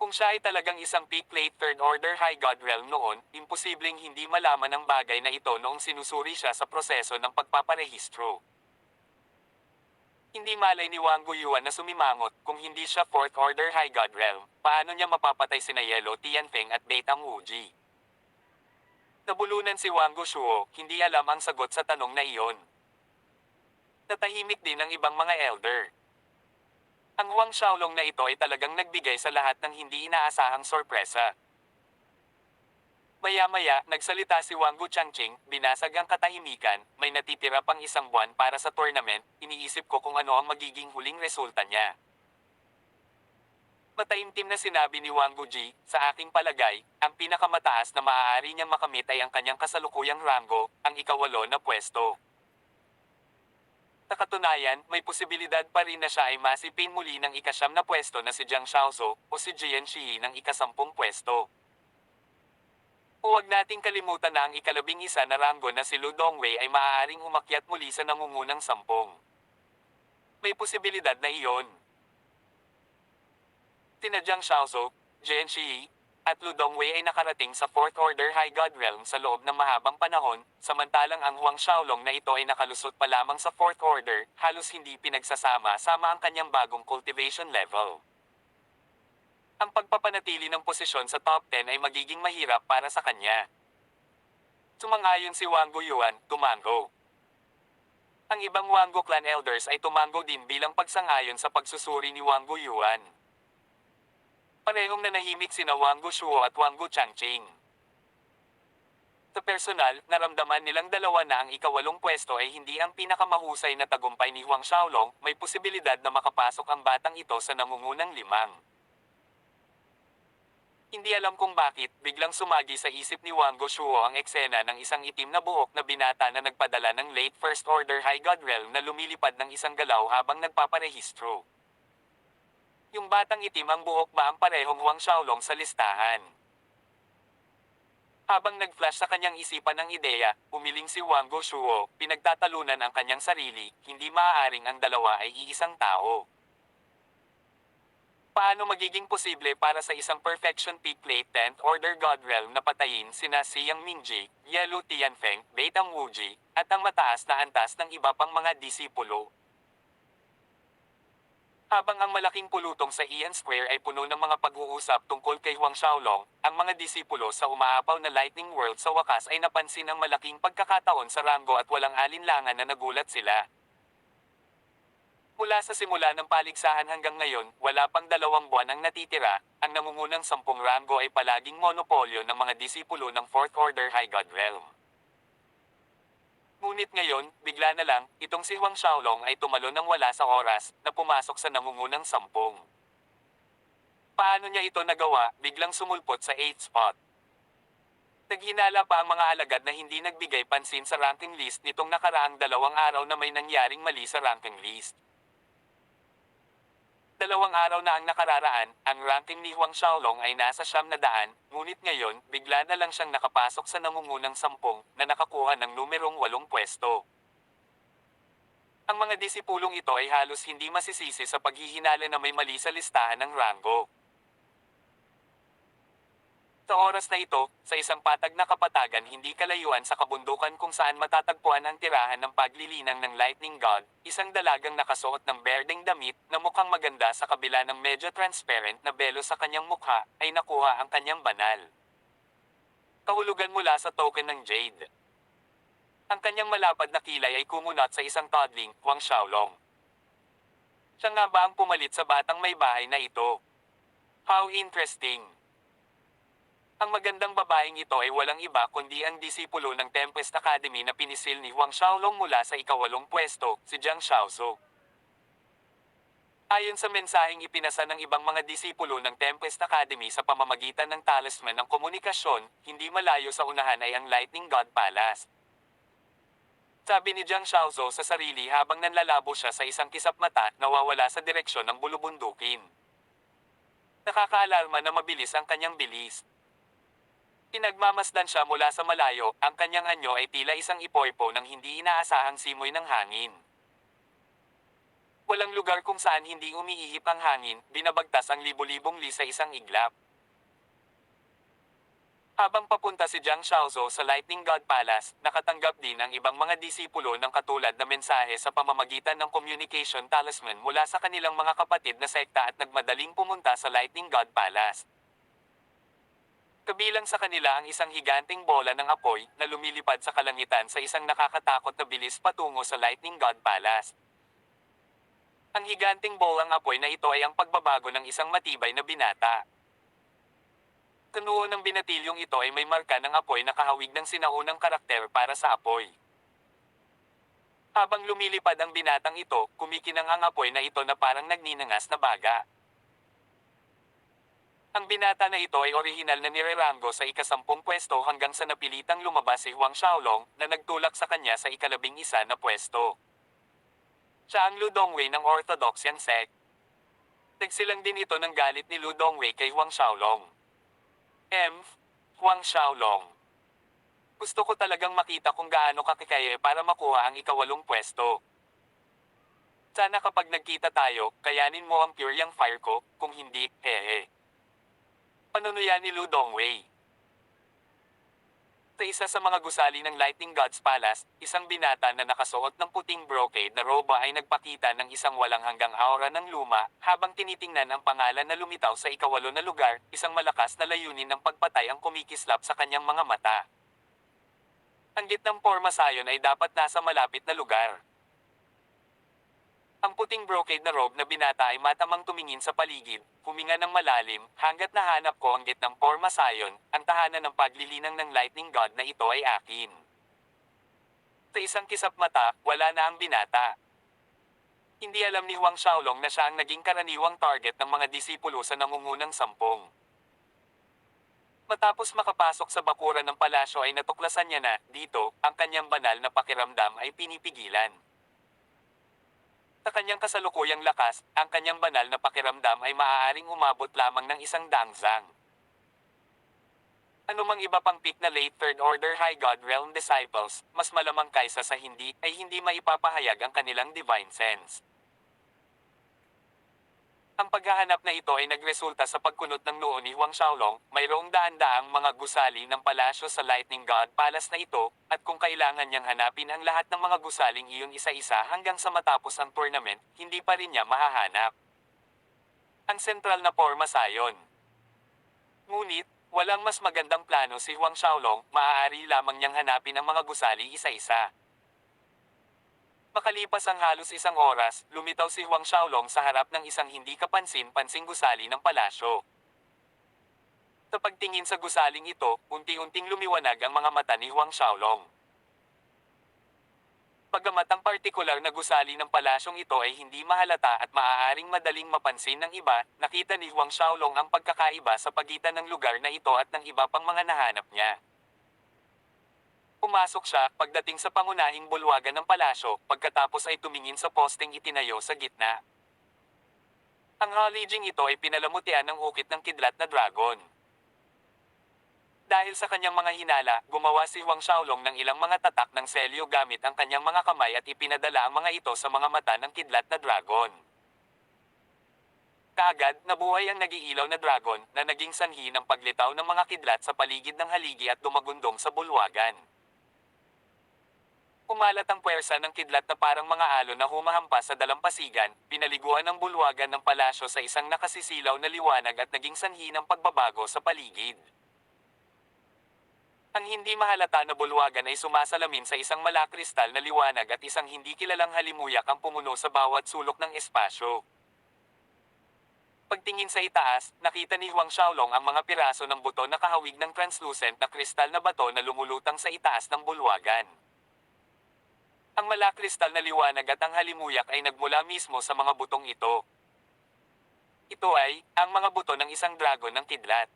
Kung siya ay talagang isang peak late Third Order High God Realm noon, imposibleng hindi malaman ang bagay na ito noong sinusuri siya sa proseso ng pagpaparehistro. Hindi malay ni Wang Guyuan na sumimangot, kung hindi siya Fourth Order High God Realm, paano niya mapapatay sina Yellow Tianfeng at Beitang Wuji? Nabulunan si Wang Gushuo, hindi alam ang sagot sa tanong na iyon. Natahimik din ang ibang mga elder. Ang Huang Xiaolong na ito ay talagang nagbigay sa lahat ng hindi inaasahang sorpresa. Maya-maya, nagsalita si Wang Guchangqing, binasag ang katahimikan, may natitira pang isang buwan para sa tournament, iniisip ko kung ano ang magiging huling resulta niya. Mataimtim na sinabi ni Wang Guji, sa aking palagay, ang pinakamataas na maaari niyang makamit ay ang kanyang kasalukuyang rango, ang ika-8 na pwesto. Sa katunayan, may posibilidad pa rin na siya ay masipin muli ng ika-9 na pwesto na si Jiang Xiaozo o si Jian Shi ng ika-10 pwesto. Huwag nating kalimutan na ang ika-11 na ranggo na si Lu Dongwei ay maaaring umakyat muli sa nangungunang 10. May posibilidad na iyon. Sina Jiang Xiaozo, Jian Shi, at Lu Dongwei ay nakarating sa Fourth Order High God Realm sa loob ng mahabang panahon, samantalang ang Huang Xiaolong na ito ay nakalusot pa lamang sa Fourth Order, halos hindi pinagsasama-sama ang kanyang bagong cultivation level. Ang pagpapanatili ng posisyon sa top 10 ay magiging mahirap para sa kanya. Sumang-ayon si Wang Guyuan, tumango. Ang ibang Wango clan elders ay tumango din bilang pagsang-ayon sa pagsusuri ni Wang Guyuan. Parehong nanahimik sina Wang Gushuo at Wang Guchangqing. Sa personal, naramdaman nilang dalawa na ang ika-8 pwesto ay hindi ang pinakamahusay na tagumpay ni Huang Xiaolong, may posibilidad na makapasok ang batang ito sa nangungunang 5. Hindi alam kung bakit, biglang sumagi sa isip ni Wang Gushuo ang eksena ng isang itim na buhok na binata na nagpadala ng late First Order High God Realm na lumilipad ng isang galaw habang nagpaparehistro. Yung batang itim ang buhok ba ang parehong Huang Xiaolong sa listahan? Habang nag-flash sa kanyang isipan ng ideya, umiling si Wang Gushuo, pinagtatalunan ang kanyang sarili, hindi maaaring ang dalawa ay iisang tao. Paano magiging posible para sa isang Perfection Peak Late 10th Order God Realm na patayin sina Xiang Mingji, Yellow Tianfeng, Beitang Wuji, at ang mataas na antas ng iba pang mga disipulo? Habang ang malaking pulutong sa Ian Square ay puno ng mga pag-uusap tungkol kay Huang Xiaolong, ang mga disipulo sa umaapaw na Lightning World sa wakas ay napansin ang malaking pagkakataon sa rango at walang alinlangan na nagulat sila. Mula sa simula ng paligsahan hanggang ngayon, wala pang 2 buwan ang natitira, ang nangungunang 10 rango ay palaging monopolyo ng mga disipulo ng Fourth Order High God Realm. Ngunit ngayon, bigla na lang, itong si Huang Xiaolong ay tumalon ng wala sa oras, na pumasok sa nangungunang sampung. Paano niya ito nagawa, biglang sumulpot sa 8th spot. Naghinala pa ang mga alagad na hindi nagbigay pansin sa ranking list nitong nakaraang 2 araw na may nangyaring mali sa ranking list. 2 araw na ang nakararaan, ang ranking ni Huang Xiaolong ay nasa 900, ngunit ngayon, bigla na lang siyang nakapasok sa nangungunang sampung, na nakakuha ng numerong 8 pwesto. Ang mga disipulong ito ay halos hindi masisisi sa paghihinala na may mali sa listahan ng ranggo. Sa oras na ito, sa isang patag na kapatagan hindi kalayuan sa kabundukan kung saan matatagpuan ang tirahan ng paglilinang ng Lightning God, isang dalagang nakasuot ng berdeng damit na mukhang maganda sa kabila ng medyo transparent na belo sa kanyang mukha, ay nakuha ang kanyang banal. Kahulugan mula sa token ng Jade. Ang kanyang malapad na kilay ay kumunot sa isang toddling, Huang Xiaolong. Siya nga ba ang pumalit sa batang may bahay na ito? How interesting! Ang magandang babaeng ito ay walang iba kundi ang disipulo ng Tempest Academy na pinisil ni Huang Xiaolong mula sa ika-8 pwesto, si Jiang Xiaozu. Ayon sa mensaheng ipinasa ng ibang mga disipulo ng Tempest Academy sa pamamagitan ng talisman ng komunikasyon, hindi malayo sa unahan ay ang Lightning God Palace. Sabi ni Jiang Xiaozu sa sarili habang nanlalabo siya sa isang kisap mata, nawawala sa direksyon ng bulubundukin. Nakakaalarma na mabilis ang kanyang bilis. Pinagmamasdan siya mula sa malayo, ang kanyang anyo ay tila isang ipoypo ng hindi inaasahang simoy ng hangin. Walang lugar kung saan hindi umiihip ang hangin, binabagtas ang libo-libong li sa isang iglap. Habang papunta si Jiang Xiaozu sa Lightning God Palace, nakatanggap din ang ibang mga disipulo ng katulad na mensahe sa pamamagitan ng communication talisman mula sa kanilang mga kapatid na sekta at nagmadaling pumunta sa Lightning God Palace. Kabilang sa kanila ang isang higanting bola ng apoy na lumilipad sa kalangitan sa isang nakakatakot na bilis patungo sa Lightning God Palace. Ang higanting bolang apoy na ito ay ang pagbabago ng isang matibay na binata. Kanuo ng binatilyong ito ay may marka ng apoy na kahawig ng sinaunang karakter para sa apoy. Habang lumilipad ang binatang ito, kumikinang ang apoy na ito na parang nagninangas na baga. Ang binata na ito ay orihinal na nirerango sa ika-10 pwesto hanggang sa napilitang lumabas si Huang Xiaolong na nagtulak sa kanya sa ika-11 na pwesto. Siya ang Lu Dongwei ng Orthodoxian sect. Nagsilang din ito ng galit ni Lu Dongwei kay Huang Xiaolong. Huang Xiaolong. Gusto ko talagang makita kung gaano ka kikaya para makuha ang ika-8 pwesto. Sana kapag nagkita tayo, kayanin mo ang pure yang fire ko, kung hindi, hehe. Panunuya ni Lu Dongwei. Sa isa sa mga gusali ng Lightning God's Palace, isang binata na nakasuot ng puting brocade na roba ay nagpakita ng isang walang hanggang aura ng luma, habang tinitingnan ang pangalan na lumitaw sa ika-8 na lugar, isang malakas na layunin ng pagpatay ang kumikislap sa kanyang mga mata. Ang gitnang porma sayon ay dapat nasa malapit na lugar. Ang puting brocade na robe na binata ay matamang tumingin sa paligid, huminga ng malalim, hanggat nahanap ko ang gitnang porma sayon, ang tahanan ng paglilinang ng Lightning God na ito ay akin. Sa isang kisap mata, wala na ang binata. Hindi alam ni Huang Xiaolong na siya ang naging karaniwang target ng mga disipulo sa nangungunang sampung. Matapos makapasok sa bakuran ng palasyo ay natuklasan niya na, dito, ang kanyang banal na pakiramdam ay pinipigilan. Sa kanyang kasalukuyang lakas, ang kanyang banal na pakiramdam ay maaaring umabot lamang ng 100 zang. Anumang iba pang peak na late third order high God realm disciples, mas malamang kaysa sa hindi, ay hindi maipapahayag ang kanilang divine sense. Ang paghahanap na ito ay nagresulta sa pagkunot ng noo ni Huang Xiaolong, mayroong daan-daang mga gusali ng palasyo sa Lightning God Palace na ito, at kung kailangan niyang hanapin ang lahat ng mga gusaling iyon isa-isa hanggang sa matapos ang tournament, hindi pa rin niya mahahanap ang sentral na porma sayon. Ngunit, walang mas magandang plano si Huang Xiaolong, maaari lamang niyang hanapin ang mga gusali isa-isa. Makalipas ang halos 1 oras, lumitaw si Huang Xiaolong sa harap ng isang hindi kapansin-pansing gusali ng palasyo. Sa pagtingin sa gusaling ito, unti-unting lumiwanag ang mga mata ni Huang Xiaolong. Bagamat ang partikular na gusali ng palasyong ito ay hindi mahalata at maaaring madaling mapansin ng iba, nakita ni Huang Xiaolong ang pagkakaiba sa pagitan ng lugar na ito at ng iba pang mga nahanap niya. Pumasok siya pagdating sa pangunahing bulwagan ng palasyo, pagkatapos ay tumingin sa posteng itinayo sa gitna. Ang halijing ito ay pinalamutian ng hukit ng kidlat na dragon. Dahil sa kanyang mga hinala, gumawa si Huang Xiaolong ng ilang mga tatak ng selyo gamit ang kanyang mga kamay at ipinadala ang mga ito sa mga mata ng kidlat na dragon. Kaagad, nabuhay ang nagiilaw na dragon na naging sanhi ng paglitaw ng mga kidlat sa paligid ng haligi at dumagundong sa bulwagan. Kumalat ang puwersa ng kidlat na parang mga alon na humahampas sa dalampasigan, pinaliguan ng bulwagan ng palasyo sa isang nakasisilaw na liwanag at naging sanhi ng pagbabago sa paligid. Ang hindi mahalata na bulwagan ay sumasalamin sa isang malakristal na liwanag at isang hindi kilalang halimuyak ang pumuno sa bawat sulok ng espasyo. Pagtingin sa itaas, nakita ni Huang Xiaolong ang mga piraso ng buto na kahawig ng translucent na kristal na bato na lumulutang sa itaas ng bulwagan. Ang malakristal na liwanag at ang halimuyak ay nagmula mismo sa mga butong ito. Ito ay, ang mga buto ng isang dragon ng kidlat.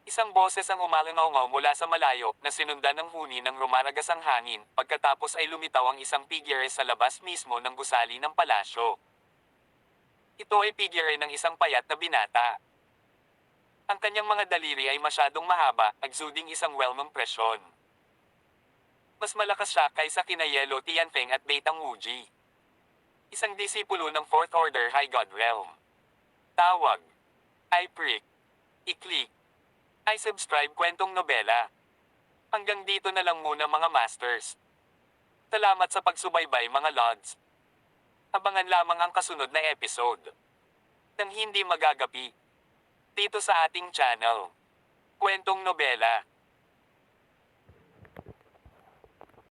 Isang boses ang umalangaw mula sa malayo na sinundan ng huni ng rumaragas ang hangin, pagkatapos ay lumitaw ang isang figure sa labas mismo ng gusali ng palasyo. Ito ay figure ng isang payat na binata. Ang kanyang mga daliri ay masyadong mahaba, exuding isang welmong presyon. Mas malakas siya kaysa kina Yellow Tianfeng at Beitang Wuji. Isang disipulo ng Fourth Order High God Realm. Tawag. I-prick. I-click. I-subscribe kwentong nobela. Hanggang dito na lang muna mga masters. Salamat sa pagsubaybay mga lods. Abangan lamang ang kasunod na episode. Nang hindi magagapi. Dito sa ating channel. Kwentong nobela.